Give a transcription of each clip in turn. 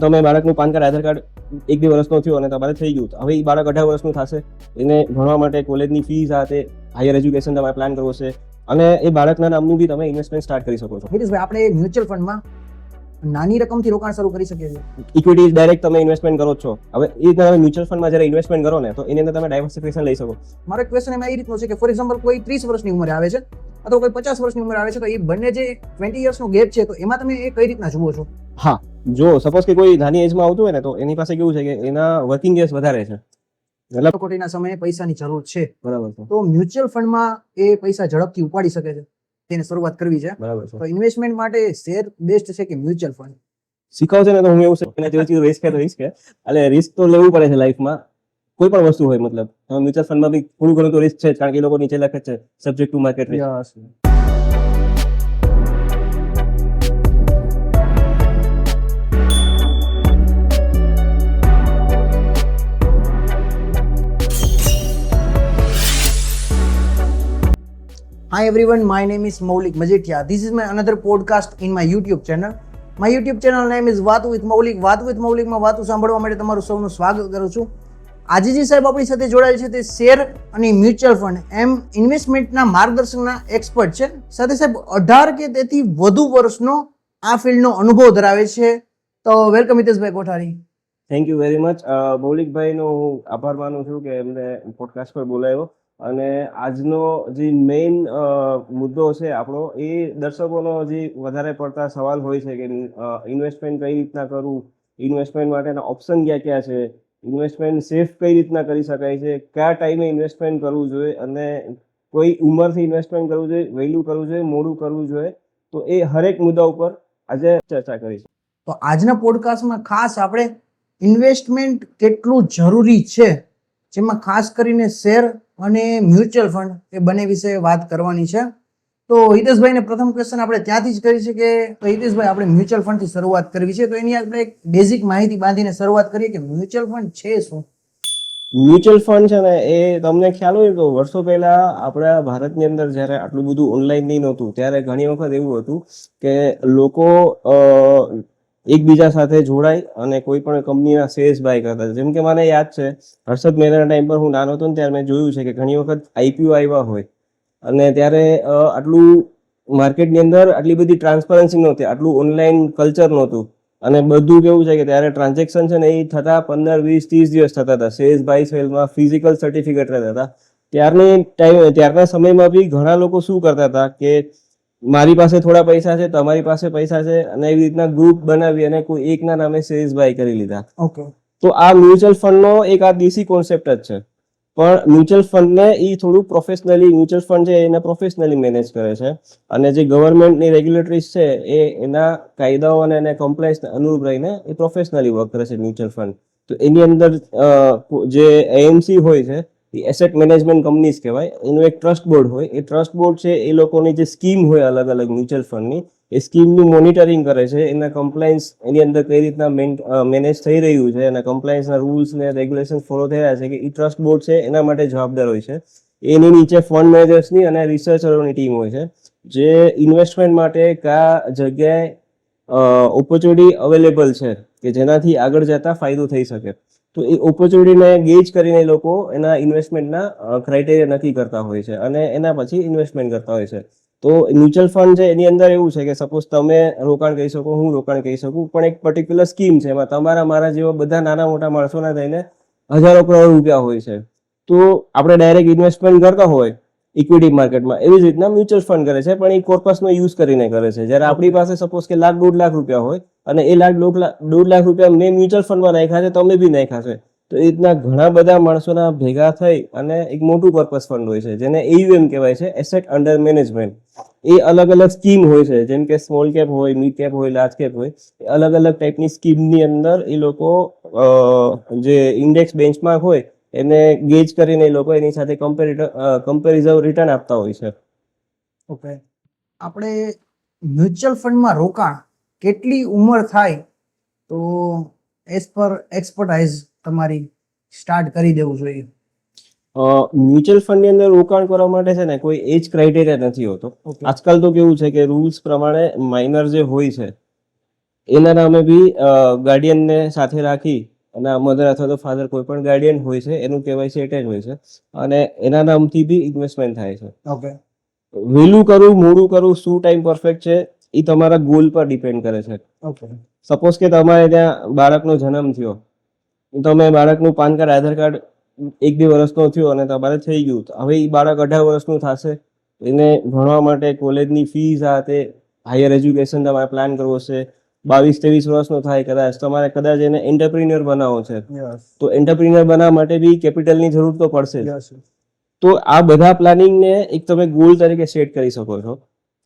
તમે બાળકનું PAN card આધાર card 1-2 વર્ષનો થયો અને તમારે થઈ ગયું, હવે એ બાળક 18 વર્ષનું થશે, એને ભણવા માટે કોલેજની ફી સાથે હાયર એજ્યુકેશન તમારે પ્લાન કરવો છે અને એ બાળકના નામનું બી તમે ઇન્વેસ્ટમેન્ટ સ્ટાર્ટ કરી શકો છો. હિતેશભાઈ, આપણે મ્યુચ્યુઅલ ફંડમાં નાની રકમથી રોકાણ શરૂ કરી શકીએ છીએ. ઇક્વિટી ડાયરેક્ટ તમે ઇન્વેસ્ટમેન્ટ કરો છો. હવે એ તમે મ્યુચ્યુઅલ ફંડમાં જ્યારે ઇન્વેસ્ટમેન્ટ કરો ને તો એની અંદર તમે ડાયવર્સિફિકેશન લઈ શકો. મારો ક્વેશ્ચન એમાં એ રીતનો છે કે ફોર એક્ઝામ્પલ કોઈ 30 વર્ષની ઉંમરે આવે છે અથવા કોઈ 50 વર્ષની ઉંમરે આવે છે, તો એ બંને જે 20 યર્સનો ગેપ છે, તો એમાં તમે એ કઈ રીતના જુઓ છો? હા, જો સપોઝ કે કોઈ નાની એજમાં આવતું હોય ને તો એની પાસે કેવું છે કે એના વર્કિંગ એજ વધારે છે, મતલબ કટોકટીના સમયે પૈસાની જરૂર છે, બરાબર છે, તો મ્યુચ્યુઅલ ફંડમાં એ પૈસા ઝડપથી ઉપાડી શકે છે, તેને શરૂઆત કરવી છે. બરાબર છે. તો ઇન્વેસ્ટમેન્ટ માટે શેર બેસ્ટ છે કે મ્યુચ્યુઅલ ફંડ? શીખવશે ને તો હું એવું છે એને જેવી રિસ્ક છે તો રિસ્ક છે, એટલે રિસ્ક તો લેવું પડે છે લાઈફમાં, કોઈ પણ વસ્તુ હોય. મતલબ મ્યુચ્યુઅલ ફંડમાં બી થોડું ઘણું તો રિસ્ક છે જ, કારણ કે એ લોકો નીચે લખે છે subject to market risk. Hi everyone, my name is Maulik Majetia. This is my another podcast in my YouTube channel. My YouTube channel name is વાતું with Maulik. વાતું with Maulik માં વાતું સાંભળવા માટે તમારું સૌનું સ્વાગત કરું છું. આજે જે સાહેબ આપણી સાથે જોડાયેલ છે તે શેર અને મ્યુચ્યુઅલ ફંડ એમ ઇન્વેસ્ટમેન્ટના માર્ગદર્શનના એક્સપર્ટ છે. સાથે સાહેબ 18 કે તેથી વધુ વર્ષનો આ ફિલ્ડનો અનુભવ ધરાવે છે. તો વેલકમ હિતેશભાઈ Kothari. Thank you very much. મૌલિકભાઈનો હું આભાર માનું છું કે એમને પોડકાસ્ટ પર બોલાવ્યો, અને આજનો જે મેઇન મુદ્દો છે આપણો, એ દર્શકોનો જે વધારે પડતા સવાલ હોય છે કે ઇન્વેસ્ટમેન્ટ કઈ રીતના કરવું, ઇન્વેસ્ટમેન્ટ માટેના ઓપ્શન ક્યાં ક્યાં છે, ઇન્વેસ્ટમેન્ટ સેફ કઈ રીતના કરી શકાય છે, કયા ટાઈમે ઇન્વેસ્ટમેન્ટ કરવું જોઈએ, અને કોઈ ઉંમરથી ઇન્વેસ્ટમેન્ટ કરવું જોઈએ, વહેલું કરવું જોઈએ, મોડું કરવું જોઈએ, તો એ હરેક મુદ્દા ઉપર આજે ચર્ચા કરીશું. તો આજના પોડકાસ્ટમાં ખાસ આપણે ઇન્વેસ્ટમેન્ટ કેટલું જરૂરી છે, જેમાં ખાસ કરીને શેર અને મ્યુચ્યુઅલ ફંડ એ બંને વિશે વાત કરવાની છે. તો હિતેશભાઈને પ્રથમ ક્વેશ્ચન આપણે ત્યાંથી જ કરી છે કે તો હિતેશભાઈ, આપણે મ્યુચ્યુઅલ ફંડથી શરૂઆત કરવી છે, તો એની આપણે એક બેઝિક માહિતી બાંધીને શરૂઆત કરીએ કે મ્યુચ્યુઅલ ફંડ છે શું? મ્યુચ્યુઅલ ફંડ છે ને, એ તમને ખ્યાલ હોય તો વર્ષો પહેલા આપણા ભારતની અંદર જ્યારે આટલું બધું ઓનલાઈન નહીં નહોતું ત્યારે ઘણી વખત એવું હતું કે લોકો એકબીજા સાથે જોડાય અને કોઈ પણ કંપનીના શેર્સ બાય કરતા. જેમ કે મને યાદ છે, હર્ષદ મહેતાના ટાઈમ પર હું નાનો હતો ને ત્યારે મેં જોયું છે કે ઘણી વખત આઈપીઓ આવ્યા હોય અને ત્યારે આટલું માર્કેટની અંદર આટલી બધી ટ્રાન્સપરન્સી નહોતી, આટલું ઓનલાઈન કલ્ચર નહોતું, અને બધું કેવું છે કે ત્યારે ટ્રાન્ઝેક્શન છે ને એ થતા 15, 20, 30 દિવસ થતા હતા. શેર્સ બાય સેલમાં ફિઝિકલ સર્ટિફિકેટ રહેતા હતા. ત્યારના સમયમાં બી ઘણા લોકો શું કરતા હતા કે મારી પાસે થોડા પૈસા છે, તમારી પાસે પૈસા છે, અને એવી રીતના ગ્રુપ બનાવી અને કોઈ એકના નામે શેર્સ બાય કરી લીધા. ઓકે, તો આ મ્યુચ્યુઅલ ફંડનો એક આ દેશી કોન્સેપ્ટ જ છે, પણ મ્યુચ્યુઅલ ફંડને એ થોડું પ્રોફેશનલી, મ્યુચ્યુઅલ ફંડ છે એને પ્રોફેશનલી મેનેજ કરે છે, અને જે ગવર્મેન્ટની રેગ્યુલેટરીઝ છે એના કાયદાઓ અને એને કમ્પ્લાયન્સને અનુરૂપ રહીને એ પ્રોફેશનલી વર્ક કરે છે મ્યુચ્યુઅલ ફંડ. તો એની અંદર જે એએમસી હોય છે એ એસેટ મેનેજમેન્ટ કંપનીઝ કહેવાય, એનું એક ટ્રસ્ટ બોર્ડ હોય. એ ટ્રસ્ટ બોર્ડ છે એ લોકોની જે સ્કીમ હોય અલગ અલગ મ્યુચ્યુઅલ ફંડની, એ સ્કીમનું મોનિટરિંગ કરે છે, એના કમ્પ્લાયન્સ એની અંદર કઈ રીતના મેનેજ થઈ રહ્યું છે, એના કમ્પ્લાયન્સના રૂલ્સ ને રેગ્યુલેશન ફોલો થઈ રહ્યા છે કે એ ટ્રસ્ટ બોર્ડ છે એના માટે જવાબદાર હોય છે. એની નીચે ફંડ મેનેજર્સની અને રિસર્ચરોની ટીમ હોય છે, જે ઇન્વેસ્ટમેન્ટ માટે કયા જગ્યાએ ઓપોર્ચ્યુનિટી અવેલેબલ છે કે જેનાથી આગળ જતા ફાયદો થઈ શકે, તો એ ઓપોર્ચ્યુનિટીને ગેજ કરીને એ લોકો એના ઇન્વેસ્ટમેન્ટના ક્રાઇટેરિયા નક્કી કરતા હોય છે અને એના પછી ઇન્વેસ્ટમેન્ટ કરતા હોય છે. તો મ્યુચ્યુઅલ ફંડ છે એની અંદર એવું છે કે સપોઝ તમે રોકાણ કરી શકો, હું રોકાણ કરી શકું, પણ એક પર્ટિક્યુલર સ્કીમ છે, એમાં તમારા મારા જેવા બધા નાના મોટા માણસોના થઈને હજારો કરોડ રૂપિયા હોય છે. તો આપણે ડાયરેક્ટ ઇન્વેસ્ટમેન્ટ કરતા હોય ઇક્વિટી માર્કેટમાં, એવી જ રીતના મ્યુચ્યુઅલ ફંડ કરે છે, પણ એ કોર્પસનો યુઝ કરીને કરે છે. જ્યારે આપણી પાસે સપોઝ કે 1,00,000 1,50,000 રૂપિયા હોય અને એ 1,00,000 રૂપિયા મેં મ્યુચ્યુઅલ ફંડમાં નાખ્યા છે, તમે બી નાખ્યા છે, તો એ રીતના ઘણા બધા માણસોના ભેગા થઈ અને એક મોટું પર્પસ ફંડ હોય છે, જેને એયુએમ કહેવાય છે, એસેટ અંડર મેનેજમેન્ટ. એ અલગ અલગ સ્કીમ હોય છે, જેમ કે સ્મોલ કેપ હોય, મિડ કેપ હોય, લાર્જ કેપ હોય. અલગ અલગ ટાઈપની સ્કીમની અંદર એ લોકો જે ઇન્ડેક્સ બેન્ચમાર્ક હોય એને ગેજ કરીને એ લોકો એની સાથે કમ્પેરિઝન રિટર્ન આપતા હોય છે. ઓકે, આપણે મ્યુચ્યુઅલ ફંડમાં રોકાણ કેટલી ઉંમર થાય તો એઝ પર એક્સપર્ટાઇઝ તમારી સ્ટાર્ટ કરી દેવું જોઈએ? મ્યુચ્યુઅલ ફંડની અંદર રોકાણ કરવા માટે છે ને કોઈ એજ ક્રાઇટેરિયા નથી હોતો. આજકાલ તો કેવું છે કે રૂલ્સ પ્રમાણે માઇનર જે હોય છે એના નામે બી ગાર્ડિયનને સાથે રાખી અને મધર અથવા તો ફાધર કોઈ પણ ગાર્ડિયન હોય છે એનું કેવાયસી એટેચ હોય છે અને એના નામથી બી ઇન્વેસ્ટમેન્ટ થાય છે. ઓકે વહેલું કરવું મોડું કરવું શું ટાઈમ પરફેક્ટ છે એ તમારા ગોલ પર ડિપેન્ડ કરે છે. ઓકે સપોઝ કે તમારે ત્યાં બાળકનો જન્મ થયો, તમે બાળકનું પાન કાર્ડ આધાર કાર્ડ 1-2 વર્ષનો થયો અને તમારે થઈ ગયું, હવે એ બાળક 18 વર્ષનું થશે, એને ભણવા માટે કોલેજની ફીસ આ તે હાયર એજ્યુકેશન તમારે પ્લાન કરવો છે, 22-23 વર્ષનો થાય કદાચ એને એન્ટરપ્રિન્યોર બનાવવો છે, યસ તો એન્ટરપ્રિન્યોર બનાવવા માટે બી કેપિટલની જરૂર તો પડશે જ. યસ તો આ બધા પ્લાનિંગને એક તમે ગોલ તરીકે સેટ કરી શકો છો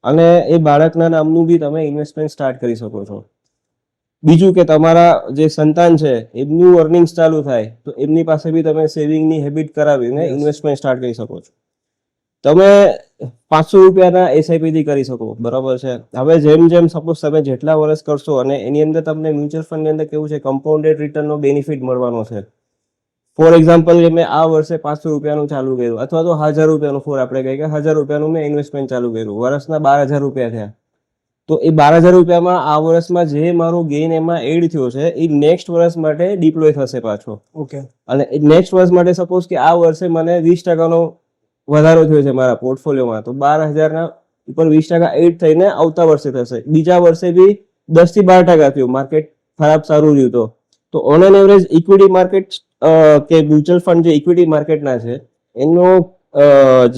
અને એ બાળકના નામનું બી તમે ઇન્વેસ્ટમેન્ટ સ્ટાર્ટ કરી શકો છો. બીજું કે તમારા જે સંતાન છે એમનું અર્નિંગ્સ ચાલુ થાય તો એમની પાસે બી તમે સેવિંગની હેબિટ કરાવીને Yes. ઇન્વેસ્ટમેન્ટ સ્ટાર્ટ કરી શકો છો. તમે 500 રૂપિયાના એસઆઈપી થી કરી શકો, બરાબર છે. હવે જેમ જેમ સપોઝ તમે જેટલા વર્ષ કરશો અને એની અંદર તમને મ્યુચ્યુઅલ ફંડ ની અંદર કેવું છે, કમ્પાઉન્ડેડ રિટર્નનો બેનિફિટ મળવાનો છે. ફોર એક્ઝામ્પલ કે મેં આ વર્ષે 500 રૂપિયાનું ચાલુ કર્યું અથવા તો 1000 રૂપિયાનું, ફોર આપણે કહીએ કે 1000 રૂપિયાનું મેં ઇન્વેસ્ટમેન્ટ ચાલુ કર્યું, વર્ષના 12000 રૂપિયા થયા. તો એ 12000 રૂપિયામાં આ વર્ષમાં જે મારો ગેઇન એમાં એડ થયો છે એ નેક્સ્ટ વર્ષ માટે ડિપ્લોય થશે પાછો. ઓકે અને નેક્સ્ટ વર્ષ માટે સપોઝ કે આ વર્ષે મને 20% વધારો થયો છે મારા પોર્ટફોલિયોમાં, તો 12000 ઉપર 20% એડ થઈને આવતા વર્ષે થશે. બીજા વર્ષે બી 10 થી 12% થયું, માર્કેટ ખરાબ સારું રહ્યું તો on an average equity market કે મ્યુચ્યુઅલ ફંડ જે ઇક્વિટી માર્કેટના છે એનો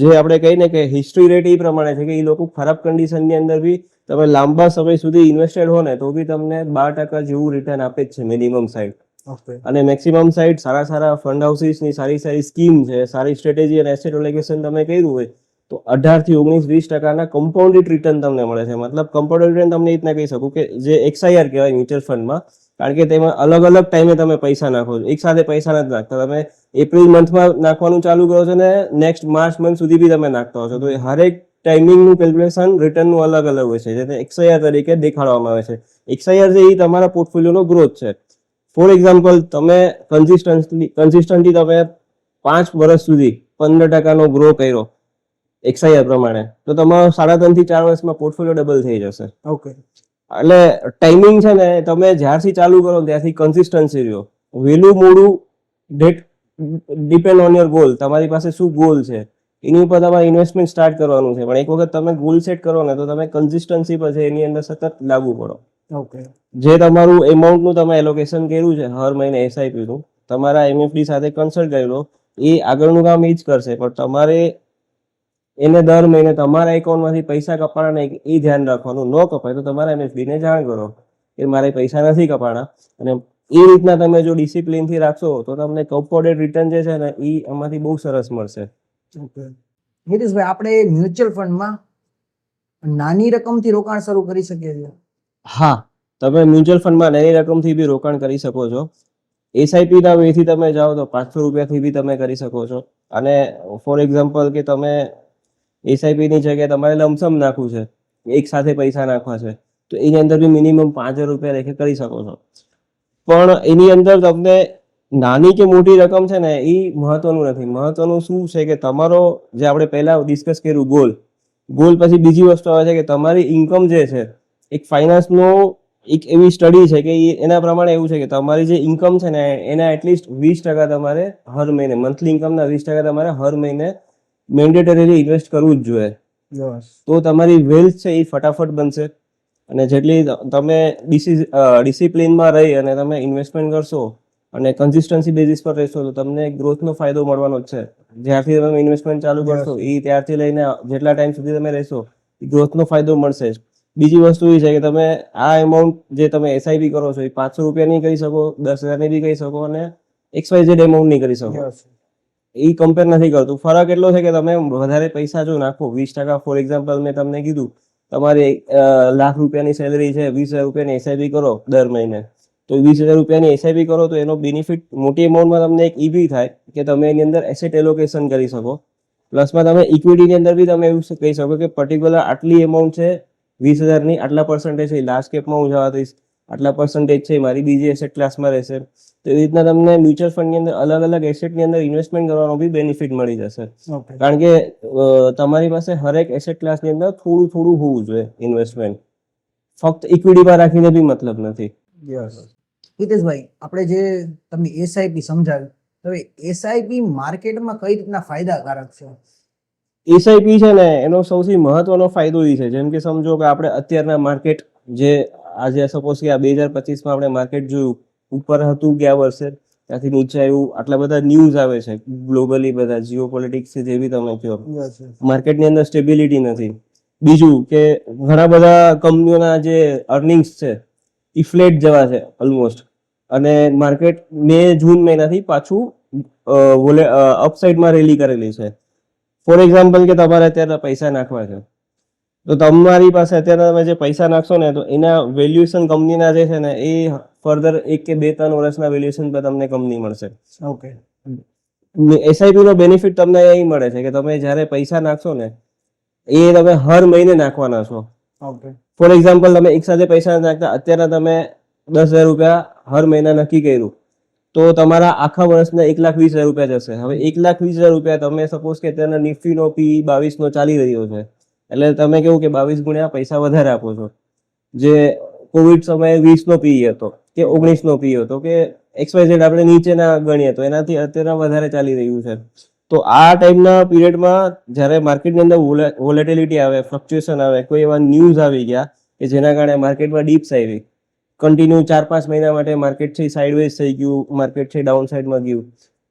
જે આપણે કહીએ ને કે હિસ્ટ્રી રેટ એ પ્રમાણે છે કે એ લોકો ખરાબ કન્ડિશનની અંદર બી તમે લાંબા સમય સુધી ઇન્વેસ્ટેડ હો ને તો બી તમને 12% જેવું રિટર્ન આપે જ છે મિનિમમ સાઈડ. ઓકે અને મેક્સિમમ સાઈડ સારા સારા ફંડ હાઉસીસની સારી સારી સ્કીમ છે, સારી સ્ટ્રેટેજી અને એસેટ એલોકેશન તમે કર્યું હોય તો 18 થી 19-20% કમ્પાઉન્ડેડ રિટર્ન તમને મળે છે. મતલબ કમ્પાઉન્ડેડ રિટર્ન તમને એ રીતના કહી શકું કે જે XIR કહેવાય મ્યુચ્યુઅલ ફંડમાં, કારણ કે તેમાં અલગ અલગ ટાઈમે તમે પૈસા નાખો છો, એક સાથે પૈસા નથી નાખતા. તમે એપ્રિલ મંથમાં નાખવાનું ચાલુ કરો છો ને નેક્સ્ટ માર્ચ મંથ સુધી બી તમે નાખતા હો છો, તો એ હરેક ટાઈમિંગનું કેલ્ક્યુલેશન રિટર્નનું અલગ અલગ હોય છે, જેને XIR તરીકે દેખાડવામાં આવે છે. XIR જે એ તમારા પોર્ટફોલિયોનો ગ્રોથ છે. ફોર એક્ઝામ્પલ તમે કન્સિસ્ટન્ટલી તમે 5 વર્ષ સુધી 15%નો ગ્રો કર્યો XIR પ્રમાણે, તો તમારો 3.5 થી 4 વર્ષમાં પોર્ટફોલિયો ડબલ થઈ જશે. ઓકે એટલે ટાઈમિંગ છે ને તમે જ્યારથી ચાલુ કરો ત્યારથી કન્સિસ્ટન્સી રહ્યો. વહેલું મોડું date depend on your goal. તમારી પાસે શું ગોલ છે એની ઉપર તમારે ઇન્વેસ્ટમેન્ટ સ્ટાર્ટ કરવાનું છે. પણ એક વખત તમે ગોલ સેટ કરો ને તો તમે કન્સિસ્ટન્સી પર છે એની અંદર સતત લાગુ પડો. ઓકે જે તમારું એમાઉન્ટનું તમે એલોકેશન કર્યું છે હર મહિને એસઆઈપી નું, તમારા MFD સાથે કન્સલ્ટ કરી લો, એ આગળનું કામ એ જ કરશે. પણ તમારે એને દર મહિને તમારા એકાઉન્ટમાંથી પૈસા કપાણા નહીં એ ધ્યાન રાખવાનું. ન કપાય તો તમારા MFD ને જાણ કરો કે મારે પૈસા નથી કપાણા. અને એ રીતના તમે જો ડિસિપ્લિનથી રાખશો તો તમને કમ્પાઉન્ડેડ રિટર્ન જે છે ને એ આમાંથી બહુ સરસ મળશે. ઓકે નીતિશભાઈ, આપણે મ્યુચ્યુઅલ ફંડમાં નાની રકમથી રોકાણ શરૂ કરી શકીએ છીએ? હા, તમે મ્યુચ્યુઅલ ફંડમાં નાની રકમથી બી રોકાણ કરી શકો છો. એસઆઈપી ના વેથી તમે જાઓ તો 500 રૂપિયાથી બી તમે કરી શકો છો. અને ફોર એક્ઝામ્પલ કે તમે એસઆઈપી ની જગ્યાએ તમારે લમસમ નાખવું છે, એક સાથે પૈસા નાખવા છે, તો એની અંદર બી મિનિમમ 5000 રૂપિયા લેખે કરી શકો છો. પણ એની અંદર તમને નાની કે મોટી રકમ છે ને એ મહત્વનું નથી. મહત્વનું શું છે કે તમારો જે આપણે પહેલા ડિસ્કસ કર્યું ગોલ પછી બીજી વસ્તુ આવે છે કે તમારી ઇન્કમ જે છે, એક ફાઇનાન્સનો એક એવી સ્ટડી છે કે એના પ્રમાણે એવું છે કે તમારી જે ઇન્કમ છે ને એના એટલીસ્ટ 20% તમારે હર મહિને, મંથલી ઇન્કમના 20% તમારે હર મહિને મેન્ડેટરીલી ઇન્વેસ્ટ કરવું જ જોઈએ. તો તમારી વેલ્થ છે એ ફટાફટ બનશે. અને જેટલી તમે ડિસિપ્લિનમાં રહી અને તમે ઇન્વેસ્ટમેન્ટ કરશો અને કન્સિસ્ટન્સી બેઝિસ પર રહેશો તો તમને ગ્રોથનો ફાયદો મળવાનો જ છે. જ્યારથી તમે ઇન્વેસ્ટમેન્ટ ચાલુ કરશો એ ત્યારથી લઈને જેટલા ટાઈમ સુધી તમે રહેશો એ ગ્રોથનો ફાયદો મળશે જ. બીજી વસ્તુ એ છે કે તમે આ એમાઉન્ટ જે તમે એસઆઈપી કરો છો એ 500 રૂપિયાની કરી શકો, 10,000ની બી કરી શકો અને XYZ એમાઉન્ટની કરી શકો. એ કમ્પેર નથી કરતું. ફરક એટલો છે કે તમે વધારે પૈસા જો નાખો 20%, ફોર એક્ઝામ્પલ મેં તમને કીધું તમારી લાખ રૂપિયાની સેલરી છે, 20,000 રૂપિયાની એસઆઈપી કરો દર મહિને, તો 20,000 રૂપિયાની એસઆઈપી કરો તો એનો બેનિફિટ મોટી એમાઉન્ટમાં તમને એક ઈ થાય કે તમે એની અંદર એસેટ એલોકેશન કરી શકો. પ્લસમાં તમે ઇક્વિટીની અંદર બી તમે એવું કહી શકો કે પર્ટિક્યુલર આટલી એમાઉન્ટ છે 20,000ની, આટલા પર્સન્ટેજ છે લાર્જ કેપમાં હું જવા દઈશ, આટલા પર્સન્ટેજ છે મારી બીજી એસેટ ક્લાસમાં રહેશે. તો એ રીતના તમને મ્યુચ્યુઅલ ફંડની અંદર અલગ અલગ એસેટની અંદર ઇન્વેસ્ટમેન્ટ કરવાનો બી બેનિફિટ મળી જશે. કારણ કે તમારી પાસે હરેક એસેટ ક્લાસની અંદર થોડું થોડું હોવું જોઈએ ઇન્વેસ્ટમેન્ટ. ફક્ત ઇક્વિટીમાં રાખીને બી મતલબ નથી. હિતેશભાઈ, આપણે જે તમે એસઆઈપી સમજાવ્યું, તો એસઆઈપી માર્કેટમાં કઈ રીતના ફાયદાકારક છે? એસઆઈપી છે ને એનો સૌથી મહત્વનો ફાયદો એ છે, જેમ કે સમજો કે આપણે અત્યારના માર્કેટ જે આજે સપોઝ કે આ 2025માં આપણે માર્કેટ જોયું, ઉપર હતું ગયા વર્ષે, ત્યાંથી નીચે આવ્યું. આટલા બધા ન્યૂઝ આવે છે ગ્લોબલી, બધા જીઓ પોલિટિક્સ છે જે બી તમે કહો, માર્કેટની અંદર સ્ટેબિલિટી નથી. બીજું કે ઘણા બધા કંપનીઓના જે અર્નિંગ્સ છે એ ફ્લેટ જેવા છે ઓલમોસ્ટ, અને માર્કેટ જૂન મહિનાથી પાછું અપસાઇડમાં રેલી કરેલી છે. ફોર એક્ઝામ્પલ કે તમારે અત્યારે પૈસા નાખવા છે, તો તમારી પાસે અત્યારે તમે જે પૈસા નાખશો ને, તો એના વેલ્યુએશન કંપનીના જે છે ને એ ફર્ધર 1 કે 2-3 વર્ષના વેલ્યુએશન પર તમને કંપની મળશે. ઓકે. એસઆઈપી નો બેનિફિટ તમને એ મળે છે કે તમે જ્યારે પૈસા નાખશો ને એ તમે હર મહિને નાખવાના છો. ઓકે. ફોર એક્ઝામ્પલ તમે એક સાથે પૈસા નાખતા, અત્યારે તમે 10,000 રૂપિયા હર મહિના નક્કી કર્યું, તો તમારા આખા વર્ષના 1,20,000 રૂપિયા જશે. હવે 1,20,000 રૂપિયા તમે સપોઝ કે અત્યારના નિફ્ટીનો પી 22 ચાલી રહ્યો છે, એટલે તમે કેવું કે 22 ગુણ્યા પૈસા વધારે આપો છો. જે કોવિડ સમયે 20 પી હતો કે 19 પી હતો કે XYZ આપણે નીચેના ગણીએ તો એનાથી અત્યારે વધારે ચાલી રહ્યું છે. તો આ ટાઈમના પીરિયડમાં જ્યારે માર્કેટની અંદર વોલેટિલિટી આવે, ફ્લક્ચ્યુએશન આવે, કોઈ એવા ન્યૂઝ આવી ગયા કે જેના કારણે માર્કેટમાં ડીપ્સ આવી, કન્ટિન્યુ 4-5 મહિના માટે માર્કેટ છે સાઇડવેઝ થઈ ગયું, માર્કેટ છે ડાઉન સાઇડમાં ગયું,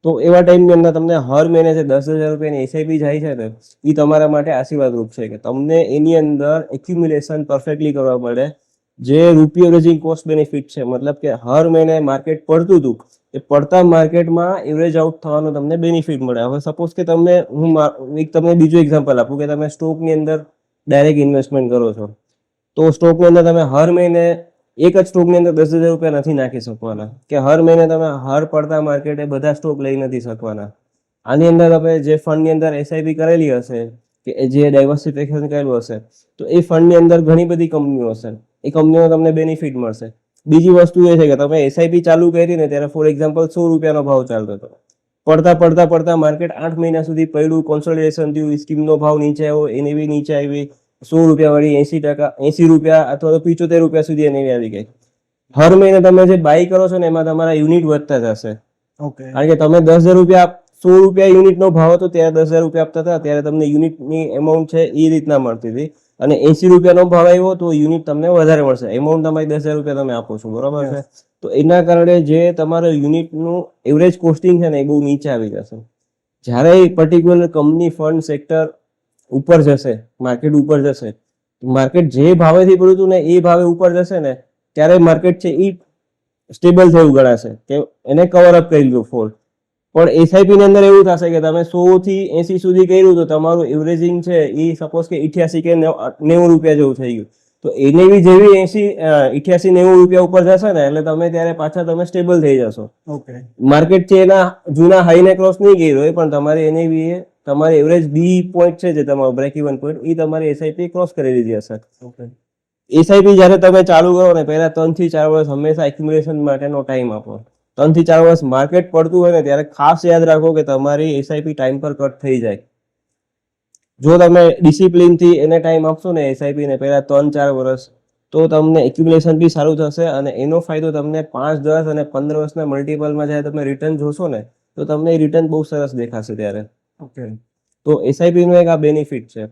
તો એવા ટાઈમની અંદર તમને હર મહિને જે 10,000 રૂપિયાની એસઆઈપી જાય છે ને, એ તમારા માટે આશીર્વાદરૂપ છે કે તમને એની અંદર એક્યુમ્યુલેશન પરફેક્ટલી કરવા મળે. જે રૂપી એવરેજિંગ કોસ્ટ બેનિફિટ છે, મતલબ કે હર મહિને માર્કેટ પડતું હતું, એ પડતા માર્કેટમાં એવરેજ આઉટ થવાનો તમને બેનિફિટ મળે. હવે સપોઝ કે તમને બીજું એક્ઝામ્પલ આપું કે તમે સ્ટોકની અંદર ડાયરેક્ટ ઇન્વેસ્ટમેન્ટ કરો છો, તો સ્ટોકની અંદર તમે હર મહિને એક જ સ્ટોકની અંદર 10,000 રૂપિયા નથી નાખી શકવાના, કે હર મહિને તમે હર પડતા માર્કેટે બધા સ્ટોક લઈ નથી શકવાના. આની અંદર તમે જે ફંડની અંદર એસઆઈપી કરેલી હશે કે જે ડાયવર્સિફિકેશન કરેલું હશે, તો એ ફંડની અંદર ઘણી બધી કંપનીઓ હશે, એ કંપનીઓ તમને બેનિફિટ મળશે. બીજી વસ્તુ એ છે કે તમે એસઆઈપી ચાલુ કરી ને ત્યારે ફોર એક્ઝામ્પલ 100 રૂપિયાનો ભાવ ચાલતો હતો, પડતા માર્કેટ 8 મહિના સુધી પડ્યું, કોન્સોલિડેશન થયું, સ્કીમનો ભાવ નીચે આવ્યો, એને બી નીચે આવી, 100 રૂપિયા વાળી 80 રૂપિયા અથવા તો 75 રૂપિયા સુધી એને આવી ગઈ. હર મહિને તમે જે બાય કરો છો ને એમાં તમારા યુનિટ વધતા જશે. ઓકે. કારણ કે તમે 10,000 રૂપિયા 100 રૂપિયા યુનિટનો ભાવ હતો ત્યારે 10,000 રૂપિયા આપતા હતા, ત્યારે તમને યુનિટની એમાઉન્ટ છે એ રીતના મળતી હતી. અને 80 રૂપિયાનો ભાવ આવ્યો તો યુનિટ તમને વધારે મળશે. એમાઉન્ટ તમારી 10,000 રૂપિયા તમે આપો છો, બરોબર છે? તો એના કારણે જે તમારો યુનિટનું એવરેજ કોસ્ટિંગ છે ને એ બહુ નીચે આવી જશે. જ્યારે પર્ટિક્યુલર કંપની ફંડ સેક્ટર ઉપર જશે, માર્કેટ ઉપર જશે, માર્કેટ જે ભાવેથી પડ્યું હતું ને એ ભાવે ઉપર જશે ને, ત્યારે માર્કેટ છે એ સ્ટેબલ થયું ગણાશે કે એને કવર અપ કરી લીધું ફોલ. પણ એસઆઈપી ની અંદર એવું થશે કે તમે 100 થી 80 સુધી કર્યું તો તમારું એવરેજિંગ છે એ સપોઝ કે 88 કે 90 રૂપિયા જેવું થઈ ગયું, તો એને બી જેવી 88-90 રૂપિયા ઉપર જશે ને એટલે તમે ત્યારે પાછા તમે સ્ટેબલ થઈ જશો. ઓકે. માર્કેટ છે એના જૂના હાઈને ક્રોસ નહીં કર્યો હોય, પણ તમારે એને બી તમારી એવરેજ બી પોઈન્ટ છે જે તમારો બ્રેક ઇવન પોઈન્ટ, એ તમારી એસઆઈપી ક્રોસ કરી દીધી હશે. ઓકે. એસઆઈપી જ્યારે તમે ચાલુ કરો ને પહેલા 3 થી 4 વર્ષ હંમેશા એક્યુમ્યુલેશન માટેનો ટાઈમ આપો. 3 થી 4 વર્ષ માર્કેટ પડતું હોય ને ત્યારે ખાસ યાદ રાખો કે તમારી એસઆઈપી ટાઈમ પર કટ થઈ જાય. જો તમે ડિસિપ્લિનથી એને ટાઈમ આપશો ને એસઆઈપી ને પહેલા 3-4 વર્ષ, તો તમને એક્યુમ્યુલેશન બી સારું થશે અને એનો ફાયદો તમને 5, 10 અને 15 વર્ષના મલ્ટિપલમાં જ્યારે તમે રિટર્ન જોશો ને તો તમને રિટર્ન બહુ સરસ દેખાશે ત્યારે. ઓકે. તો એસઆઈપી નો એક આ બેનિફિટ છે.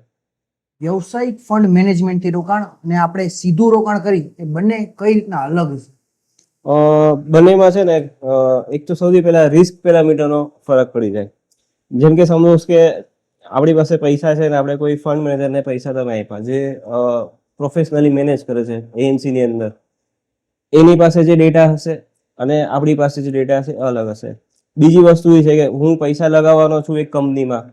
વ્યવસાયિક ફંડ મેનેજમેન્ટથી રોકાણ અને આપણે સીધું રોકાણ કરી એ બંને કઈ રીતના અલગ છે? બંનેમાં છે ને એક તો સૌથી પહેલા રિસ્ક પેરામીટરનો ફરક પડી જાય. જેમ કે સમજો કે આપણી પાસે પૈસા છે ને આપણે કોઈ ફંડ મેનેજરને પૈસા તમે આપ્યા જે પ્રોફેશનલી મેનેજ કરે છે એએમસી ની અંદર, એની પાસે જે ડેટા હશે અને આપણી પાસે જે ડેટા હશે અલગ હશે. બીજી વસ્તુ એ છે કે હું પૈસા લગાવવાનો છું એક કંપનીમાં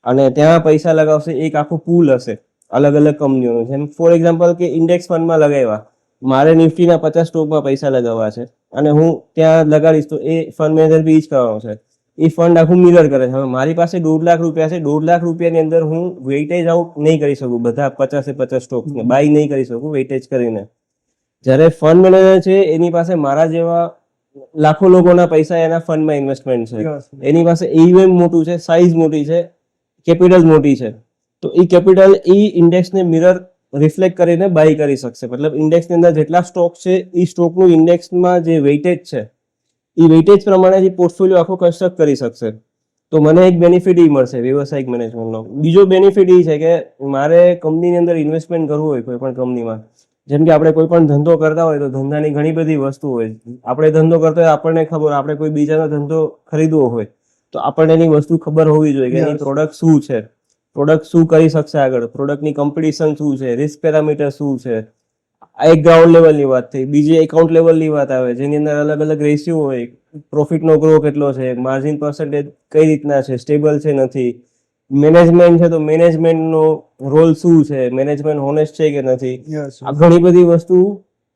અને ત્યાં પૈસા લગાવશે એક આખું પૂલ હશે અલગ અલગ કંપનીઓનું. જેમ ફોર એક્ઝામ્પલ કે ઇન્ડેક્સ ફંડમાં લગાવ્યા, મારે નિફ્ટીના 50 સ્ટોકમાં પૈસા લગાવવા છે અને હું ત્યાં લગાડીશ તો એ ફંડ મેનેજર બી જ કરવાનો છે. એ ફંડ આખું મિરર કરે છે. હવે મારી પાસે 1.5 લાખ રૂપિયા છે, 1.5 લાખ રૂપિયાની અંદર હું વેઇટેજ આઉટ નહીં કરી શકું, બધા 50 સ્ટોક્સને બાય નહીં કરી શકું વેઇટેજ કરીને. જ્યારે ફંડ મેનેજર છે એની પાસે મારા જેવા લાખો લોકોના પૈસા એના ફંડમાં ઇન્વેસ્ટમેન્ટ છે, એની પાસે AUM મોટું છે, સાઇઝ મોટી છે, કેપિટલ મોટી છે, તો એ કેપિટલ એ ઇન્ડેક્સને મિરર રિફ્લેક્ટ કરીને બાય કરી શકશે. મતલબ ઇન્ડેક્સની અંદર જેટલા સ્ટોક છે એ સ્ટોકનું ઇન્ડેક્સમાં જે વેઇટેજ છે એ વેઇટેજ પ્રમાણે જે પોર્ટફોલિયો આખો કન્સ્ટ્રક્ટ કરી શકશે. તો મને એક બેનિફિટ એ મળશે વ્યવસાયિક મેનેજમેન્ટનો. બીજો બેનિફિટ એ છે કે મારે કંપનીની અંદર ઇન્વેસ્ટમેન્ટ કરવું હોય કોઈ પણ કંપનીમાં, જેમ કે આપણે કોઈ પણ ધંધો કરતા હોય તો ધંધાની ઘણી બધી વસ્તુ હોય. આપણે ધંધો કરતા હોય આપણને ખબર, આપણે કોઈ બીજાનો ધંધો ખરીદવો હોય તો આપણને એની વસ્તુ ખબર હોવી જોઈએ કે એની પ્રોડક્ટ શું છે, પ્રોડક્ટ શું કરી શકશે આગળ, પ્રોડક્ટની કોમ્પિટિશન શું છે, રિસ્ક પેરામીટર શું છે. આ એક ગ્રાઉન્ડ લેવલની વાત થઈ. બીજી એકાઉન્ટ લેવલની વાત આવે જેની અંદર અલગ અલગ રેશિયો હોય, પ્રોફિટનો ગ્રો કેટલો છે, માર્જિન પર્સન્ટેજ કઈ રીતના છે, સ્ટેબલ છે નથી, મેનેજમેન્ટ છે તો મેનેજમેન્ટનો રોલ શું છે, મેનેજમેન્ટ હોનેસ્ટ છે કે નથી. આ ઘણી બધી વસ્તુ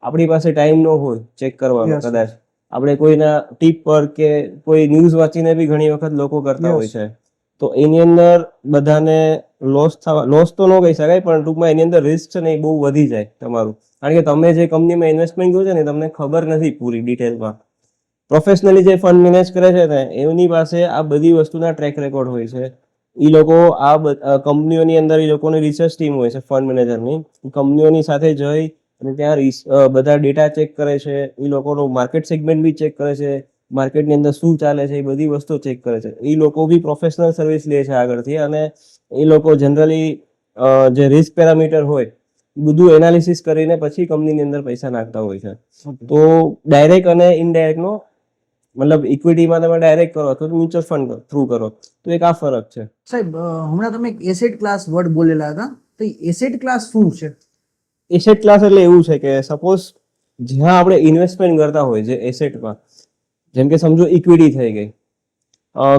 આપણી પાસે ટાઈમ ન હોય ચેક કરવાનો. કદાચ આપણે કોઈના ટીપ પર કે કોઈ ન્યૂઝ વાંચીને બી ઘણી વખત લોકો કરતા હોય છે. તો એની અંદર બધાને લોસ તો ન કહી શકાય, પણ ટૂંકમાં એની અંદર રિસ્ક છે ને એ બહુ વધી જાય તમારું. કારણ કે તમે જે કંપનીમાં ઇન્વેસ્ટમેન્ટ કર્યું છે ને તમને ખબર નથી પૂરી ડિટેલમાં. પ્રોફેશનલી જે ફંડ મેનેજ કરે છે ને એમની પાસે આ બધી વસ્તુના ટ્રેક રેકોર્ડ હોય છે. એ લોકો આ કંપનીઓની અંદર એ લોકોની રિસર્ચ ટીમ હોય છે ફંડ મેનેજરની. કંપનીઓની સાથે જઈ અને ત્યાં બધા ડેટા ચેક કરે છે. એ લોકોનું માર્કેટ સેગમેન્ટ બી ચેક કરે છે, માર્કેટની અંદર શું ચાલે છે એ બધી વસ્તુ ચેક કરે છે. એ લોકો બી પ્રોફેશનલ સર્વિસ લે છે આગળથી, અને એ લોકો જનરલી જે રિસ્ક પેરામીટર હોય બધું એનાલિસિસ કરીને પછી કંપનીની અંદર પૈસા નાખતા હોય છે. તો ડાયરેક્ટ અને ઇનડાયરેક્ટનો મતલબ ઇક્વિટીમાં તમે ડાયરેક્ટ કરો અથવા મ્યુચ્યુઅલ ફંડ થ્રુ કરો તો એક આ ફરક છે. સાહેબ હમણાં તમે એક એસેટ ક્લાસ વર્ડ બોલેલા હતા, તો એસેટ ક્લાસ શું છે? એસેટ ક્લાસ એટલે એવું છે કે સપોઝ જ્યાં આપણે ઇન્વેસ્ટમેન્ટ કરતા હોય જે એસેટમાં, જેમ કે સમજો ઇક્વિટી થઈ ગઈ,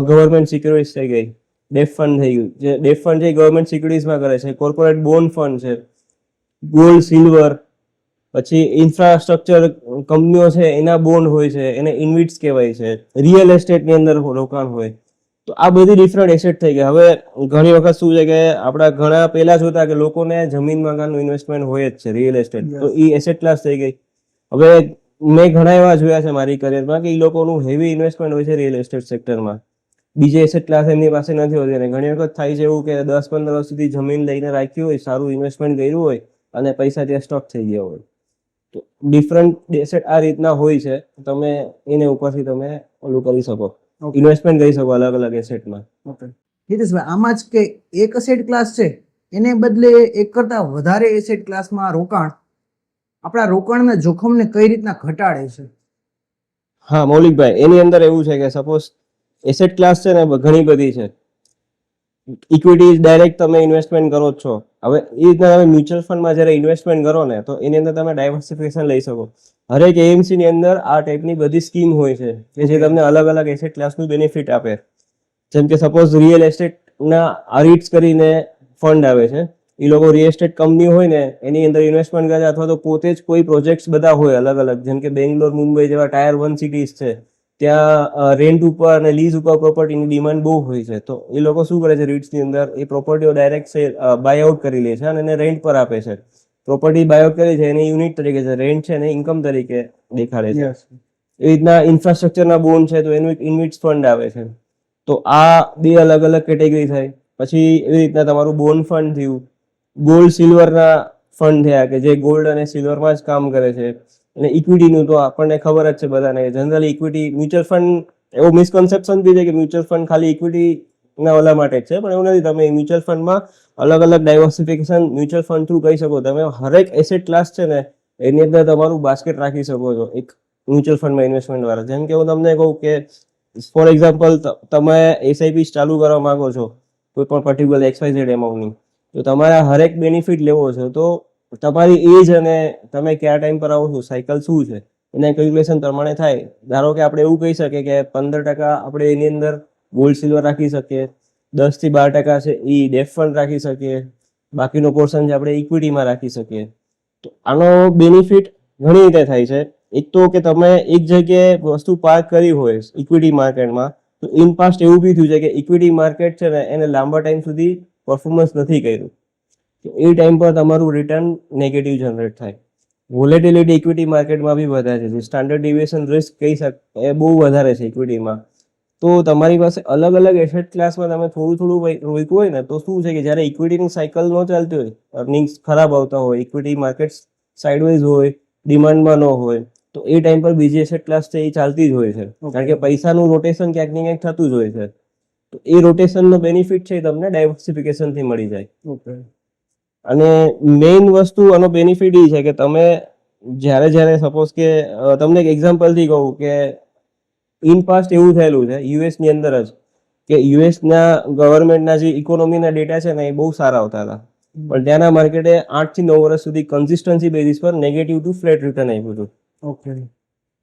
ગવર્મેન્ટ સિક્યુરિટીઝ થઈ ગઈ, ડેફ ફંડ થઈ ગયું. જે ડેફ ફંડ છે ગવર્મેન્ટ સિક્યુરિટીઝમાં કરે છે, કોર્પોરેટ બોન્ડ ફંડ છે, ગોલ્ડ સિલ્વર, પછી ઇન્ફ્રાસ્ટ્રક્ચર કંપનીઓ છે એના બોન્ડ હોય છે, એને ઇન્વિટ્સ કહેવાય છે, રિયલ એસ્ટેટની અંદર રોકાણ હોય. તો આ બધી ડિફરન્ટ એસેટ થઈ ગયા. હવે ઘણી વખત શું છે કે આપણા ઘણા પહેલા જોતા કે લોકોને જમીન મકાનનું ઇન્વેસ્ટમેન્ટ હોય જ છે, રિયલ એસ્ટેટ, તો એ એસેટ ક્લાસ થઈ ગઈ. હવે મેં ઘણા એવા જોયા છે મારી કરિયરમાં કે એ લોકોનું હેવી ઇન્વેસ્ટમેન્ટ હોય છે રિયલ એસ્ટેટ સેક્ટરમાં. બીજે એસેટ ક્લાસ એમની પાસે નથી હોતી. અને ઘણી વખત થાય છે એવું કે 10-15 વર્ષ સુધી જમીન લઈને રાખી હોય, સારું ઇન્વેસ્ટમેન્ટ કર્યું હોય અને પૈસા ત્યાં સ્ટોક થઈ ગયા હોય. તો ડિફરન્ટ એસેટ આ રીતના હોય છે. તમે એને ઉપરથી તમે ઓલું કરી શકો, ઇન્વેસ્ટમેન્ટ કરી શકો અલગ અલગ એસેટમાં. હિતેશભાઈ, આમાં જ કે એક એસેટ ક્લાસ છે એને બદલે એક કરતા વધારે એસેટ ક્લાસમાં રોકાણ આપણા રોકાણના જોખમને કઈ રીતના ઘટાડે છે? હા મૌલિકભાઈ, એની અંદર એવું છે કે સપોઝ એસેટ ક્લાસ છે ને ઘણી બધી છે. ઇક્વિટી ડાયરેક્ટ તમે ઇન્વેસ્ટમેન્ટ કરો છો. હવે એ રીતના તમે મ્યુચ્યુઅલ ફંડમાં જ્યારે ઇન્વેસ્ટમેન્ટ કરો ને તો એની અંદર તમે ડાયવર્સિફિકેશન લઈ શકો. હરેક એએમસી ની અંદર આ ટાઈપની બધી સ્કીમ હોય છે કે જે તમને અલગ અલગ એસેટ ક્લાસનું બેનિફિટ આપે. જેમ કે સપોઝ રિયલ એસ્ટેટના આરિટ્સ કરીને ફંડ આવે છે. એ લોકો રિયલ એસ્ટેટ કંપની હોય ને એની અંદર ઇન્વેસ્ટમેન્ટ કરે, અથવા તો પોતે જ કોઈ પ્રોજેક્ટ્સ બધા હોય અલગ અલગ, જેમ કે બેંગ્લોર, મુંબઈ જેવા ટાયર 1 સિટીઝ છે, ત્યાં રેન્ટ ઉપર અને લીઝ ઉપર પ્રોપર્ટીની ડિમાન્ડ બહુ હોય છે. તો એ લોકો શું કરે છે, રીટ્સની અંદર એ પ્રોપર્ટીઓ ડાયરેક્ટ બાય આઉટ કરી લે છે અને એને રેન્ટ પર આપે છે. પ્રોપર્ટી બાય આઉટ કરી છે એને યુનિટ તરીકે છે, રેન્ટ છે એને ઇન્કમ તરીકે દેખાડે છે. એ રીતના ઇન્ફ્રાસ્ટ્રક્ચરના બોન્ડ છે તો એનું એક ઇન્વિટ્સ ફંડ આવે છે. તો આ બે અલગ અલગ કેટેગરી થાય. પછી એવી રીતના તમારું બોન્ડ ફંડ થયું, ગોલ્ડ સિલ્વરના ફંડ થયા કે જે ગોલ્ડ અને સિલ્વરમાં જ કામ કરે છે. અને ઇક્વિટીનું તો આપણને ખબર જ છે બધાને, જનરલી ઇક્વિટી મ્યુચ્યુઅલ ફંડ, એવો મિસકન્સેપ્શન બી છે કે મ્યુચ્યુઅલ ફંડ ખાલી ઇક્વિટીના ઓલા માટે જ છે, પણ એવું નથી. તમે મ્યુચ્યુઅલ ફંડમાં અલગ અલગ ડાયવર્સિફિકેશન મ્યુચ્યુઅલ ફંડ થ્રુ કરી શકો. તમે હરેક એસેટ ક્લાસ છે ને એની અંદર તમારું બાસ્કેટ રાખી શકો છો એક મ્યુચ્યુઅલ ફંડમાં ઇન્વેસ્ટમેન્ટ વાળા. જેમ કે હું તમને કહું કે ફોર એક્ઝામ્પલ તમે એસઆઈપી ચાલુ કરવા માંગો છો કોઈ પણ પર્ટિક્યુલર XYZ એમાઉન્ટની, તો તમારે હરેક બેનિફિટ લેવો છે તો તમારી એજ અને તમે કયા ટાઈમ પર આવો છો, સાયકલ શું છે એના કેલ્ક્યુલેશન પ્રમાણે થાય. ધારો કે આપણે એવું કહી શકીએ કે 15% આપણે એની અંદર ગોલ્ડ સિલ્વર રાખી શકીએ, 10 થી 12% છે એ ડેફ ફંડ રાખી શકીએ, બાકીનો પોર્શન છે આપણે ઇક્વિટીમાં રાખી શકીએ. તો આનો બેનિફિટ ઘણી રીતે થાય છે. એક તો કે તમે એક જગ્યાએ વસ્તુ પાર્ક કરી હોય ઇક્વિટી માર્કેટમાં, તો ઇન પાસ્ટ એવું બી થયું છે કે ઇક્વિટી માર્કેટ છે ને એને લાંબા ટાઈમ સુધી પરફોર્મન્સ નથી કર્યું. તો એ ટાઈમ પર તમારું રિટર્ન નેગેટિવ જનરેટ થાય. વોલેટિલિટી ઇક્વિટી માર્કેટમાં બી વધારે છે. સ્ટાન્ડર્ડ ડિવિએશન રિસ્ક કહી શકે એ બહુ વધારે છે ઇક્વિટીમાં. તો તમારી પાસે અલગ અલગ એસેટ ક્લાસમાં તમે થોડું થોડું રોક્યું હોય ને તો શું છે કે જ્યારે ઇક્વિટીની સાયકલ ન ચાલતી હોય, અર્નિંગ્સ ખરાબ આવતા હોય, ઇક્વિટી માર્કેટ સાઇડવેઝ હોય, ડિમાન્ડમાં ન હોય, તો એ ટાઈમ પર બીજી એસેટ ક્લાસ છે એ ચાલતી જ હોય છે. કારણ કે પૈસાનું રોટેશન ક્યાંક ને ક્યાંક થતું જ હોય છે. તો એ રોટેશનનો બેનિફિટ છે એ તમને ડાયવર્સિફિકેશનથી મળી જાય. અને મેઇન વસ્તુ આનો બેનિફિટ એ છે કે તમે જ્યારે સપોઝ કે તમને એક એક્ઝામ્પલથી કહું કે ઇન પાસ્ટ એવું થયેલું છે યુએસની અંદર જ કે યુએસના ગવર્મેન્ટના જે ઇકોનોમીના ડેટા છે ને એ બહુ સારા આવતા હતા, પણ ત્યાંના માર્કેટે 8 થી 9 વર્ષ સુધી કન્સિસ્ટન્સી બેઝિસ પર નેગેટિવ ટુ ફ્લેટ રિટર્ન આપ્યું હતું.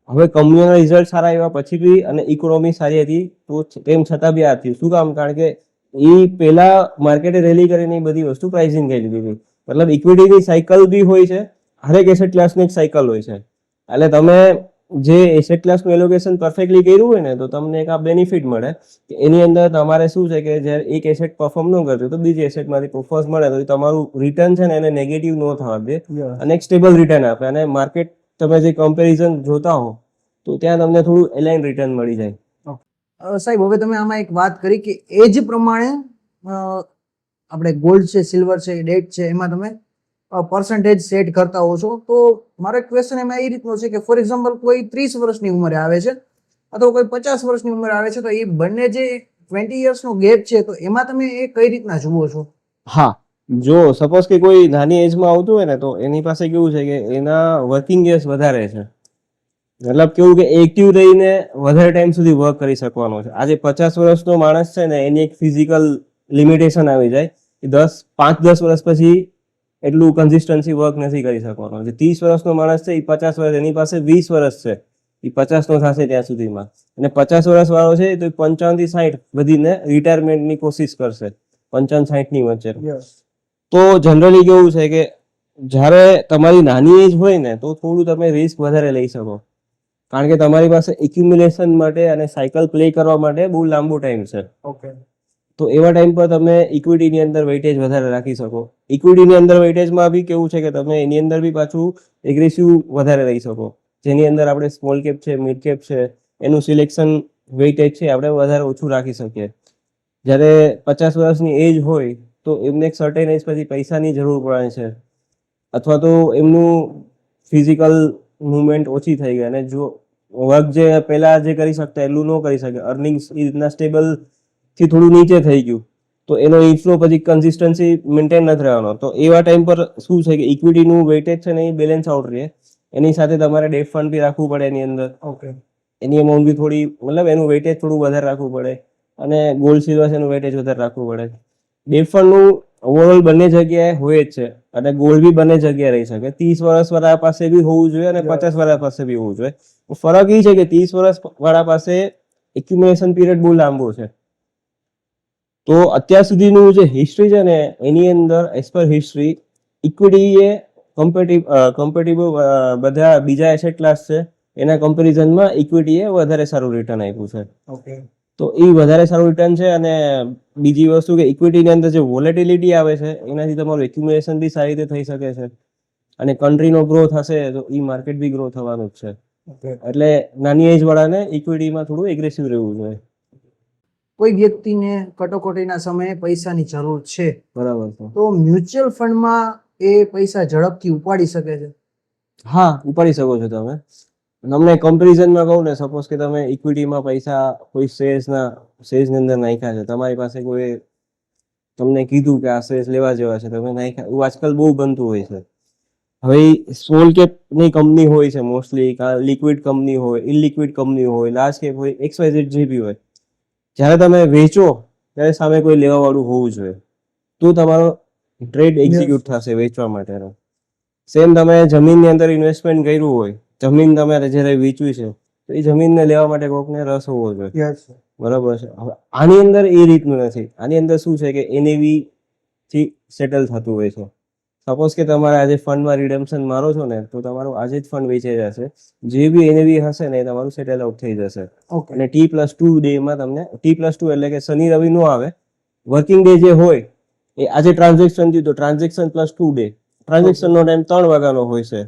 હવે કંપનીઓના રિઝલ્ટ સારા આવ્યા પછી બી અને ઇકોનોમી સારી હતી તો તેમ છતાં બી આ થયું. શું કામ? કારણ કે એ પેલા માર્કેટે રેલી કરીને એ બધી વસ્તુ પ્રાઇસિંગ કરી લીધી હતી. મતલબ ઇક્વિટીની સાયકલ બી હોય છે, હરેક એસેટ ક્લાસની એક સાયકલ હોય છે. એટલે તમે જે એસેટ ક્લાસનું એલોકેશન પરફેક્ટલી કર્યું હોય ને તો તમને એક આ બેનિફિટ મળે કે એની અંદર તમારે શું છે કે જ્યારે એક એસેટ પરફોર્મ ન કરતું તો બીજી એસેટમાંથી પરફોર્મન્સ મળે તો તમારું રિટર્ન છે ને એને નેગેટિવ ન થવા દે અને એક સ્ટેબલ રિટર્ન આપે. અને માર્કેટ તમે જે કમ્પેરિઝન જોતા હો તો ત્યાં તમને થોડું એલાઇન રિટર્ન મળી જાય. સાહેબ, હવે તમે આમાં એક વાત કરી કે એજ પ્રમાણે આપણે ગોલ્ડ છે, સિલ્વર છે, ડેટ છે, એમાં તમે પર્સન્ટેજ સેટ કરતા હો છો. તો મારો એક ક્વેશ્ચન એમાં એ રીતનો છે કે ફોર એક્ઝામ્પલ કોઈ 30 વર્ષની ઉંમરે આવે છે અથવા કોઈ 50 વર્ષની ઉંમરે આવે છે, તો એ બંને જે 20 યર્સનો ગેપ છે તો એમાં તમે એ કઈ રીતના જુઓ છો? હા, જો સપોઝ કે કોઈ નાની એજમાં આવતું હોય ને તો એની પાસે કેવું છે કે એના વર્કિંગ યર્સ વધારે છે. મતલબ કેવું કે એક્ટિવ રહીને વધારે ટાઈમ સુધી વર્ક કરી શકવાનો છે. આજે 50 વર્ષનો માણસ છે ને એની એક ફિઝિકલ લિમિટેશન આવી જાય કે 5-10 વર્ષ પછી એટલું કન્સિસ્ટન્સી વર્ક નથી કરી શકવાનો. જે 30 વર્ષનો માણસ છે એ 50 વર્ષ, એની પાસે 20 વર્ષ છે, એ 50 નો થશે ત્યાં સુધીમાં. અને 50 વર્ષ વાળો છે તો 55 થી 60 વધીને રિટાયરમેન્ટની કોશિશ કરશે 55-60 ની વચ્ચે. તો જનરલી કેવું છે કે જ્યારે તમારી નાની એજ હોય ને તો થોડું તમે રિસ્ક વધારે લઈ શકો, કારણ કે તમારી પાસે એક્યુમ્યુલેશન માટે અને સાયકલ પ્લે કરવા માટે બહુ લાંબો ટાઈમ છે. તો એવા ટાઈમ પર તમે ઇક્વિટીની અંદર વેઇટેજ વધારે રાખી શકો. ઇક્વિટીની અંદર વેઇટેજમાં બી કેવું છે કે તમે એની અંદર બી પાછું એગ્રેસિવ વધારે રહી શકો, જેની અંદર આપણે સ્મોલ કેપ છે, મિડ કેપ છે, એનું સિલેક્શન વેઇટેજ છે આપણે વધારે ઓછું રાખી શકીએ. જ્યારે 50 વર્ષની એજ હોય તો એમને એક સર્ટેન એજ પછી પૈસાની જરૂર પડે છે, અથવા તો એમનું ફિઝિકલ મુવમેન્ટ ઓછી થઈ ગઈ અને જો વર્ક જે પહેલા જે કરી શકતા એટલું ન કરી શકે, અર્નિંગ્સ એ રીતના સ્ટેબલ થી થોડું નીચે થઈ ગયું, તો એનો ઇન્ફ્લો પછી કન્સિસ્ટન્સી મેન્ટેન નથી રહેવાનો. તો એવા ટાઈમ પર શું છે કે ઇક્વિટીનું વેઇટેજ છે ને એ બેલેન્સ આઉટ રહે. એની સાથે તમારે ડેટ ફંડ બી રાખવું પડે એની અંદર. એની અમાઉન્ટ બી થોડી, મતલબ એનું વેઇટેજ થોડું વધારે રાખવું પડે અને ગોલ્ડ સિલ્વર છે એનું વેઇટેજ વધારે રાખવું પડે. ડેટ ફંડનું ઓવરઓલ બંને જગ્યાએ હોય જ છે અને ગોલ્ડ બી બંને જગ્યાએ રહી શકે. 30 વર્ષ વાળા પાસે બી હોવું જોઈએ અને 50 વાળા પાસે બી હોવું જોઈએ. ફરક એ છે કે 30 વર્ષ વાળા પાસે એક્યુમ્યુલેશન પીરિયડ બહુ લાંબો છે. તો અત્યાર સુધીનું જે હિસ્ટ્રી છે ને એની અંદર એઝ પર હિસ્ટ્રી ઇક્વિટી એ કમ્પેરેટિવ બધા બીજા એસેટ ક્લાસ છે એના કમ્પેરિઝનમાં ઇક્વિટીએ વધારે સારું રિટર્ન આપ્યું છે. તો એ વધારે સારું રિટર્ન છે. અને બીજી વસ્તુ કે ઇક્વિટીની અંદર જે વોલેટિલિટી આવે છે એનાથી તમારું એક્યુમ્યુલેશન બી સારી રીતે થઈ શકે છે અને કન્ટ્રીનો ગ્રોથ હશે તો એ માર્કેટ બી ગ્રો થવાનું જ છે. એટલે નાની એજ વાળાને ઇક્વિટીમાં થોડું એગ્રેસિવ રહેવું જોઈએ. કોઈ વ્યક્તિને કટોકટીના સમયે પૈસાની જરૂર છે, બરાબર છે, તો મ્યુચ્યુઅલ ફંડમાં એ પૈસા ઝડપથી ઉપાડી શકે છે? હા, ઉપાડી શકો છો તમે. તમને કમ્પેરિઝનમાં કહું ને, સપોઝ કે તમે ઇક્વિટીમાં પૈસા કોઈ શેર્સની અંદર નાખ્યા છે, તમારી પાસે કોઈ તમને કીધું કે આ શેર્સ લેવા જેવા છે, તમે નાખ્યા, એવું આજકાલ બહુ બનતું હોય છે. હવે સ્મોલ કેપની કંપની હોય છે મોસ્ટલી, લિક્વિડ કંપની હોય, ઇલિક્વિડ કંપની હોય, લાર્જ કેપ હોય, XYZ જે બી હોય, જ્યારે તમે વેચો ત્યારે સામે કોઈ લેવા વાળું હોવું જોઈએ તો તમારો ટ્રેડ એક્ઝિક્યુટ થશે વેચવા માટેનો. સેમ તમે જમીનની અંદર ઇન્વેસ્ટમેન્ટ કર્યું હોય, જમીન તમારે જ્યારે વેચવી છે તો એ જમીનને લેવા માટે કોઈકને રસ હોવો જોઈએ. બરાબર છે. હવે આની અંદર એ રીતનું નથી. આની અંદર શું છે કે NAV થી સેટલ થતું હોય છે. સપોઝ કે તમારે આજે ફંડમાં રિડમ્પશન મારો છો ને તો તમારું આજે જ ફંડ વેચાઈ જશે. જે બી NAV હશે ને એ તમારું સેટલ આઉટ થઈ જશે. અને T+2 ડેમાં તમને, T+2 એટલે કે શનિ રવિ નો આવે, વર્કિંગ ડે જે હોય એ આજે ટ્રાન્ઝેક્શન થયું તો ટ્રાન્ઝેક્શન +2 ડે, ટ્રાન્ઝેક્શનનો ટાઈમ 3 વાગ્યાનો હોય છે.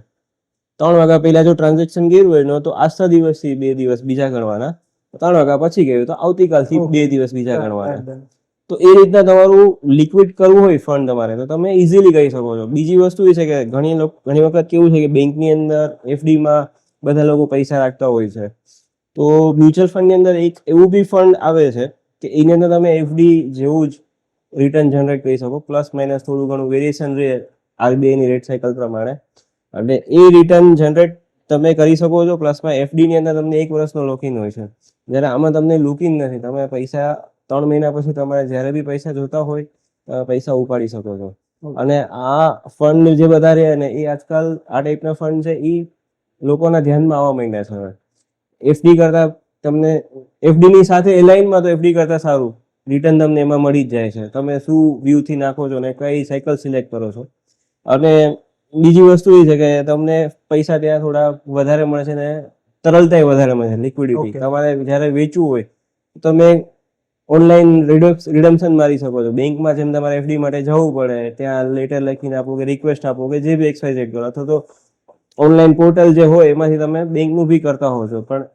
3 વાગ્યા પહેલા જો ટ્રાન્ઝેક્શન ગયું હોય ને તો આજના દિવસથી 2 દિવસ બીજા ગણવાના, 3 વાગ્યા પછી ગયું તો આવતીકાલથી Okay. 2 દિવસ બીજા ગણવાના. Done. તો એ રીતના તમારું લિક્વિડ કરવું હોય ફંડ તમારે તો તમે ઇઝીલી કરી શકો છો. બીજી વસ્તુ એ છે કે ઘણી વખત કેવું છે કે બેંકની અંદર એફડીમાં બધા લોકો પૈસા રાખતા હોય છે. તો મ્યુચ્યુઅલ ફંડની અંદર એક એવું બી ફંડ આવે છે કે એની અંદર તમે એફડી જેવું જ રિટર્ન જનરેટ કરી શકો, પ્લસ માઇનસ થોડું ઘણું વેરિએશન રહે આરબીઆઈ ની રેટ સાયકલ પ્રમાણે, અને એ રિટર્ન જનરેટ તમે કરી શકો છો. પ્લસમાં એફડી ની અંદર તમને 1 વર્ષનો લોકિન હોય છે, જ્યારે આમાં તમને લોકિન નથી. તમે પૈસા 3 મહિના પછી તમારે જ્યારે બી પૈસા જોતા હોય તમે પૈસા ઉપાડી શકો છો. અને આ ફંડ જે બધા રહ્યા ને એ આજકાલ આ ટાઈપના ફંડ છે એ લોકોના ધ્યાનમાં આવવા માંડ્યા છે હવે. એફડી કરતા તમને એફડી ની સાથે એલાઇનમાં તો એફડી કરતા સારું રિટર્ન તમને એમાં મળી જ જાય છે. તમે શું વ્યૂ થી નાખો છો ને કઈ સાયકલ સિલેક્ટ કરો છો. અને બીજી વસ્તુ એ છે કે તમને પૈસા ત્યાં થોડા વધારે મળે છે ને તરલતા વધારે મળે છે, લિક્વિડિટી. Okay. તમારે જ્યારે વેચવું હોય તો તમે ઓનલાઈન રિડમ્પશન મારી શકો છો. બેંકમાં જેમ તમારે એફડી માટે જવું પડે, ત્યાં લેટર લખીને આપો કે રિક્વેસ્ટ આપો કે જે બી એક્સવાયઝેડ કરો, અથવા તો ઓનલાઈન પોર્ટલ જે હોય એમાંથી તમે બેંકનું બી કરતા હો છો. પણ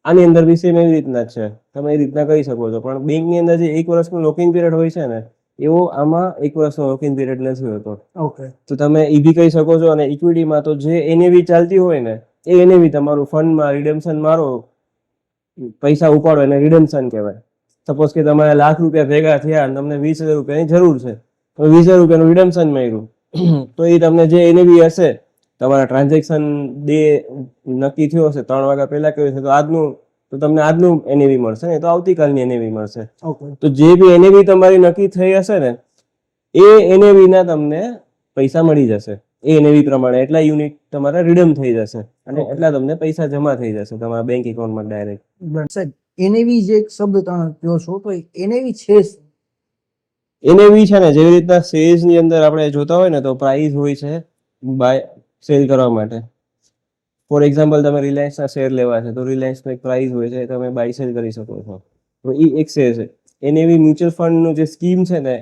આની અંદર બી સેમ એવી રીતના જ છે, તમે એ રીતના કરી શકો છો. પણ બેંકની અંદર જે 1 વર્ષનો લોકિંગ પીરિયડ હોય છે ને એવો આમાં 1 વર્ષનો લોકિંગ પીરિયડ નથી હોતો. Okay. તો તમે એ બી કહી શકો છો. અને ઇક્વિટીમાં તો જે એનએવી ચાલતી હોય ને એ એનએવી તમારું ફંડમાં રિડમ્પશન મારો, પૈસા ઉપાડો એને રિડમ્પશન કહેવાય. સપોઝ કે તમારે ₹1,00,000 ભેગા થયા અને તમને ₹20,000 ની જરૂર છે, તો ₹20,000 રિડમ્પશન મળ્યું તો એ તમને જે એનએવી હશે, તમારા ટ્રાન્ઝેક્શન ડે નક્કી થયો હશે 3 વાગ્યા પહેલા કર્યું છે તો તમને આજનું એનએવી મળશે ને, તો આવતીકાલની એનએવી મળશે. Okay. તો જે બી એનએવી તમારી નક્કી થઈ હશે ને એ એનએવી ના તમને પૈસા મળી જશે. એ એનએવી પ્રમાણે એટલા યુનિટ તમારા રિડમ થઈ જશે અને Okay. એટલા તમને પૈસા જમા થઈ જશે તમારા બેંક એકાઉન્ટમાં ડાયરેક્ટ. Done. સાહેબ એનએવી જે એક શબ્દ તમે કહો છો તો એનએવી છે શું? એનએવી છે ને જેવી રીતના શેર્સ ની અંદર આપણે જોતા હોય ને તો પ્રાઇસ હોય છે બાય સેલ કરવા માટે. ફોર એક્ઝામ્પલ તમે રિલાયન્સના શેર લેવા છે તો રિલાયન્સનો એક પ્રાઇસ હોય છે, તમે બાય સેલ કરી શકો છો. તો એ એક શેર છે. એનએવી મ્યુચ્યુઅલ ફંડનું જે સ્કીમ છે ને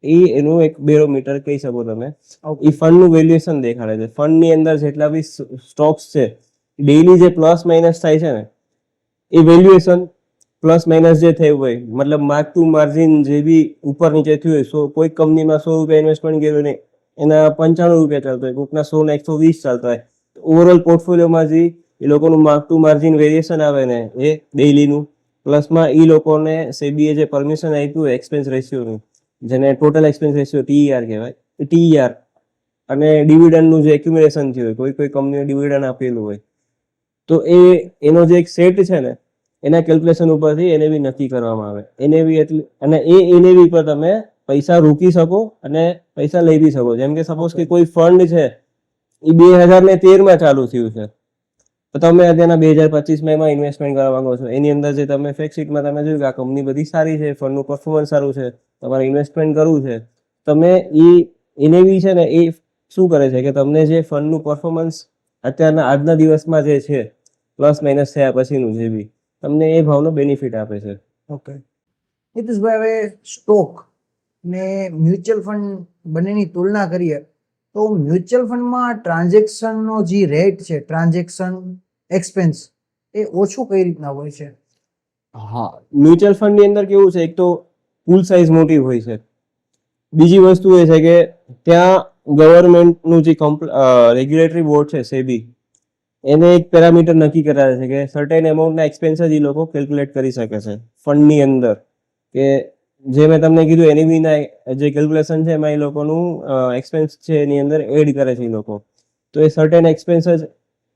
એ એનું એક બેરોમીટર કહી શકો તમે. Okay. એ ફંડનું વેલ્યુએશન દેખાડે છે. ફંડની અંદર જેટલા બી સ્ટોક્સ છે ડેઈલી જે પ્લસ માઇનસ થાય છે ને એ વેલ્યુએશન પ્લસ માઇનસ જે થયું હોય, મતલબ માર્ક ટુ માર્જિન જે બી ઉપર નીચે થયું હોય, કોઈ કંપનીમાં ₹100 ઇન્વેસ્ટમેન્ટ કર્યું ને એના ₹95 ચાલતો હોય, કોઈકના 100 ને 120 ચાલતા હોય, ઓવરઓલ પોર્ટફોલિયોમાં જે એ લોકોનું માર્ક ટુ માર્જિન વેરિએશન આવે ને એ ડેઈલીનું, પ્લસમાં એ લોકોને સેબીએ જે પરમિશન આપ્યું હોય એક્સપેન્સ રેશિયોનું, જેને ટોટલ એક્સપેન્સ રેશિયો TER કહેવાય, એ TER અને ડિવિડન્ડનું જે એક્યુમ્યુલેશન થયું હોય, કોઈ કંપનીએ ડિવિડન્ડ આપેલું હોય તો એનો જે એક સેટ છે ને એના કેલ્ક્યુલેશન ઉપરથી એનએવી નક્કી કરવામાં આવે. એનએવી એટલે અને એ એનએવી પર તમે પૈસા રોકી શકો અને પૈસા લઈ બી શકો. જેમ કે સપોઝ કે કોઈ ફંડ છે એ 2013માં ચાલુ થયું છે તો તમે અત્યારના 2025માં એમાં ઇન્વેસ્ટમેન્ટ કરવા માંગો છો. એની અંદર જે તમે ફેક્ટ શીટમાં તમે જોયું કે આ કંપની બધી સારી છે, ફંડનું પરફોર્મન્સ સારું છે, તમારે ઇન્વેસ્ટમેન્ટ કરવું છે, તમે એનએવી છે ને એ શું કરે છે કે તમને જે ફંડનું પરફોર્મન્સ અત્યારના આજના દિવસમાં જે છે પ્લસ માઇનસ થયા પછીનું જે બી તમને એ ભાવનો બેનિફિટ આપે છે. ઓકે નીતિશભાઈ, હવે સ્ટોક ને મ્યુચ્યુઅલ ફંડ બંનેની તુલના કરીએ તો મ્યુચ્યુઅલ ફંડમાં ટ્રાન્ઝેક્શનનો જે રેટ છે, ટ્રાન્ઝેક્શન એક્સપેન્સ એ ઓછું કઈ રીતના હોય છે? હા, મ્યુચ્યુઅલ ફંડની અંદર કેવું છે, એક તો પુલ સાઇઝ મોટી હોય છે. બીજી વસ્તુ એ છે કે ત્યાં ગવર્મેન્ટનું જે રેગ્યુલેટરી બોર્ડ છે સેબી, એને એક પેરામીટર નક્કી કરાવે છે કે સર્ટેન એમાઉન્ટના એક્સપેન્સીસ એ લોકો કેલ્ક્યુલેટ કરી શકે છે ફંડની અંદર. કે જે મેં તમને કીધું એનએવીના જે કેલ્ક્યુલેશન છે એમાં એ લોકોનું એક્સપેન્સ છે એની અંદર એડ કરે છે એ લોકો. તો એ સર્ટેન એક્સપેન્સીસ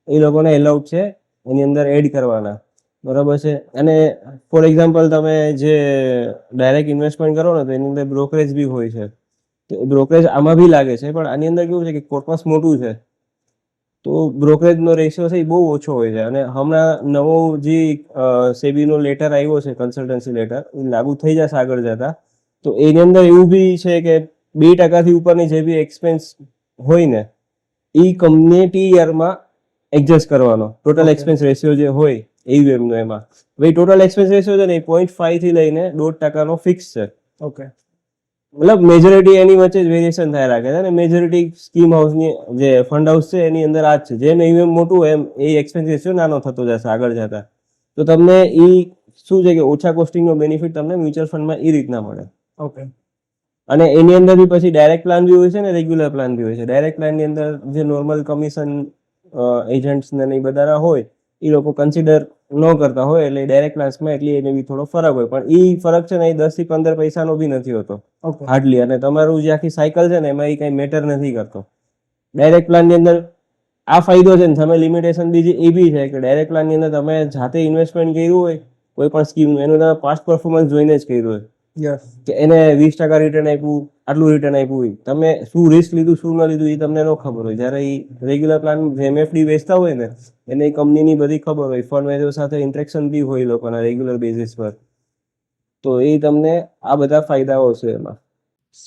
એ લોકોને એલાઉડ છે એની અંદર એડ કરવાના, બરાબર છે. અને ફોર એક્ઝામ્પલ તમે જે ડાયરેક્ટ ઇન્વેસ્ટમેન્ટ કરો ને તો એની અંદર બ્રોકરેજ બી હોય છે. તો બ્રોકરેજ આમાં બી લાગે છે, પણ આની અંદર કેવું છે કે કોર્પસ મોટું છે તો બ્રોકરેજનો રેશિયો છે એ બહુ ઓછો હોય છે. અને હમણાં નવો જે સેબીનો લેટર આવ્યો છે, કન્સલ્ટન્સી લેટર, એ લાગુ થઈ જશે આગળ જતા. તો એની અંદર એવું બી છે કે 2% ઉપરની જે બી એક્સપેન્સ હોય ને એ કંપનીએ TERમાં એડજસ્ટ કરવાનો. Total Okay. એક્સપેન્સ રેશિયો જે હોય એમનો એમાં ભાઈ ટોટલ એક્સપેન્સ રેશિયો છે ને 0.5 થી લઈને 1.5% ફિક્સ છે. ઓકે, મતલબ મેજોરિટી એની વચ્ચે જ વેરિએશન થાય રાખે છે. અને મેજોરિટી સ્કીમ હાઉસની જે ફંડ હાઉસ છે એની અંદર આ જ છે. જેમ EVM મોટું હોય એમ એ એક્સપેન્સ રેશિયો નાનો થતો જશે આગળ જતા. તો તમને એ શું છે કે ઓછા કોસ્ટિંગનો બેનિફિટ તમને મ્યુચ્યુઅલ ફંડમાં એ રીતના મળે. ઓકે અને એની અંદર બી પછી ડાયરેક્ટ પ્લાન બી હોય છે ને રેગ્યુલર પ્લાન બી હોય છે. ડાયરેક્ટ પ્લાનની અંદર જે નોર્મલ કમિશન એજન્ટ્સ ને એ બધાના હોય એ લોકો કન્સિડર ન કરતા હોય એટલે ડાયરેક્ટ પ્લાન્સમાં એટલી એને બી થોડો ફરક હોય, પણ એ ફરક છે ને એ 10 થી 15 પૈસાનો બી નથી હોતો ઓકે હાર્ડલી. અને તમારું જે આખી સાયકલ છે ને એમાં એ કઈ મેટર નથી કરતો. ડાયરેક્ટ પ્લાનની અંદર આ ફાયદો છે ને તમે લિમિટેશન બીજી એ બી છે કે ડાયરેક્ટ પ્લાનની અંદર તમે જાતે ઇન્વેસ્ટમેન્ટ કર્યું હોય કોઈ પણ સ્કીમનું એનું તમે પાસ્ટ પરફોર્મન્સ જોઈને જ કર્યું હોય યસ કે એને 20% રિટર્ન આપ્યું, આટલું રિટર્ન આપ્યું હોય, તમે શું રિસ્ક લીધું શું ન લીધું એ તમને ન ખબર હોય. જ્યારે એ રેગ્યુલર પ્લાન એમએફડી વેચતા હોય ને એને કંપનીની બધી ખબર હોય, ફંડ મેનેજર સાથે ઇન્ટરેક્શન બી હોય લોકોના રેગ્યુલર બેઝિસ પર, તો એ તમને આ બધા ફાયદાઓ છે એમાં.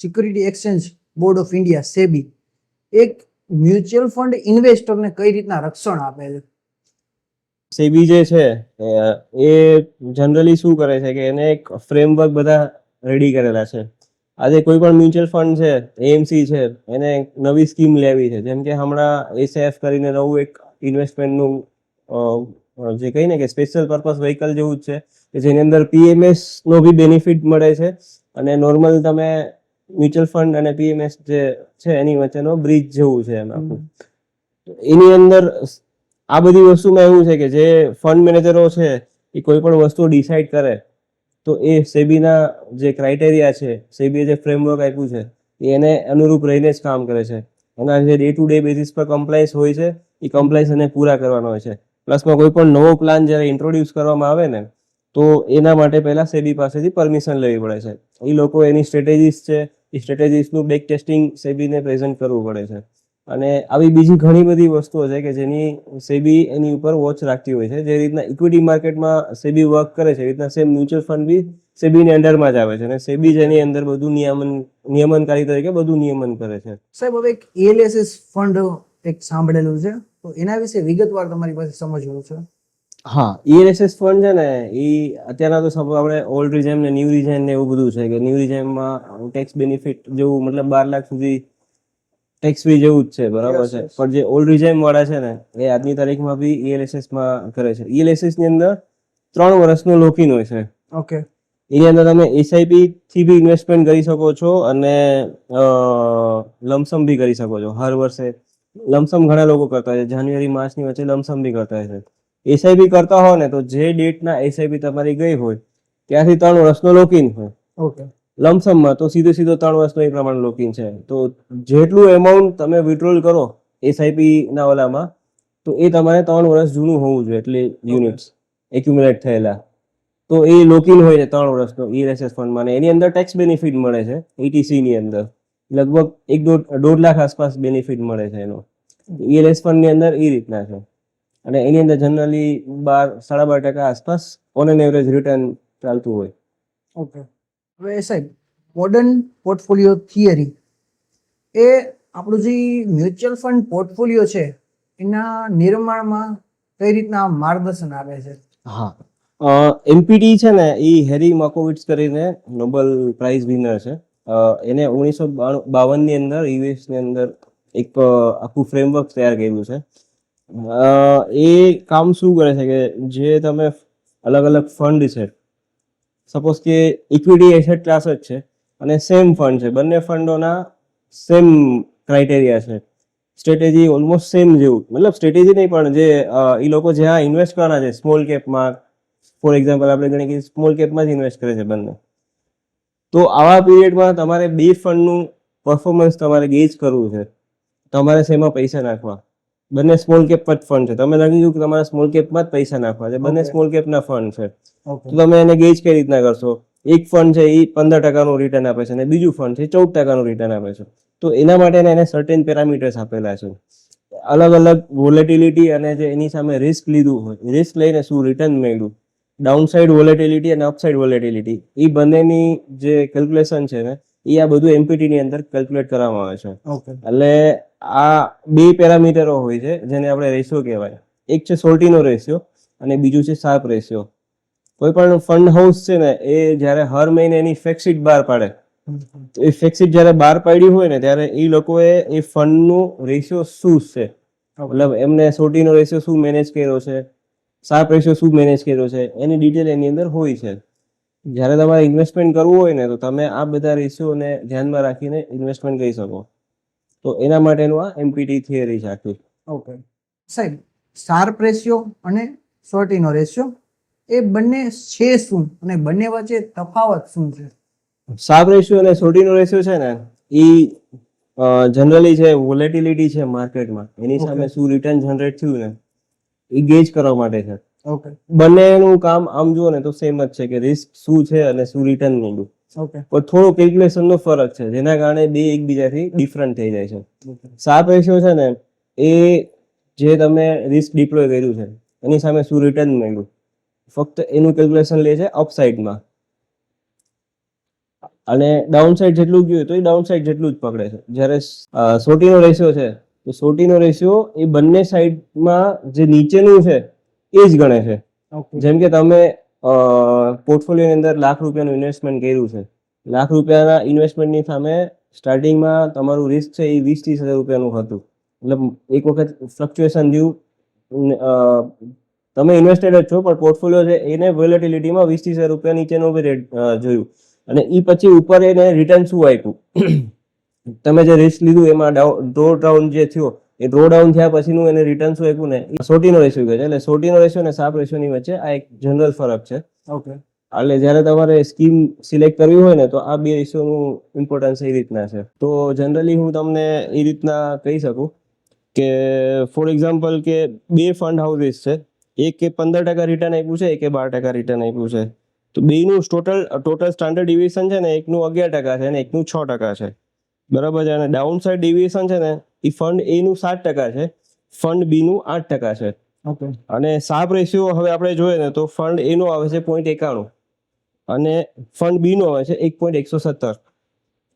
Security exchange board of India SEBI એક મ્યુચ્યુઅલ ફંડ ઇન્વેસ્ટરને કઈ રીતના રક્ષણ આપે છે? સેબી જે છે એ જનરલી શું કરે છે કે એને એક ફ્રેમવર્ક બધા રેડી કરેલા છે. આજે કોઈ પણ મ્યુચ્યુઅલ ફંડ છે, એએમસી છે, એને નવી સ્કીમ લેવી છે, જેમ કે હમણાં એસએફ કરીને નવું એક ઇન્વેસ્ટમેન્ટનું જે કહીને કે સ્પેશિયલ પર્પઝ વ્હીકલ જેવું જ છે કે જેની અંદર પીએમએસ નો બી બેનિફિટ મળે છે અને નોર્મલ તમે મ્યુચ્યુઅલ ફંડ અને પીએમએસ જે છે એની વચ્ચેનો બ્રિજ જેવું છે એમ આખું. એની અંદર આ બધી વસ્તુમાં એવું છે કે જે ફંડ મેનેજરો છે એ કોઈ પણ વસ્તુ ડિસાઇડ કરે તો એ સેબીના જે ક્રાઇટેરિયા છે, સેબીએ જે ફ્રેમવર્ક આપ્યું છે એને અનુરૂપ રહીને જ કામ કરે છે. એના જે ડે ટુ ડે બેઝિસ પર કમ્પ્લાયન્સ હોય છે એ કમ્પ્લાયન્સ એને પૂરા કરવાનો હોય છે. પ્લસમાં કોઈ પણ નવો પ્લાન જ્યારે ઇન્ટ્રોડ્યુસ કરવામાં આવે ને તો એના માટે પહેલા સેબી પાસેથી પરમિશન લેવી પડે છે. એ લોકો એની સ્ટ્રેટેજીસ છે એ સ્ટ્રેટેજીસનું બેક ટેસ્ટિંગ સેબીને પ્રેઝન્ટ કરવું પડે છે. અને આવી બીજી ઘણી બધી વસ્તુઓ છે કે જેની સેબી એની ઉપર વોચ રાખતી હોય છે. જે રીતના ઇક્વિટી માર્કેટમાં સેબી વર્ક કરે છે એ રીતના સેમ મ્યુચ્યુઅલ ફંડ બી સેબીની અંડરમાં જ આવે છે અને સેબી જ એની અંદર બધું નિયમનકારી તરીકે બધું નિયમન કરે છે. સાહેબ હવે એક એલએસએસ ફંડ એક સાંભળેલું છે, તો એના વિશે વિગતવાર તમારી પાસે સમજવું છે. હા, ઈએલએસએસ ફંડ છે ને એ અત્યારના તો સબ આપણે ઓલ્ડ રિઝાઇમ ને ન્યૂ રિઝાઇમ ને એવું બધું છે કે ન્યૂ રિઝાઇમમાં ટેક્સ બેનિફિટ જેવું મતલબ 12 લાખ સુધી ટેક્સ ફ્રી જેવું જ છે, બરાબર છે. પણ જે ઓલ્ડ રિઝાઇમ વાળા છે ને એ આજની તારીખમાં બી ઈએલએસએસ માં કરે છે. ઈએલએસએસ ની અંદર 3 વર્ષનો લોકિન હોય છે. ઓકે એની અંદર તમે એસઆઈપી થી બી ઇન્વેસ્ટમેન્ટ કરી શકો છો અને લમસમ બી કરી શકો છો. હર વર્ષે લમસમ ઘણા લોકો કરતા હોય છે, જાન્યુઆરી માર્ચની વચ્ચે લમસમ બી કરતા હોય છે. એસઆઈપી કરતા હોય ને તો જે ડેટના એસઆઈપી તમારી ગઈ હોય ત્યાંથી 3 વર્ષનો લોકિન હોય. ઓકે લમસમમાં તો સીધો 3 વર્ષનો એ પ્રમાણે લોકિન છે. તો જેટલું એમાઉન્ટ તમે વિથડ્રોલ કરો એસઆઈપી ના ઓલામાં તો એ તમારે 3 વર્ષ જૂનું હોવું જોઈએ, એટલે યુનિટ્સ એક્યુમ્યુલેટ થયેલા. તો એ લોકિન હોય છે 3 વર્ષનો ઈએલએસએસ ફંડમાં. એની અંદર ટેક્સ બેનિફિટ મળે છે ઈટીસી ની અંદર લગભગ 1.5 લાખ આસપાસ બેનિફિટ મળે છે એનો. ઈએલએસ ફંડની અંદર એ રીતના છે અને એની અંદર જનરલી 12-12.5% આસપાસ ઓન એન એવરેજ રિટર્ન ચાલતું હોય. ઓકે હવે સાહેબ મોડર્ન પોર્ટફોલિયો થિયરી એ આપણું જે મ્યુચ્યુઅલ ફંડ પોર્ટફોલિયો છે એના નિર્માણમાં કઈ રીતના માર્ગદર્શન આપે છે? હા, એમપીટી છે ને એ હેરી માર્કોવિટ્સ કરીને નોબેલ પ્રાઇઝ વિનર છે. એને 1952 ની અંદર યુએસ ની અંદર એક આખું ફ્રેમવર્ક તૈયાર કર્યું છે. એ કામ શું કરે છે કે જે તમે અલગ અલગ ફંડ છે, સપોઝ કે ઇક્વિટી એસેટ ક્લાસ જ છે અને સેમ ફંડ છે, બંને ફંડોના સેમ ક્રાઇટેરિયા છે, સ્ટ્રેટેજી ઓલમોસ્ટ સેમ જેવું, મતલબ સ્ટ્રેટેજી નહીં પણ જે એ લોકો જ્યાં ઇન્વેસ્ટ કરવાના છે સ્મોલ કેપમાં, ફોર એક્ઝામ્પલ આપણે ગણીએ કે સ્મોલ કેપમાં જ ઇન્વેસ્ટ કરે છે બંને. તો આવા પીરિયડમાં તમારે બે ફંડનું પરફોર્મન્સ તમારે ગેજ કરવું છે. તમારે શેમાં પૈસા નાખવા? બંને સ્મોલ કેપ જ ફંડ છે, તમે લખી દીધું કે તમારે સ્મોલ કેપમાં જ પૈસા નાખવા છે, બંને સ્મોલ કેપના ફંડ છે. તો તમે એને ગેજ કઈ રીતના કરશો? એક ફંડ છે એ 15% રિટર્ન આપે છે અને બીજું ફંડ છે 14% રિટર્ન આપે છે. તો એના માટે એને સર્ટેન પેરામીટર્સ આપેલા છે. અલગ અલગ વોલેટિલિટી અને જે એની સામે રિસ્ક લીધું હોય, રિસ્ક લઈને શું રિટર્ન મળ્યું, ડાઉનસાઇડ વોલેટિલિટી અને અપસાઇડ વોલેટિલિટી, એ બંનેની જે કેલ્ક્યુલેશન છે ને એ આ બધું એમપીટી ની અંદર કેલ્ક્યુલેટ કરવામાં આવે છે. એટલે આ બે પેરામીટરો હોય છે જેને આપણે રેશિયો કહેવાય. એક છે સોલ્ટીનો રેશિયો અને બીજું છે શાર્પ રેશિયો. કોઈ પણ ફંડ હાઉસ છે ને એ જ્યારે હર મહિને એની ફેક્ટશીટ બહાર પાડે, એ ફેક્ટશીટ જ્યારે બહાર પાડી હોય ને ત્યારે એ લોકોએ એ ફંડનું રેશિયો શું છે, મતલબ એમને સોલ્ટીનો રેશિયો શું મેનેજ કર્યો છે, શાર્પ રેશિયો શું મેનેજ કર્યો છે એની ડિટેલ એની અંદર હોય છે. જ્યારે તમારે ઇન્વેસ્ટમેન્ટ કરવું હોય ને તો તમે આ બધા રેશિયોને ધ્યાનમાં રાખીને ઇન્વેસ્ટમેન્ટ કરી શકો. તો એના માટેનું આ એમપીટી થિયરી છે આખી. ઓકે સાહેબ, શાર્પ રેશિયો અને શોર્ટીનો રેશિયો એ બંને છે શું અને બંને વચ્ચે તફાવત શું છે? શાર્પ રેશિયો અને શોર્ટીનો રેશિયો છે ને એ જનરલી છે વોલેટિલિટી છે માર્કેટમાં, એની સામે શું રિટર્ન જનરેટ થયું ને એ ગેજ કરવા માટે છે. ઓકે બંનેનું કામ આમ જુઓ ને તો સેમ જ છે કે રિસ્ક શું છે અને શું રિટર્ન મળ્યું, ઓકે પણ થોડો કેલ્ક્યુલેશન નો ફરક છે જેના કારણે બે એકબીજાથી ડિફરન્ટ થઈ જાય છે. શાર્પ રેશિયો છે ને એ જે તમે રિસ્ક ડિપ્લોય કર્યું છે એની સામે શું રિટર્ન મળ્યું ફક્ત એનું કેલ્ક્યુલેશન લે છે અપસાઇડમાં, અને ડાઉન સાઇડ જેટલું ગયું તો એ ડાઉન સાઇડ જેટલું જ પકડે છે. જ્યારે શોર્ટીનો રેશિયો છે તો શોર્ટીનો રેશિયો એ બંને સાઈડમાં જે નીચેનું છે એ જ ગણે છે. ઓકે જેમ કે તમે પોર્ટફોલિયોની અંદર ₹1,00,000 ઇન્વેસ્ટમેન્ટ કર્યું છે, ₹1,00,000 ઇન્વેસ્ટમેન્ટની સામે સ્ટાર્ટિંગમાં તમારું રિસ્ક છે એ 20-30 હજાર રૂપિયાનું હતું. મતલબ એક વખત ફ્લક્ચ્યુએશન થયું, તમે ઇન્વેસ્ટેડ જ છો પણ પોર્ટફોલિયો છે એને વોલેટિલિટીમાં 20-30 હજાર રૂપિયા નીચેનું રેટ જોયું, અને એ પછી ઉપર એને રિટર્ન શું આપ્યું તમે જે રિસ્ક લીધું એમાં ડ્રો ડાઉન જે થયો એ ડ્રો ડાઉન થયા પછીનું એને રિટર્ન શું આપ્યું ને એ શોર્ટીનો રેશિયો કહે છે. એટલે શોર્ટીનો રેશિયો અને શાર્પ રેશિયોની વચ્ચે આ એક જનરલ ફરક છે. ઓકે એટલે જ્યારે તમારે સ્કીમ સિલેક્ટ કરવી હોય ને તો આ બે રેશિયોનું ઇમ્પોર્ટન્સ એ રીતના છે. તો જનરલી હું તમને એ રીતના કહી શકું કે ફોર એક્ઝામ્પલ કે બે ફંડ હાઉસીસ છે, એક 15% રિટર્ન આપ્યું છે, એક 12% રિટર્ન આપ્યું છે. તો બેનું ટોટલ સ્ટાન્ડર્ડ ડિવિએશન છે ને એકનું 11% છે અને એકનું 6% છે, બરાબર છે. અને ડાઉન સાઇડ ડિવિએશન છે ને એ ફંડ એ નું 7% છે, ફંડ બી નું 8% છે. ઓકે અને શાર્પ રેશિયો હવે આપણે જોઈએ ને તો ફંડ એ નો આવે છે 0.91 અને ફંડ બી નો આવે છે 1.117,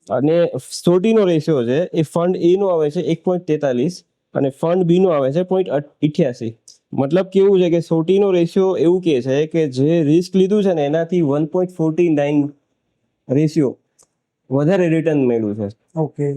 અને શોર્ટીનો રેશિયો છે એ ફંડ એ નો આવે છે 1.43 અને ફંડ બી નો આવે છે 0.88. મતલબ કેવું છે કે શોર્ટીનો રેશિયો એવું કહે છે કે જે રિસ્ક લીધું છે ને એનાથી 1.49 રેશિયો વધારે રિટર્ન મળ્યું છે. ઓકે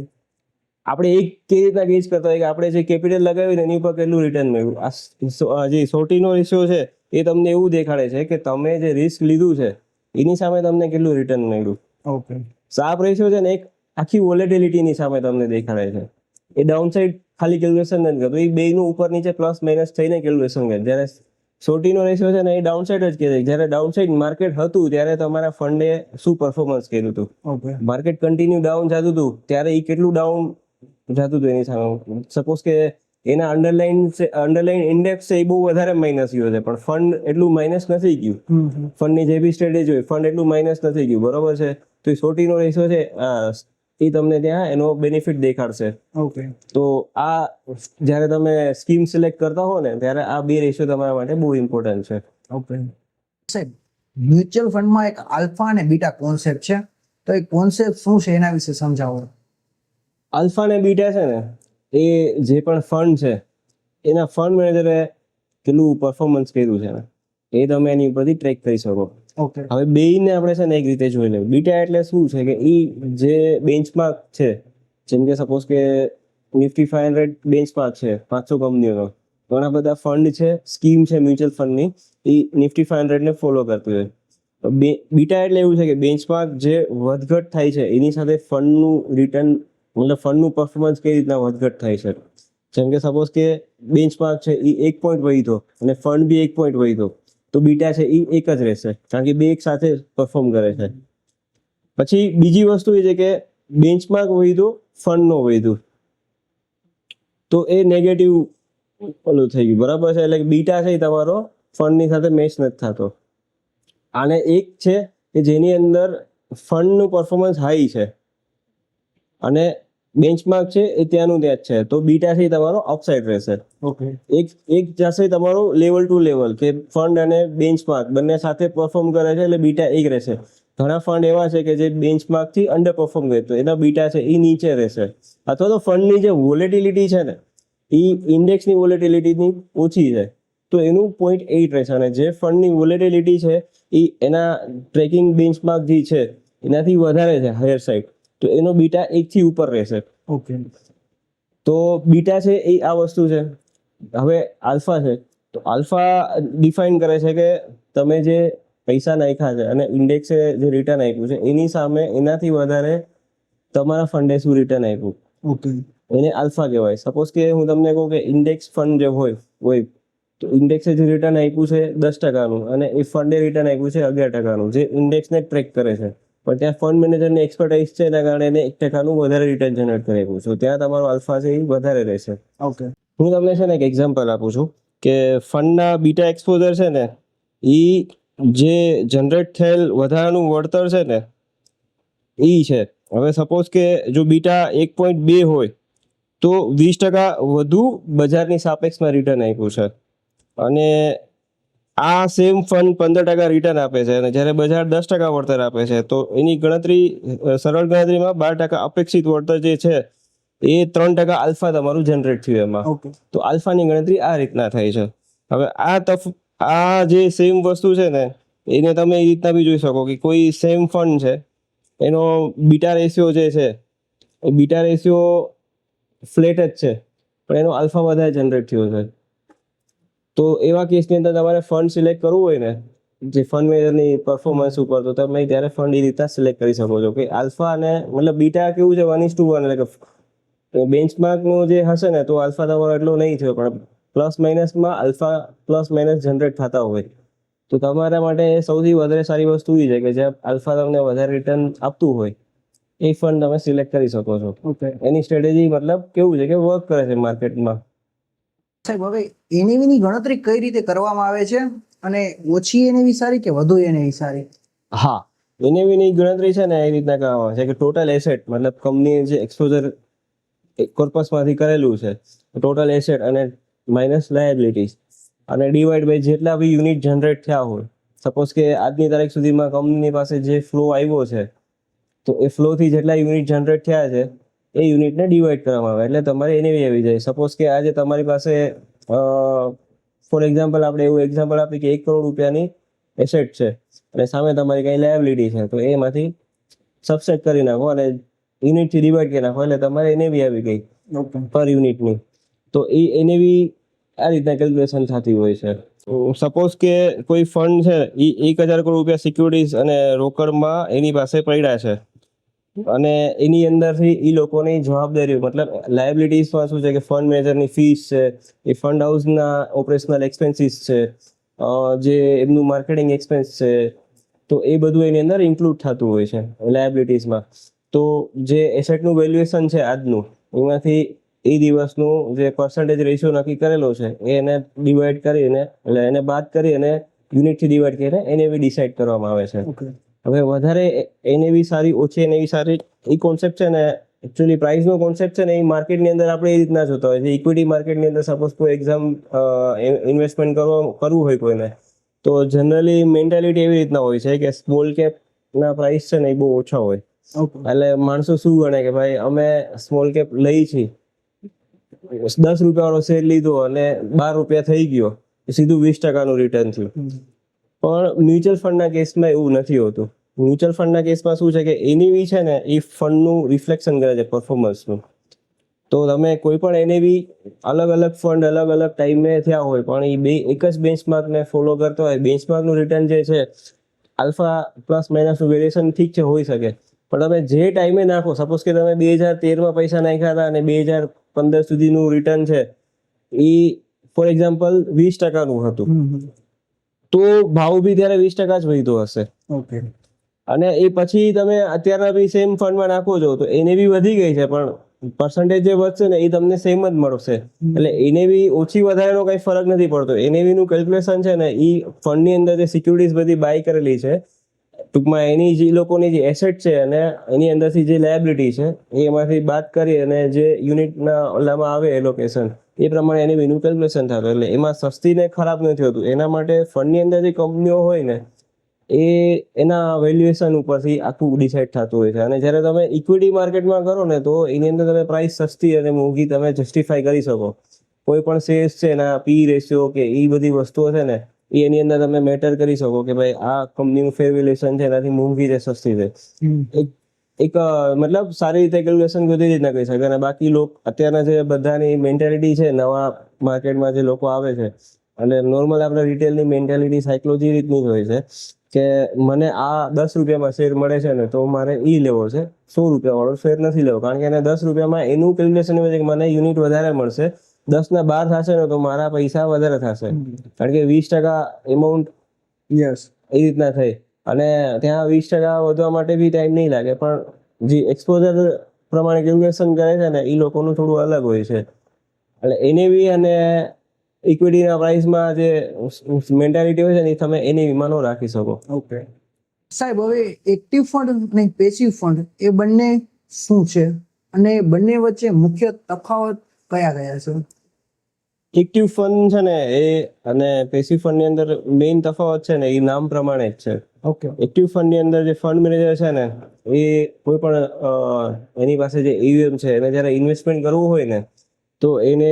આપણે એક કેવી રીતના ગેજ કરતા હોય કે આપણે જે કેપિટલ લગાવ્યું એની ઉપર કેટલું રિટર્ન મળ્યું. આ જે શોર્ટીનો રેશિયો છે એ તમને એવું દેખાડે છે કે તમે જે રિસ્ક લીધું છે એની સામે તમને કેટલું રિટર્ન મળ્યું. ઓકે શાર્પ રેશિયો છે ને એક આખી વોલેટિલિટીની સામે તમને દેખાડે છે. એ ડાઉન સાઇડ ખાલી કેલ્ક્યુલેશન નથી કરતો, એ બેનું ઉપર નીચે પ્લસ માઇનસ થઈને કેલ્ક્યુલેશન કરે. જ્યારે શોર્ટીનો રેશિયો છે ને એ ડાઉન સાઇડ જ કહે છે. જ્યારે ડાઉન સાઇડ માર્કેટ હતું ત્યારે તમારા ફંડે શું પરફોર્મન્સ કર્યું હતું, ઓકે માર્કેટ કન્ટિન્યુ ડાઉન જતું હતું ત્યારે એ કેટલું ડાઉન જતું હતું એની સામે. સપોઝ કે એના અંડરલાઈન ઇન્ડેક્સ છે એ બહુ વધારે માઇનસ ગયો છે પણ ફંડ એટલું માઇનસ નથી ગયું. ફંડની જે બી સ્ટ્રેટેજી હોય ફંડ એટલું માઇનસ નથી ગયું, બરોબર છે. તો એ શોર્ટીનો રેશિયો છે એ તમને ત્યાં એનો બેનિફિટ દેખાડશે. ઓકે તો આ જ્યારે તમે સ્કીમ સિલેક્ટ કરતા હો ને ત્યારે આ બે રેશિયો તમારા માટે બહુ ઇમ્પોર્ટન્ટ છે. ઓકે સાહેબ, મ્યુચ્યુઅલ ફંડમાં એક આલ્ફા અને બીટા કોન્સેપ્ટ છે, તો એ કોન્સેપ્ટ શું છે એના વિશે સમજાવો. આલ્ફા અને બીટા છે ને એ જે પણ ફંડ છે એના ફંડ મેનેજરે કેટલું પરફોર્મન્સ કર્યું છે ને એ તમે એની ઉપરથી ટ્રેક કરી શકો. ઓકે હવે બેયને આપણે છે ને એક રીતે જોઈ લેવું. બીટા એટલે શું છે કે એ જે બેન્ચમાર્ક છે, જેમ કે સપોઝ કે નિફ્ટી 500 બેન્ચમાર્ક છે 500 કંપનીઓનો, ઘણા બધા ફંડ છે, સ્કીમ છે મ્યુચ્યુઅલ ફંડની એ નિફ્ટી 500 ને ફોલો કરતું હોય. બીટા એટલે એવું છે કે બેન્ચમાર્ક જે વધઘટ થાય છે એની સાથે ફંડનું રિટર્ન મતલબ ફંડનું પરફોર્મન્સ કઈ રીતના વધઘટ થાય છે. જેમ કે સપોઝ કે બેન્ચમાર્ક છે એ 1 પોઈન્ટ વધ્યો અને ફંડ બી 1 પોઈન્ટ વધ્યો તો બીટા છે એ એક જ રહેશે, કારણ કે બે એક સાથે પરફોર્મ કરે છે. પછી બીજી વસ્તુ એ છે કે બેન્ચમાર્ક વધ્યું ફંડ નો વધ્યું તો એ નેગેટિવ ઓલું થઈ ગયું, બરાબર છે. એટલે બીટા છે એ તમારો ફંડની સાથે મેચ નથી થતો. આને એક છે કે જેની અંદર ફંડનું પરફોર્મન્સ હાઈ છે અને બેન્ચમાર્ક છે એ ત્યાંનું ત્યાં જ છે, તો બીટા છે એ તમારો અપસાઇડ રહેશે. ઓકે એક જશે તમારું લેવલ ટુ લેવલ કે ફંડ અને બેન્ચમાર્ક બંને સાથે પરફોર્મ કરે છે એટલે બીટા એક રહેશે. ઘણા ફંડ એવા છે કે જે બેન્ચમાર્ક થી અંડર પરફોર્મ કરે તો એના બીટા છે એ નીચે રહેશે. અથવા તો ફંડની જે વોલેટિલિટી છે ને એ ઇન્ડેક્સની વોલેટિલિટીની ઓછી છે તો એનું 0.8 રહેશે, અને જે ફંડની વોલેટિલિટી છે એ એના ટ્રેકિંગ બેન્ચમાર્ક જે છે એનાથી વધારે છે હાયર સાઇડ તો એનો બીટા 1 થી ઉપર રહેશે. ઓકે તો બીટા છે એ આ વસ્તુ છે. હવે આલ્ફા છે, તો આલ્ફા ડિફાઇન કરે છે કે તમે જે પૈસા નાખ્યા છે અને ઇન્ડેક્સે જે રિટર્ન આપ્યું છે એની સામે એનાથી વધારે તમારા ફંડે શું રિટર્ન આપ્યું, ઓકે એને આલ્ફા કહેવાય. સપોઝ કે હું તમને કહું કે ઇન્ડેક્સ ફંડ જે હોય તો ઇન્ડેક્સે જે રિટર્ન આપ્યું છે 10%, અને એ ફંડે રિટર્ન આપ્યું છે 11%, જે ઇન્ડેક્સને ટ્રેક કરે છે. પણ ત્યાં ફંડ મેનેજરની એક્સપર્ટાઇઝ છે એના કારણે એને 1% વધારે રિટર્ન જનરેટ કરી આપ્યું છે. ત્યાં તમારો આલ્ફા છે એ વધારે રહેશે. ઓકે હું તમને છે ને એક એક્ઝામ્પલ આપું છું કે ફંડના બીટા એક્સપોઝર છે ને એ જે જનરેટ થયેલ વધારાનું વળતર છે ને એ છે. હવે સપોઝ કે જો બીટા 1.2 હોય તો 20% વધુ બજારની સાપેક્ષમાં રિટર્ન આપ્યું છે, અને આ સેમ ફંડ 15% રિટર્ન આપે છે અને જ્યારે બજાર 10% વળતર આપે છે તો એની ગણતરી સરળ ગણતરીમાં 12% અપેક્ષિત વળતર જે છે એ 3% આલ્ફા તમારું જનરેટ થયું એમાં. ઓકે તો આલ્ફાની ગણતરી આ રીતના થાય છે. હવે આ જે સેમ વસ્તુ છે ને એને તમે એ રીતના બી જોઈ શકો કે કોઈ સેમ ફંડ છે એનો બીટા રેશિયો જે છે એ બીટા રેશિયો ફ્લેટ જ છે પણ એનો આલ્ફા વધારે જનરેટ થયો છે. તો એવા કેસની અંદર તમારે ફંડ સિલેક્ટ કરવું હોય ને જે ફંડ મેનેજરની પરફોર્મન્સ ઉપર, તો તમે ત્યારે ફંડ એ રીતના સિલેક્ટ કરી શકો છો કે આલ્ફા અને મતલબ બીટા કેવું છે 1:1, એટલે કે બેન્ચમાર્કનું જે હશે ને તો આલ્ફા તમારો એટલો નહીં થયો, પણ પ્લસ માઇનસમાં આલ્ફા પ્લસ માઇનસ જનરેટ થતા હોય તો તમારા માટે સૌથી વધારે સારી વસ્તુ એ છે કે જ્યાં આલ્ફા તમને વધારે રિટર્ન આપતું હોય એ ફંડ તમે સિલેક્ટ કરી શકો છો. ઓકે એની સ્ટ્રેટેજી મતલબ કેવું છે કે વર્ક કરે છે માર્કેટમાં. સાહેબ, હવે એનએવીની ગણતરી કઈ રીતે કરવામાં આવે છે, અને ઓછી એનએવી સારી કે વધુ એનએવી સારી? હા, એનએવીની ગણતરી છે ને એ રીતના કરવામાં આવે છે કે ટોટલ એસેટ મતલબ કંપનીએ જે એક્સપોઝર કોર્પસમાંથી કરેલું છે ટોટલ એસેટ અને માઇનસ લાયબિલિટીઝ અને ડિવાઈડ બાય જેટલા બી યુનિટ જનરેટ થયા હોય. સપોઝ કે આજની તારીખ સુધીમાં કંપની પાસે જે ફ્લો આવ્યો છે તો એ ફ્લોથી જેટલા યુનિટ જનરેટ થયા છે એ યુનિટને ડિવાઈડ કરવામાં આવે એટલે તમારે એનએવી આવી જાય. સપોઝ કે આજે તમારી પાસે ફોર એક્ઝામ્પલ આપણે એવું એક્ઝામ્પલ આપીએ કે 1 કરોડ રૂપિયાની એસેટ છે અને સામે તમારી કઈ લાયબિલિટી છે, તો એમાંથી સબસેટ કરી નાખો અને યુનિટથી ડિવાઈડ કરી નાખો એટલે તમારે એનએવી આવી ગઈ પર યુનિટની. તો એ એનએવી આ રીતના કેલ્ક્યુલેશન થતી હોય છે. સપોઝ કે કોઈ ફંડ છે એ 1,000 કરોડ રૂપિયા સિક્યુરિટીઝ અને રોકડમાં એની પાસે પડ્યા છે અને એની અંદરથી એ લોકોની જવાબદારીઓ મતલબ લાયબિલિટીઝમાં શું છે કે ફંડ મેનેજરની ફીસ છે, એ ફંડ હાઉસના ઓપરેશનલ એક્સપેન્સીસ છે, જે એમનું માર્કેટિંગ એક્સપેન્સ છે, તો એ બધું એની અંદર ઇન્ક્લુડ થતું હોય છે લાયબિલિટીઝમાં. તો જે એસેટનું વેલ્યુએશન છે આજનું એમાંથી એ દિવસનું જે પર્સન્ટેજ રેશિયો નક્કી કરેલો છે એને ડિવાઈડ કરીને એટલે એને બાદ કરી અને યુનિટથી ડિવાઈડ કરીને એનએવી ડિસાઈડ કરવામાં આવે છે. હવે વધારે એનએવી સારી ઓછી એનએવી સારી એ કોન્સેપ્ટ છે ને એકચ્યુઅલી પ્રાઇસનો કોન્સેપ્ટ છે ને એ માર્કેટની અંદર આપણે એ રીતના જોતા હોય છે. ઇક્વિટી માર્કેટની અંદર સપોઝ કોઈ ઇન્વેસ્ટમેન્ટ કરવું હોય કોઈને તો જનરલી મેન્ટાલિટી એવી રીતના હોય છે કે સ્મોલ કેપના પ્રાઇસ છે ને એ બહુ ઓછા હોય. એટલે માણસો શું ગણે કે ભાઈ અમે સ્મોલ કેપ લઈ છીએ, 10 રૂપિયાવાળો શેર લીધો અને 12 રૂપિયા થઈ ગયો, સીધું 20%નું રિટર્ન થયું. પણ મ્યુચ્યુઅલ ફંડના કેસમાં એવું નથી હોતું. મ્યુચ્યુઅલ ફંડના કેસમાં શું છે કે એનએવી છે ને એ ફંડનું રિફ્લેક્શન કરે છે પરફોર્મન્સનું. તો તમે કોઈ પણ એનએવી અલગ અલગ ફંડ અલગ અલગ ટાઈમે થયા હોય પણ એ બે એક જ બેન્ચમાર્કને ફોલો કરતો હોય, બેન્ચમાર્કનું રિટર્ન જે છે આલ્ફા પ્લસ માઇનસનું વેરિએશન ઠીક છે હોઈ શકે, પણ તમે જે ટાઈમે નાખો સપોઝ કે તમે 2013માં પૈસા નાખ્યા હતા અને 2015 સુધીનું રિટર્ન છે એ ફોર એક્ઝામ્પલ 20%નું હતું તો ભાવ બી ત્યારે 20% જ વધ્યો હશે. અને એ પછી તમે અત્યારના બી સેમ ફંડમાં નાખો છો તો એને બી વધી ગઈ છે પણ પર્સન્ટેજ જે વધશે ને એ તમને સેમ જ મળશે. એટલે એને બી ઓછી વધારેનો કઈ ફરક નથી પડતો. એનએવી નું કેલ્ક્યુલેશન છે ને એ ફંડની અંદર જે સિક્યુરિટીઝ બધી બાય કરેલી છે ટૂંકમાં એની જે લોકોની જે એસેટ છે અને એની અંદરથી જે લાયબિલિટી છે એમાંથી બાદ કરી અને જે યુનિટના ઓલામાં આવે એલોકેશન એ પ્રમાણે એની એનું કેલ્ક્યુલેશન થતું. એટલે એમાં સસ્તી ને ખરાબ નથી હોતું. એના માટે ફંડની અંદર જે કંપનીઓ હોય ને એ એના વેલ્યુએશન ઉપરથી આખું ડિસાઇડ થતું હોય છે. અને જ્યારે તમે ઇક્વિટી માર્કેટમાં કરો ને તો એની અંદર તમે પ્રાઇસ સસ્તી અને મોંઘી તમે જસ્ટિફાઈ કરી શકો. કોઈ પણ શેર્સ છે એના પી રેશિયો કે એ બધી વસ્તુઓ છે ને એની અંદર તમે મેટર કરી શકો કે ભાઈ આ કંપનીનું ફેર વેલ્યુએશન છે એનાથી મોંઘી છે સસ્તી છે. એક મતલબ સારી રીતે કેલ્ક્યુલેશન બધી રીતના કરી શકે. અને બાકી અત્યારના જે બધાની મેન્ટાલિટી છે નવા માર્કેટમાં જે લોકો આવે છે અને નોર્મલ આપણે રિટેલની મેન્ટાલિટી સાયકોલોજી રીતની જ હોય છે કે મને આ 10 રૂપિયામાં શેર મળે છે ને તો મારે ઈ લેવો છે, 100 રૂપિયાવાળો શેર નથી લેવો, કારણ કે એને 10 રૂપિયામાં એનું કેલ્ક્યુલેશન હોય છે કે મને યુનિટ વધારે મળશે, 10 ના 12 થશે ને તો મારા પૈસા વધારે થશે, કારણ કે 20% એમાઉન્ટ યસ એ રીતના થઈ અને ત્યાં 20% વધવા માટે બી ટાઈમ નહીં લાગે, પણ જે એક્સપોઝર પ્રમાણે કેલ્ક્યુલેશન કરે છે ને એ લોકોનું થોડું અલગ હોય છે. એટલે એને બી અને ઇક્વિટીના પ્રાઇસમાં જે મેન્ટાલિટી હોય છે ને એ તમે એની વીમા ન રાખી શકો. ઓકે સાહેબ, હવે એક્ટિવ ફંડ અને પેસિવ ફંડ એ બંને શું છે અને બંને વચ્ચે મુખ્ય તફાવત કયા કયા છે? એક્ટિવ ફંડ છે ને એ અને પેસિવ ફંડની અંદર મેઇન તફાવત છે ને એ નામ પ્રમાણે જ છે. ઓકે એક્ટિવ ફંડની અંદર જે ફંડ મેનેજર છે ને એ કોઈ પણ એની પાસે જે EUM છે એને જ્યારે ઇન્વેસ્ટમેન્ટ કરવું હોય ને તો એને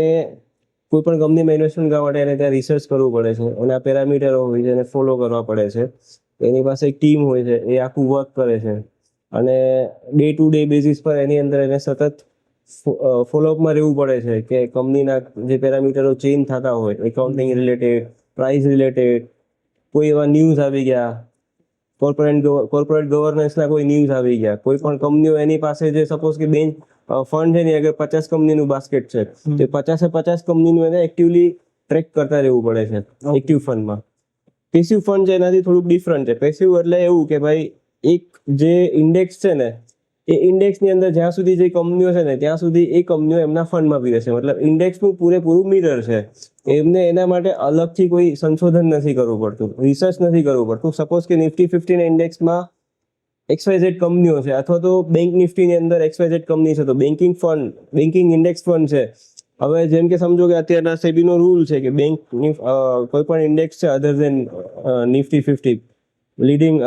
કોઈ પણ કંપનીમાં ઇન્વેસ્ટમેન્ટ કરવા માટે એને ત્યાં રિસર્ચ કરવું પડે છે, એના પેરામીટરો હોય છે એને ફોલો કરવા પડે છે, એની પાસે એક ટીમ હોય છે એ આખું વર્ક કરે છે અને ડે ટુ ડે બેઝિસ પર એની અંદર એને સતત ફોલોઅપમાં રહેવું પડે છે કે કંપનીના જે પેરામીટરો ચેન્જ થતા હોય, એકાઉન્ટિંગ રિલેટેડ, પ્રાઇસ રિલેટેડ, કોઈ એવા ન્યૂઝ આવી ગયા, કોર્પોરેટ ગવર્નન્સના કોઈ ન્યૂઝ આવી ગયા, કોઈ પણ કંપનીઓ એની પાસે જે સપોઝ કે બેંક ફંડ છે ને અગર 50 કંપનીનું બાસ્કેટ છે તો 50 કંપનીનું એને એક્ટિવલી ટ્રેક કરતા રહેવું પડે છે એક્ટિવ ફંડમાં. પેસિવ ફંડ છે એનાથી થોડુંક ડિફરન્ટ છે. પેસિવ એટલે એવું કે ભાઈ એક જે ઇન્ડેક્સ છે ને એ ઇન્ડેક્સની અંદર જ્યાં સુધી જે કંપનીઓ છે ને ત્યાં સુધી એ કંપનીઓ એમના ફંડમાં બી રહેશે, મતલબ ઇન્ડેક્સનું પૂરેપૂરું મિરર છે. એમને એના માટે અલગથી કોઈ સંશોધન નથી કરવું પડતું, રિસર્ચ નથી કરવું પડતું. સપોઝ કે નિફ્ટી 50 ના ઇન્ડેક્સમાં XYZ કંપનીઓ છે અથવા તો બેંક નિફ્ટીની અંદર XYZ કંપની છે તો બેન્કિંગ ઇન્ડેક્સ ફંડ છે. હવે જેમ કે સમજો કે અત્યારના સેબીનો રૂલ છે કે બેંક કોઈ પણ ઇન્ડેક્સ છે અધર ધેન નિફ્ટી 50 લીડિંગ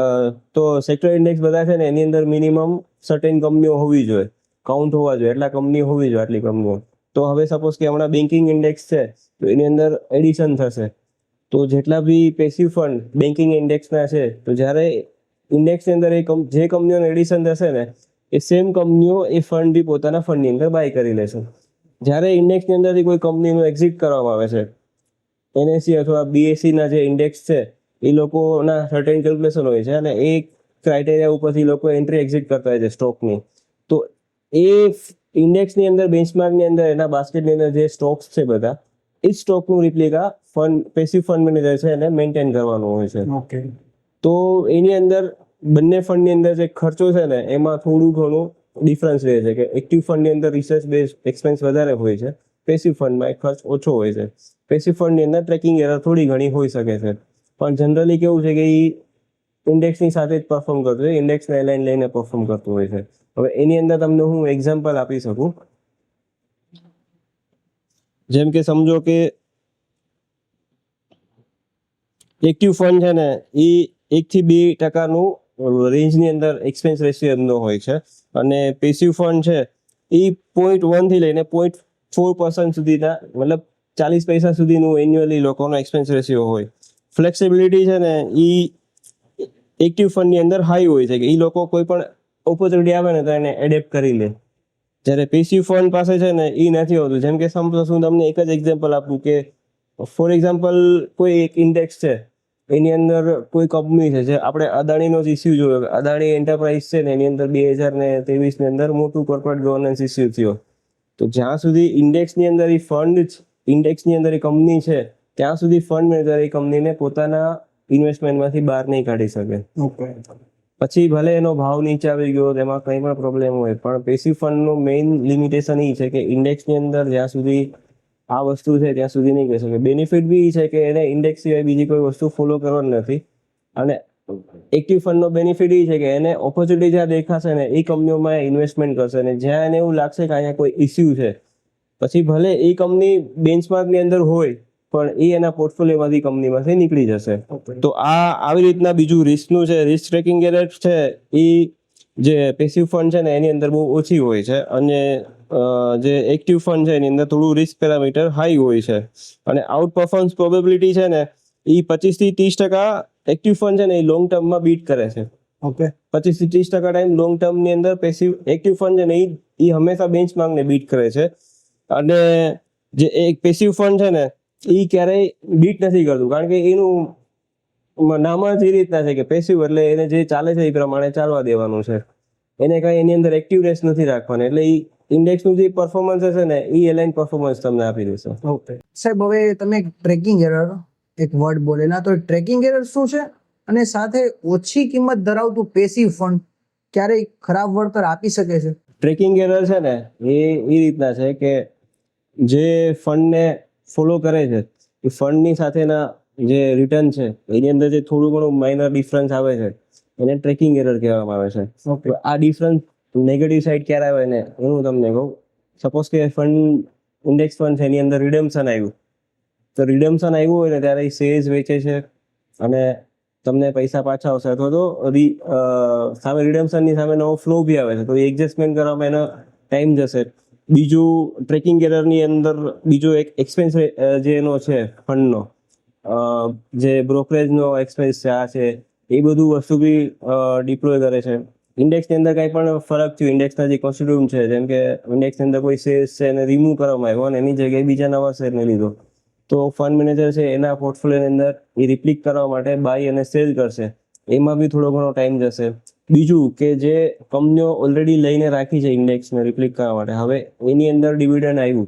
તો સેક્ટર ઇન્ડેક્સ બધા છે ને એની અંદર મિનિમમ સર્ટેન કંપનીઓ હોવી જોઈએ, કાઉન્ટ હોવા જોઈએ, એટલા કંપનીઓ હોવી જોઈએ, આટલી કંપનીઓ. તો હવે સપોઝ કે હમણાં બેન્કિંગ ઇન્ડેક્સ છે તો એની અંદર એડિશન થશે, તો જેટલા બી પેસિવ ફંડ બેન્કિંગ ઇન્ડેક્સના છે તો જ્યારે ઇન્ડેક્સની અંદર જે કંપનીઓનું એડિશન થશે ને એ સેમ કંપનીઓ એ ફંડ બી પોતાના ફંડની અંદર બાય કરી લેશે. જ્યારે ઇન્ડેક્સની અંદરથી કોઈ કંપનીનું એક્ઝિટ કરવામાં આવે છે, NSE અથવા BSE ના જે ઇન્ડેક્સ છે એ લોકોના સર્ટેન કેલ્ક્યુલેશન હોય છે અને એ ક્રાઇટેરિયા ઉપરથી લોકો એન્ટ્રી એક્ઝિટ કરતા હોય છે સ્ટોકની. તો એ ઇન્ડેક્સની અંદર બેન્ચમાર્કની અંદર એના બાસ્કેટની અંદર જે સ્ટોક્સ છે બધા એ સ્ટોકનું રિપ્લિકા પેસિવ ફંડ મેનેજર છે એને મેન્ટેન કરવાનું હોય છે. ઓકે તો એની અંદર બંને ફંડની અંદર જે ખર્ચો છે ને એમાં થોડું ઘણું ડિફરન્સ રહે છે કે એક્ટિવ ફંડની અંદર રિસર્ચ બેઝ એક્સપેન્સ વધારે હોય છે, પેસિવ ફંડમાં ખર્ચ ઓછો હોય છે. પેસિવ ફંડની અંદર ટ્રેકિંગ એરર થોડી ઘણી હોઈ શકે છે, પણ જનરલી કેવું છે કે એ ઇન્ડેક્સની સાથે જ પરફોર્મ કરતું હોય, ઇન્ડેક્સને એલાઇન લઈને પરફોર્મ કરતું હોય છે. હવે એની અંદર તમને હું એક્ઝામ્પલ આપી શકું. જેમ કે સમજો કે એક્ટિવ ફંડ છે ને એ 1 થી 2% રેન્જની અંદર એક્સપેન્સ રેશિયો એમનો હોય છે અને પેસિવ ફંડ છે એ 0.1 થી લઈને 0.4% સુધીના મતલબ 40 પૈસા સુધીનું એન્યુઅલી લોકોનો એક્સપેન્સ રેશિયો હોય. ફ્લેક્સિબિલિટી છે ને એ એક્ટિવ ફંડની અંદર હાઈ હોય છે કે એ લોકો કોઈ પણ ઓપોર્ચ્યુનિટી આવે ને તો એને એડેપ્ટ કરી લે, જ્યારે પેસિવ ફંડ પાસે છે ને એ નથી હોતું. જેમ કે સમજો હું તમને એક જ એક્ઝામ્પલ આપું કે ફોર એક્ઝામ્પલ કોઈ એક ઇન્ડેક્સ છે એની અંદર કોઈ કંપની છે જે આપણે અદાણીનો જ ઇસ્યુ જોયો, અદાણી એન્ટરપ્રાઇઝ છે ને એની અંદર 2023 ની અંદર મોટું કોર્પોરેટ ગવર્નન્સ ઇસ્યુ થયો. તો જ્યાં સુધી ઇન્ડેક્સની અંદર એ ફંડ ઇન્ડેક્સની અંદર એ કંપની છે ત્યાં સુધી ફંડ મેનેજર એ કંપનીને પોતાના ઇન્વેસ્ટમેન્ટમાંથી બહાર નહીં કાઢી શકે. ઓકે પછી ભલે એનો ભાવ નીચે આવી ગયો તેમાં કંઈ પણ પ્રોબ્લેમ હોય, પણ પેસિવ ફંડનો મેઇન લિમિટેશન એ છે કે ઇન્ડેક્સની અંદર જ્યાં સુધી આ વસ્તુ છે ત્યાં સુધી નહીં કહી શકે. બેનિફિટ બી એ છે કે એને ઇન્ડેક્સ સિવાય બીજી કોઈ વસ્તુ ફોલો કરવાની નથી અને એક્ટિવ ફંડનો બેનિફિટ એ છે કે એને ઓપોર્ચ્યુનિટી જ્યાં દેખાશે ને એ કંપનીઓમાં ઇન્વેસ્ટમેન્ટ કરશે અને જ્યાં એને એવું લાગશે કે અહીંયા કોઈ ઇસ્યુ છે પછી ભલે એ કંપની બેન્ચમાર્કની અંદર હોય પણ એ એના પોર્ટફોલિયોમાંથી કંપનીમાંથી નીકળી જશે. તો આ આવી રીતના બીજું રિસ્કનું છે. રિસ્ક ટ્રેકિંગ એરર છે એ જે પેસિવ ફંડ છે ને એની અંદર બહુ ઓછી હોય છે અને જે એક્ટિવ ફંડ છે એની અંદર થોડું રિસ્ક પેરામીટર હાઈ હોય છે અને આઉટ પરફોર્મન્સ પ્રોબેબિલિટી છે ને એ 25 થી 30% એક્ટિવ ફંડ છે ને એ લોંગ ટર્મમાં બીટ કરે છે. ઓકે 25 થી 30% ટાઈમ લોંગ ટર્મની અંદર એક્ટિવ ફંડ છે ને એ હંમેશા બેન્ચમાર્કને બીટ કરે છે અને જે એક પેસિવ ફંડ છે ને એ ક્યારેય બીટ નથી કરતું, કારણ કે એનું નામ જ એ રીતના છે કે પેસિવ, એટલે એને જે ચાલે છે એ પ્રમાણે ચાલવા દેવાનું છે, એને કઈ એની અંદર એક્ટિવનેસ નથી રાખવાની, એટલે એ ઇન્ડેક્સનું જે પરફોર્મન્સ હશે ને એ એલાઇન પરફોર્મન્સ તમને આપી દેશે. ઓકે સાહેબ, હવે તમે ટ્રેકિંગ એરર એક વર્ડ બોલેલા, તો ટ્રેકિંગ એરર શું છે અને સાથે ઓછી કિંમત ધરાવતું પેસિવ ફંડ ક્યારેય ખરાબ વળતર આપી શકે છે? ટ્રેકિંગ એરર છે ને એ રીતના છે કે જે ફંડને ફોલો કરે છે એ ફંડની સાથેના જે રિટર્ન છે એની અંદર જે થોડું ઘણું માઇનર ડિફરન્સ આવે છે એને ટ્રેકિંગ એરર કહેવામાં આવે છે. ઓકે, આ ડિફરન્સ નેગેટિવ સાઈડ ક્યારે આવે ને હું તમને કહું. સપોઝ કે ફંડ ઇન્ડેક્સ ફંડ છે એની અંદર રિડમ્પશન આવ્યું, તો રિડમ્પશન આવ્યું હોય ને ત્યારે એ શેર્સ વેચે છે અને તમને પૈસા પાછા આવશે, અથવા તો સામે રિડમ્પશનની સામે નવો ફ્લો બી આવે છે, તો એ એડજસ્ટમેન્ટ કરવામાં એનો ટાઈમ જશે. બીજું ટ્રેકિંગ એરરની અંદર બીજો એક એક્સપેન્સ જે એનો છે ફંડનો, જે બ્રોકરેજનો એક્સપેન્સ છે, આ છે એ બધું વસ્તુ બી ડિપ્લોય કરે છે. ઇન્ડેક્સની અંદર કંઈ પણ ફરક થયું, ઇન્ડેક્સના જે કોન્સ્ટિટ્યુન્ટ છે, જેમ કે ઇન્ડેક્સની અંદર કોઈ શેર્સ છે એને રિમૂવ કરવામાં આવ્યો અને એની જગ્યાએ બીજા નવા શેરને લીધો, તો ફંડ મેનેજર છે એના પોર્ટફોલિયોની અંદર એ રિપ્લિક કરવા માટે બાય અને સેલ કરશે, એમાં બી થોડો ઘણો ટાઈમ જશે. બીજું કે જે કંપનીઓ ઓલરેડી લઈને રાખી છે ઇન્ડેક્સને રિપ્લિક કરવા માટે, હવે એની અંદર ડિવિડન્ડ આવ્યું,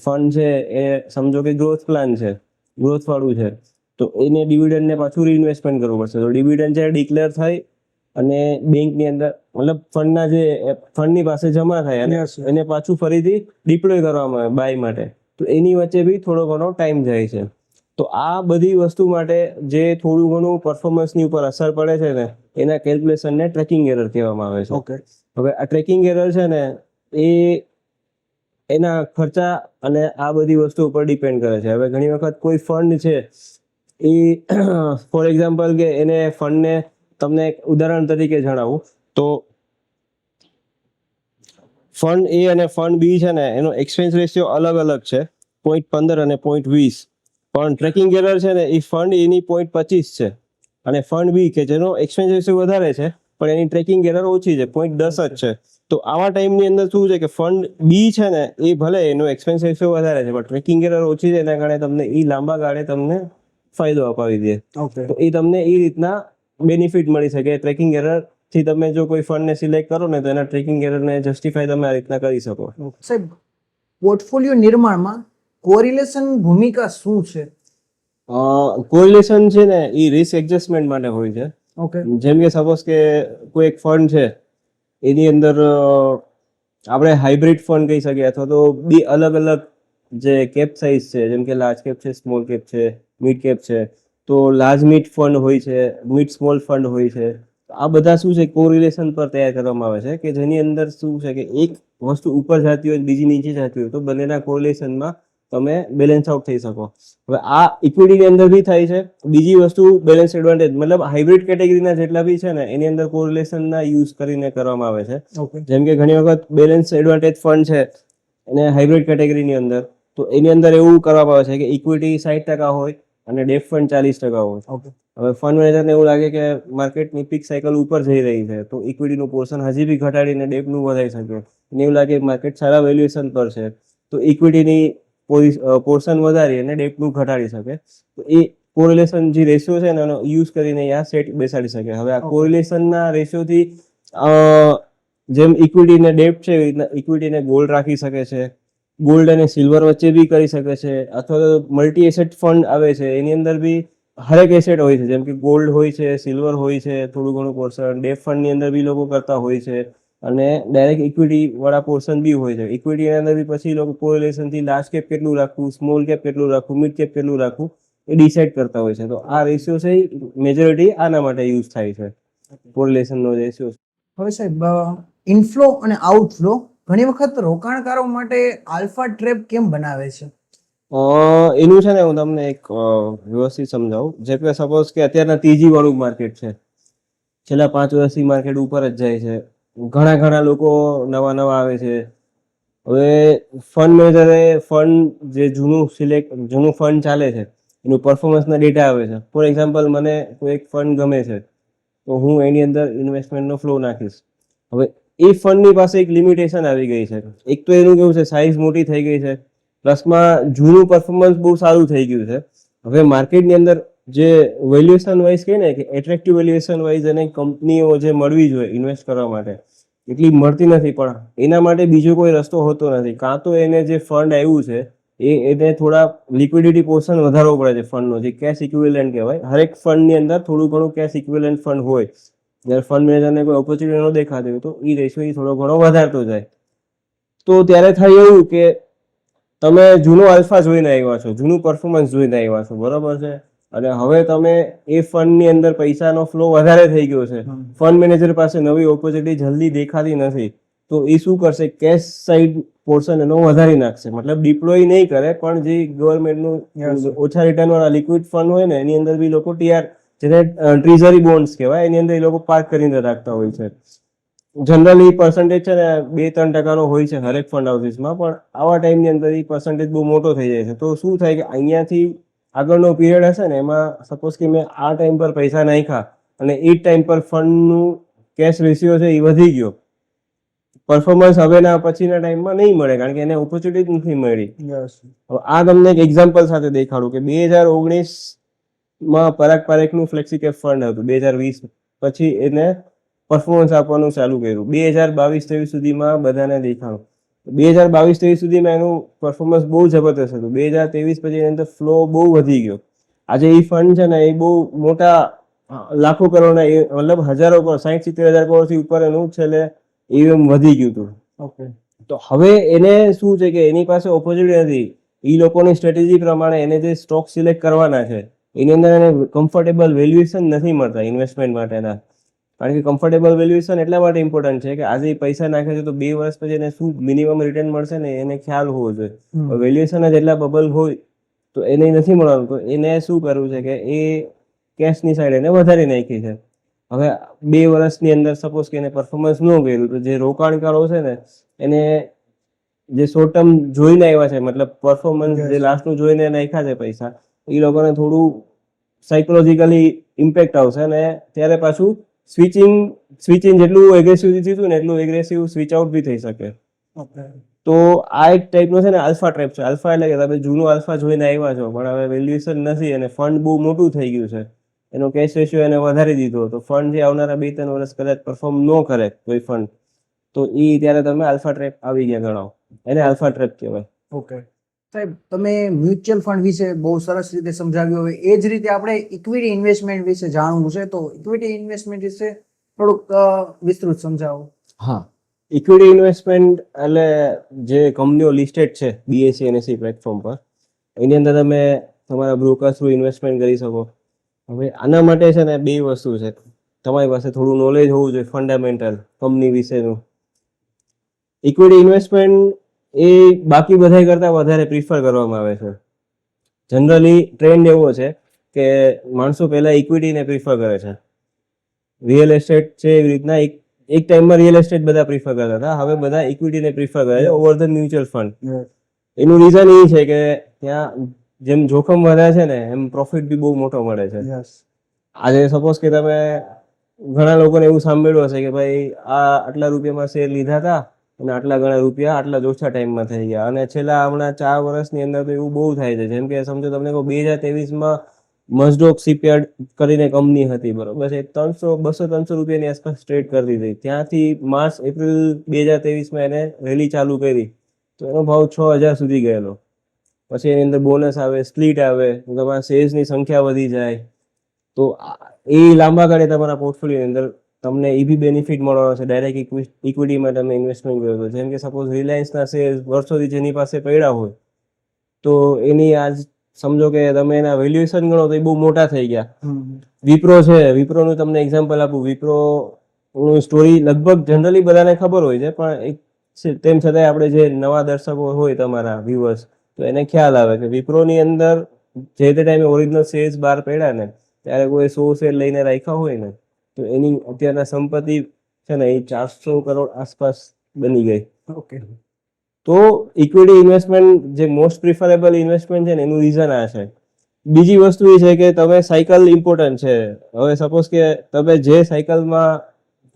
ફંડ છે એ સમજો કે ગ્રોથ પ્લાન છે, ગ્રોથ વાળું છે, તો એને ડિવિડન્ડને પાછું રીઇન્વેસ્ટમેન્ટ કરવું પડશે. તો ડિવિડન્ડ છે ડિક્લેર થાય અને બેંકની અંદર મતલબ ફંડના જે ફંડની પાસે જમા થાય અને Yes, yes. એને પાછું ફરીથી ડિપ્લોય કરવામાં આવે બાય માટે, તો એની વચ્ચે બી થોડો ઘણો ટાઈમ જાય છે. તો આ બધી વસ્તુ માટે જે થોડું ઘણું પરફોર્મન્સની ઉપર અસર પડે છે ને એના કેલ્ક્યુલેશનને ટ્રેકિંગ એરર કહેવામાં આવે છે. ઓકે, હવે આ ટ્રેકિંગ એરર છે ને એ એના ખર્ચા અને આ બધી વસ્તુ ઉપર ડિપેન્ડ કરે છે. હવે ઘણી વખત કોઈ ફંડ છે એ ફોર એક્ઝામ્પલ કે એને ફંડને તમને એક ઉદાહરણ તરીકે જણાવું તો ફંડ એ અને ફંડ બી છે ને એનો એક્સપેન્સ રેશિયો અલગ અલગ છે, 0.15 અને 0.20, પણ ટ્રેકિંગ એરર છે ને એ ફંડ એની 0.25 છે અને ફંડ બી કે જેનો એક્સપેન્સ રેશિયો વધારે છે પણ એની ટ્રેકિંગ એરર ઓછી છે, 0.10 જ છે. તો આવા ટાઈમની અંદર શું છે કે ફંડ બી છે ને એ ભલે એનો એક્સપેન્સ રેશિયો વધારે છે પણ ટ્રેકિંગ એરર ઓછી છે, એના કારણે તમને એ લાંબા ગાળે તમને ફાયદો અપાવી દે. ઓકે, તો એ તમને એ રીતના બેનિફિટ મળી શકે. ટ્રેકિંગ એરર થી તમે જો કોઈ ફંડને સિલેક્ટ કરો ને તો એના ટ્રેકિંગ એરરને જસ્ટિફાય તમે આ રીતના કરી શકો. સાહેબ, પોર્ટફોલિયો નિર્માણમાં કોરિલેશન ભૂમિકા શું છે? કોરિલેશન છે ને એ રિસ્ક એડજસ્ટમેન્ટ માટે હોય છે. ઓકે, જેમ કે સપોઝ કે કોઈ એક ફંડ છે એની અંદર આપણે હાઇબ્રિડ ફંડ કહી શકીએ, અથવા તો બે અલગ અલગ જે કેપ સાઇઝ છે, જેમ કે લાર્જ કેપ છે, સ્મોલ કેપ છે, મિડ કેપ છે, તો લાર્જ મિડ ફંડ હોય છે, મિડ સ્મોલ ફંડ હોય છે. આ બધા શું છે કોરિલેશન પર તૈયાર કરવામાં આવે છે કે જેની અંદર શું છે કે એક વસ્તુ ઉપર જતી હોય બીજી નીચે જતી હોય તો બંનેના કોરિલેશનમાં તમે બેલેન્સ આઉટ થઈ શકો. હવે આ ઇક્વિટીની અંદર બી થાય છે. બીજી વસ્તુ બેલેન્સ એડવાન્ટેજ, મતલબ હાઇબ્રિડ કેટેગરીના જેટલા બી છે ને એની અંદર કોરિલેશનના યુઝ કરીને કરવામાં આવે છે. ઓકે, જેમ કે ઘણી વખત બેલેન્સ એડવાન્ટેજ ફંડ છે અને હાઇબ્રિડ કેટેગરીની અંદર, તો એની અંદર એવું કરવામાં આવે છે કે ઇક્વિટી 60% હોય અને ડેટ ફંડ 40% હોય. ઓકે, હવે ફંડ મેનેજરને એવું લાગે કે માર્કેટની પીક સાયકલ ઉપર જઈ રહી છે તો ઇક્વિટીનું પોર્શન હજી બી ઘટાડીને ડેપનું વધારી શકે. એને એવું લાગે માર્કેટ સારા વેલ્યુએશન પર છે તો ઇક્વિટીની પોર્શન વધારી અને ડેપનું ઘટાડી શકે. તો એ કોરિલેશન જે રેશિયો છે ને એનો યુઝ કરીને આ સેટ બેસાડી શકે. હવે આ કોરિલેશનના રેશિયોથી જેમ ઇક્વિટી ને ડેપ્ટ છે એવી રીતના ઇક્વિટીને ગોલ્ડ રાખી શકે છે, ગોલ્ડ અને સિલ્વર વચ્ચે બી કરી શકે છે, અથવા તો મલ્ટી એસેટ ફંડ આવે છે એની અંદર બી હરેક એસેટ હોય છે, જેમ કે ગોલ્ડ હોય છે, સિલ્વર હોય છે, થોડું ઘણું પોર્શન ડેપ ફંડની અંદર બી લોકો કરતા હોય છે અને ડાયરેક્ટ ઇક્વિટી વાળા પોર્શન બી હોય છે. ઇક્વિટીની અંદર બી પછી લોકો કોરિલેશનથી લાર્જ કેપ કેટલું રાખવું, સ્મોલ કેપ કેટલું રાખવું, મિડ કેપ કેટલું રાખવું એ ડિસાઇડ કરતા હોય છે. તો આ રેશિયો છે મેજોરિટી આના માટે યુઝ થાય છે, કોરિલેશનનો રેશિયો. હવે સાહેબ, ઇનફ્લો અને આઉટફ્લો ઘણી વખત રોકાણકારો માટે આલ્ફા ટ્રેપ કેમ બનાવે છે? એનું છે ને હું તમને એક વ્યવસ્થિત સમજાવું. જેમ કે સપોઝ કે અત્યારના તેજી વાળું માર્કેટ છે, છેલ્લા 5 વર્ષથી માર્કેટ ઉપર જ જાય છે, ઘણા લોકો નવા આવે છે. હવે ફંડ મેનેજરે ફંડ જે જૂનું ફંડ ચાલે છે એનું પરફોર્મન્સના ડેટા આવે છે. ફોર એક્ઝામ્પલ મને કોઈ એક ફંડ ગમે છે તો હું એની અંદર ઇન્વેસ્ટમેન્ટનો ફ્લો નાખીશ. હવે એ ફંડની પાસે એક લિમિટેશન આવી ગઈ છે. એક તો એનું કેવું છે સાઇઝ મોટી થઈ ગઈ છે, પ્લસમાં જૂનું પરફોર્મન્સ બહુ સારું થઈ ગયું છે. હવે માર્કેટની અંદર જે વેલ્યુએશન વાઇઝ કહે ને કે એટ્રેક્ટિવ વેલ્યુએશન વાઇઝ અને કંપનીઓ જે મળવી જોઈએ ઇન્વેસ્ટ કરવા માટે એટલી મળતી નથી, પણ એના માટે બીજો કોઈ રસ્તો હોતો નથી. કાં તો એને જે ફંડ આવ્યું છે એને થોડા લિક્વિડિટી પોર્શન વધારવો પડે છે ફંડનો, જે કેશ ઇક્વિવેલન્ટ કહેવાય. હરેક ફંડની અંદર થોડું ઘણું કેશ ઇક્વિવેલન્ટ ફંડ હોય. જ્યારે ફંડ મેનેજરને કોઈ ઓપોર્ચ્યુનિટી ન દેખાતી હોય તો એ રેશિયો થોડો ઘણો વધારતો જાય. તો ત્યારે થાય એવું કે તમે જૂનો આલ્ફા જોઈને આવ્યા છો, જૂનું પરફોર્મન્સ જોઈને આવ્યા છો, બરોબર છે, અને હવે તમે એ ફંડની અંદર પૈસાનો ફ્લો વધારે થઈ ગયો છે, ફંડ મેનેજર પાસે નવી ઓપોર્ચ્યુનિટી જલ્દી દેખાતી નથી, તો એ શું કરશે, કેશ સાઈડ પોર્શન એનો વધારી નાખશે. મતલબ ડિપ્લોય નહીં કરે, પણ જે ગવર્મેન્ટનું ઓછા રિટર્ન વાળા લિક્વિડ ફંડ હોય ને એની અંદર બી લોકો ટીઆર, જેને ટ્રીઝરી બોન્ડ્સ કહેવાય, એની અંદર એ લોકો પાર્ક કરીને રાખતા હોય છે. જનરલી પર્સન્ટેજ છે ને 2-3% હોય છે હરેક ફંડ હાઉસીસમાં, પણ આવા ટાઈમની અંદર એ પર્સન્ટેજ બહુ મોટો થઈ જાય છે. તો શું થાય કે અહીંયાથી આગળનો પીરિયડ હશે ને એમાં સપોઝ કે મેં આ ટાઈમ પર પૈસા નાખ્યા અને એ ટાઈમ પર ફંડનું કેશ રેશિયો છે એ વધી ગયો, પરફોર્મન્સ હવેના પછીના ટાઈમમાં નહીં મળે, કારણ કે એને ઓપોર્ચ્યુનિટી નથી મળી. હવે આ તમને એક એક્ઝામ્પલ સાથે દેખાડું કે 2019માં પરાગ પારેખનું ફ્લેક્સી કેપ ફંડ હતું. 2020 પછી એને પરફોર્મન્સ આપવાનું ચાલુ કર્યું. 2022-23 સુધીમાં બધાને દેખાણું. 2022-23 સુધીમાં એનું પરફોર્મન્સ બહુ જબરદસ્ત હતું. 2023 પછી એની અંદર ફ્લો બહુ વધી ગયો. આજે એ ફંડ છે ને એ બહુ મોટા લાખો કરોડના, મતલબ હજારો કરોડ, 60-70 હજાર કરોડથી ઉપર એનું છેલ્લે EVM વધી ગયું હતું. ઓકે. તો હવે એને શું છે કે એની પાસે ઓપોર્ચ્યુનિટી નથી. એ લોકોની સ્ટ્રેટેજી પ્રમાણે એને જે સ્ટોક સિલેક્ટ કરવાના છે એની અંદર એને કમ્ફર્ટેબલ વેલ્યુએશન નથી મળતા ઇન્વેસ્ટમેન્ટ માટેના. કારણ કે કમ્ફર્ટેબલ વેલ્યુએશન એટલા માટે ઇમ્પોર્ટન્ટ છે કે આજે પૈસા નાખે છે તો 2 વર્ષ પછી એને શું મિનિમમ રિટર્ન મળશે ને એને ખ્યાલ હોવો જોઈએ. વેલ્યુએશન જ એટલા બબલ હોય તો એને નથી મળવાનું. તો એને શું કરવું છે કે એ કેશની સાઈડ એને વધારી નાખી છે. હવે 2 વર્ષની અંદર સપોઝ કે એને પરફોર્મન્સ ન કર્યું તો જે રોકાણકારો છે ને એને જે શોર્ટ ટર્મ જોઈને આવ્યા છે, મતલબ પરફોર્મન્સ જે લાસ્ટનું જોઈને નાખ્યા છે પૈસા, એ લોકોને થોડું સાયકોલોજીકલી ઇમ્પેક્ટ આવશે અને ત્યારે પાછું સ્વિચિંગ જેટલું એગ્રેસિવ થયું ને એટલું એગ્રેસિવ સ્વિચ આઉટ બી થઈ શકે. તો આ એક ટાઈપનો છે ને આલ્ફા ટ્રેપ છે. આલ્ફા એટલે કે તમે જૂનું આલ્ફા જોઈને આવ્યા છો પણ હવે વેલ્યુએશન નથી અને ફંડ બહુ મોટું થઈ ગયું છે, એનો કેશ રેશિયો એને વધારી દીધો, તો ફંડ જે આવનારા 2-3 વર્ષ કદાચ પરફોર્મ ન કરે કોઈ ફંડ, તો એ ત્યારે તમે આલ્ફા ટ્રેપ આવી ગયા ગણાવો. એને આલ્ફા ટ્રેપ કહેવાય. ઓકે સાહેબ, તમે મ્યુચ્યુઅલ ફંડ વિશે બહુ સરસ રીતે સમજાવ્યું. હવે એ જ રીતે આપણે ઇક્વિટી ઇન્વેસ્ટમેન્ટ વિશે જાણવું છે, તો ઇક્વિટી ઇન્વેસ્ટમેન્ટ વિશે થોડુંક વિસ્તૃત સમજાવો. હા, ઇક્વિટી ઇન્વેસ્ટમેન્ટ એટલે જે કંપનીઓ લિસ્ટેડ છે BSE NSE પ્લેટફોર્મ પર, એની અંદર તમે તમારા બ્રોકર થ્રુ ઇન્વેસ્ટમેન્ટ કરી શકો. હવે આના માટે છે ને 2 વસ્તુ છે. તમારી પાસે થોડું નોલેજ હોવું જોઈએ ફંડામેન્ટલ કંપની વિશેનું. ઇક્વિટી ઇન્વેસ્ટમેન્ટ એ બાકી બધા કરતાં વધારે પ્રિફર કરવામાં આવે છે. જનરલી ટ્રેન્ડ એવો છે કે માણસો પહેલા ઇક્વિટીને પ્રિફર કરે છે. રિયલ એસ્ટેટ છે એવી રીતના એક ટાઈમમાં રિયલ એસ્ટેટ બધા પ્રિફર કરતા હતા, હવે બધા ઇક્વિટીને પ્રિફર કરે છે ઓવર ધ મ્યુચ્યુઅલ ફંડ. એનું રીઝન એ છે કે ત્યાં જેમ જોખમ વધારે છે ને એમ પ્રોફિટ બી બહુ મોટો મળે છે. આજે સપોઝ કે તમે ઘણા લોકોને એવું સાંભળ્યું હશે કે ભાઈ આ આટલા રૂપિયામાં શેર લીધા હતા અને આટલા ઘણા રૂપિયા આટલા જ ઓછા ટાઈમમાં થઈ ગયા, અને છેલ્લા હમણાં 4 વર્ષની અંદર તો એવું બહુ થાય છે. જેમ કે સમજો તમને કહું 2023માં મઝડોક શિપયાર્ડ કરીને કંપની હતી, બરોબર છે, 200-300 રૂપિયાની આસપાસ ટ્રેડ કરતી હતી. ત્યાંથી માર્ચ-એપ્રિલ 2023માં એને રેલી ચાલુ કરી તો એનો ભાવ 6000 સુધી ગયેલો. પછી એની અંદર બોનસ આવે, સ્પ્લિટ આવે, તમારા શેર્સની સંખ્યા વધી જાય, તો એ લાંબા ગાળે તમારા પોર્ટફોલિયોની અંદર તમને એ બી બેનિફિટ મળવાનો છે. ડાયરેક્ટ ઇક્વિટીમાં તમે ઇન્વેસ્ટમેન્ટ કરો છો, જેમ કે સપોઝ રિલાયન્સના શેર વર્ષોથી જેની પાસે પડ્યા હોય તો એની આજ સમજો કે તમે એના વેલ્યુએશન ગણો તો એ બહુ મોટા થઈ ગયા. વિપ્રો છે, વિપ્રોનું તમને એક્ઝામ્પલ આપું. વિપ્રોનું સ્ટોરી લગભગ જનરલી બધાને ખબર હોય છે, પણ એક તેમ છતાંય આપણે જે નવા દર્શકો હોય તમારા વ્યુઅર્સ, તો એને ખ્યાલ આવે કે વિપ્રોની અંદર જે તે ટાઈમે ઓરિજિનલ શેર્સ બહાર પડ્યા ને ત્યારે કોઈ 100 શેર લઈને રાખ્યા હોય ને તો એની અત્યારના સંપત્તિ છે ને એ 400 કરોડ આસપાસ બની ગઈ. ઓકે. તો ઇક્વિટી ઇન્વેસ્ટમેન્ટ જે મોસ્ટ પ્રિફરેબલ ઇન્વેસ્ટમેન્ટ છે ને એનું રીઝન આ છે. બીજી વસ્તુ એ છે કે તમે સાયકલ ઇમ્પોર્ટન્ટ છે. હવે સપોઝ કે તમે જે સાયકલમાં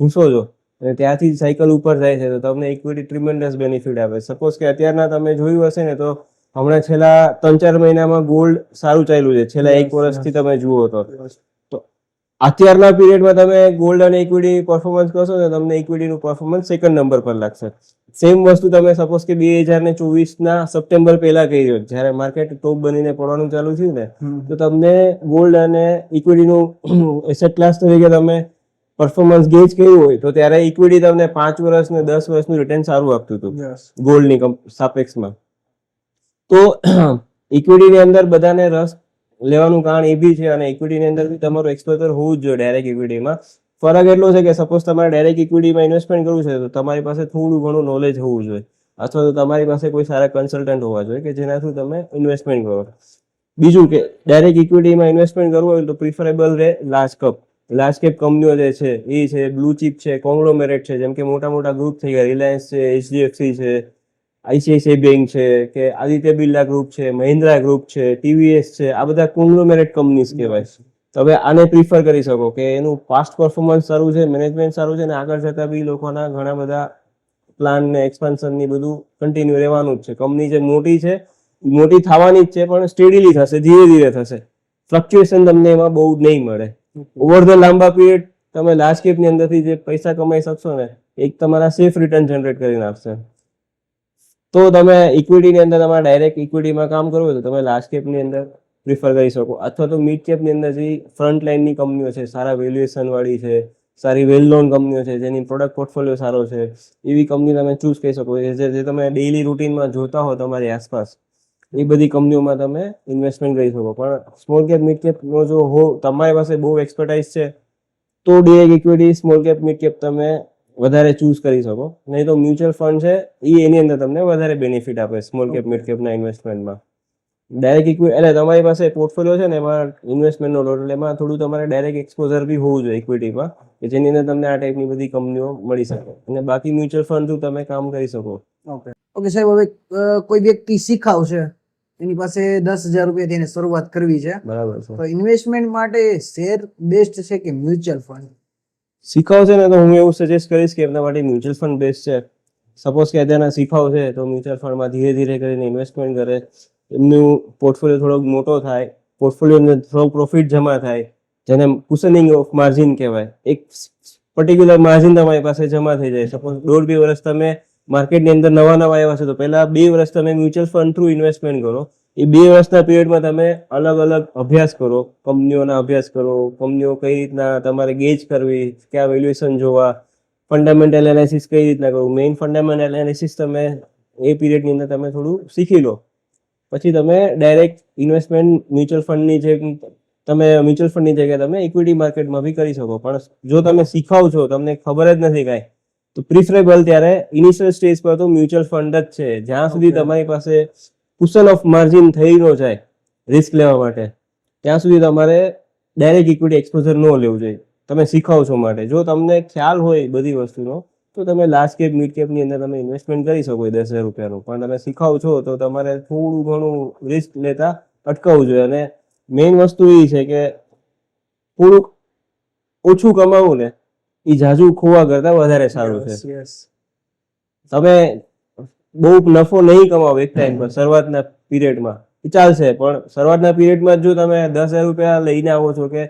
ઘૂસો છો અને ત્યાંથી સાયકલ ઉપર જાય છે તો તમને ઇક્વિટી ટ્રીમેન્ડસ બેનિફિટ આપે. સપોઝ કે અત્યારના તમે જોયું હશે ને તો હમણાં છેલ્લા 3-4 મહિનામાં ગોલ્ડ સારું ચાલ્યું છે, છેલ્લા એક વર્ષથી તમે જુઓ તો અત્યારના પીરિયડમાં તમે ગોલ્ડ અને ઇક્વિટી પરફોર્મન્સ કરશો ને તમને ઇક્વિટીનું પરફોર્મન્સ સેકન્ડ નંબર પર લાગશે. સેમ વસ્તુ તમે સપોઝ કે 2024ના સપ્ટેમ્બર પહેલા કહી રહ્યો જ્યારે માર્કેટ ટોપ બનીને પડવાનું ચાલુ થયું ને તો તમને ગોલ્ડ અને ઇક્વિટીનું એસેટ ક્લાસ તરીકે તમે પરફોર્મન્સ ગેજ કર્યું હોય તો ત્યારે ઇક્વિટી તમને 5 વર્ષ ને 10 વર્ષનું રિટર્ન સારું આપતું હતું ગોલ્ડની સાપેક્ષમાં. તો ઇક્વિટીની અંદર બધાને રસ લેવાનું કારણ એ બી છે અને ઇક્વિટીની અંદર બી તમારું એક્સપોઝર હોવું જ જોઈએ. ડાયરેક્ટ ઇક્વિટીમાં ફરક એટલો છે કે સપોઝ તમારે ડાયરેક્ટ ઇક્વિટીમાં ઇન્વેસ્ટમેન્ટ કરવું છે તો તમારી પાસે થોડું ઘણું નોલેજ હોવું જોઈએ અથવા તો તમારી પાસે કોઈ સારા કન્સલ્ટન્ટ હોવા જોઈએ કે જેના થ્રુ તમે ઇન્વેસ્ટમેન્ટ કરો. બીજું કે ડાયરેક્ટ ઇક્વિટીમાં ઇન્વેસ્ટમેન્ટ કરવું હોય તો પ્રિફરેબલ રહે લાર્જ કેપ કંપનીઓ જે છે એ છે, બ્લુ ચીપ છે, કોંગ્લોમેરેટ છે, જેમ કે મોટા મોટા ગ્રુપ થઈ ગયા, રિલાયન્સ છે, HDFC છે, ICICI બેંક છે કે આદિત્ય બિરલા ગ્રુપ છે, મહિન્દ્રા ગ્રુપ છે, TVS છે, આ બધા કોંગ્લોમેરેટ કંપનીઝ કહેવાય. તો હવે આને પ્રિફર કરી શકો કે એનું પાસ્ટ પરફોર્મન્સ સારું છે, મેનેજમેન્ટ સારું છે અને આગળ જતા બી લોકોના ઘણા બધા પ્લાન ને એક્સપાન્શન ની બધું કન્ટિન્યુ રહેવાનું જ છે. કંપની જે મોટી છે મોટી થવાની જ છે પણ સ્ટેડીલી થશે, ધીરે ધીરે થશે. ફ્લક્ચ્યુએશન તમને એમાં બહુ નહીં મળે. ઓવર ધ લાંબા પીરિયડ તમે લાર્જ કેપની અંદરથી જે પૈસા કમાઈ શકશો ને એક તમારા સેફ રિટર્ન જનરેટ કરીને આપશે. તો તમે ઇક્વિટીની અંદર તમારે ડાયરેક્ટ ઇક્વિટીમાં કામ કરવું હોય તો તમે લાર્જ કેપની અંદર પ્રિફર કરી શકો અથવા તો મિડ કેપની અંદર જે ફ્રન્ટ લાઇનની કંપનીઓ છે, સારા વેલ્યુએશન વાળી છે, સારી વેલ નોન કંપનીઓ છે, જેની પ્રોડક્ટ પોર્ટફોલિયો સારો છે, એવી કંપની તમે ચૂઝ કરી શકો. જે તમે ડેઇલી રૂટીનમાં જોતા હો તમારી આસપાસ એ બધી કંપનીઓમાં તમે ઇન્વેસ્ટમેન્ટ કરી શકો. પણ સ્મોલ કેપ મિડ કેપનો જો હો તમારી પાસે બહુ એક્સપર્ટાઇઝ છે તો direct equity small cap mid cap તમે વધારે ચૂઝ કરી શકો. નહીં તો મ્યુચ્યુઅલ ફંડ છે એની અંદર તમને વધારે બેનિફિટ આપે સ્મોલ કેપ મિડ કેપના ઇન્વેસ્ટમેન્ટમાં. ડાયરેક્ટ ઇક્વિટી એટલે તમારી પાસે પોર્ટફોલિયો છે ને એમાં ઇન્વેસ્ટમેન્ટનો લોટ એટલે એમાં થોડું તમારે ડાયરેક્ટ એક્સપોઝર બી હોવું જોઈએ ઇક્વિટીમાં કે જેની અંદર તમને આ ટાઈપની બધી કંપનીઓ મળી શકે અને બાકી મ્યુચ્યુઅલ ફંડ થ્રુ તમે કામ કરી શકો. ઓકે સાહેબ, હવે કોઈ વ્યક્તિ શીખાવશે, એની પાસે 10,000 રૂપિયાથી એને શરૂઆત કરવી છે, બરાબર છે. તો ઇન્વેસ્ટમેન્ટ માટે શેર બેસ્ટ છે કે મ્યુચ્યુઅલ ફંડ? શીખાવશે ને તો હું એવું સજેસ્ટ કરીશ કે એમના માટે મ્યુચ્યુઅલ ફંડ બેસ્ટ છે. સપોઝ કે અત્યારના શીખાવશે તો મ્યુચ્યુઅલ ફંડમાં ધીરે ધીરે કરીને ઇન્વેસ્ટમેન્ટ કરે, એમનું પોર્ટફોલિયો થોડોક મોટો થાય, પોર્ટફોલિયોને થોડોક પ્રોફિટ જમા થાય, જેને કુશનિંગ ઓફ માર્જિન કહેવાય. એક પર્ટિક્યુલર માર્જિન તમારી પાસે જમા થઈ જાય. સપોઝ 1.5-2 વર્ષ તમે માર્કેટની અંદર નવા આવ્યા છો તો પહેલા 2 વર્ષ તમે મ્યુચ્યુઅલ ફંડ થ્રુ ઇન્વેસ્ટમેન્ટ કરો. એ 2 વર્ષના પીરિયડમાં તમે અલગ અલગ અભ્યાસ કરો, કંપનીઓના અભ્યાસ કરો, કંપનીઓ કઈ રીતના તમારે ગેજ કરવી, ક્યાં વેલ્યુએશન જોવા, ફંડામેન્ટલ એનાલિસિસ કઈ રીતના કરવું. મેઇન ફંડામેન્ટલ એનાલિસિસ તમે એ પીરિયડની અંદર તમે થોડું શીખી લો. પછી તમે ડાયરેક્ટ ઇન્વેસ્ટમેન્ટ મ્યુચ્યુઅલ ફંડની જગ્યાએ તમે ઇક્વિટી માર્કેટમાં બી કરી શકો. પણ જો તમે શીખાવ છો, તમને ખબર જ નથી કાંઈ, તો પ્રિફરેબલ ત્યારે ઇનિશિયલ સ્ટેજ પર તો મ્યુચ્યુઅલ ફંડ જ છે. જ્યાં સુધી તમારી પાસે કુશન ઓફ માર્જિન થઈ ન જાય રિસ્ક લેવા માટે ત્યાં સુધી તમારે ડાયરેક્ટ ઇક્વિટી એક્સપોઝર ન લેવું જોઈએ. તમે શીખાવ છો માટે. જો તમને ખ્યાલ હોય બધી વસ્તુનો તો તમે લાર્જ કેપ મિડ કેપની અંદર તમે ઇન્વેસ્ટમેન્ટ કરી શકો 10,000 રૂપિયાનું. પણ તમે શીખાવ છો તો તમારે થોડું ઘણું રિસ્ક લેતા અટકાવવું જોઈએ. અને મેઇન વસ્તુ એ છે કે થોડુંક ઓછું કમાવું ને એ જાજુ ખોવા કરતા વધારે સારું છે. તમે બહુ નફો નહીં કમાવો એક ટાઈમ પર શરૂઆતના પીરિયડમાં ચાલશે, પણ શરૂઆતના પીરિયડમાં જો તમે 10,000 રૂપિયા લઈને આવો છો કે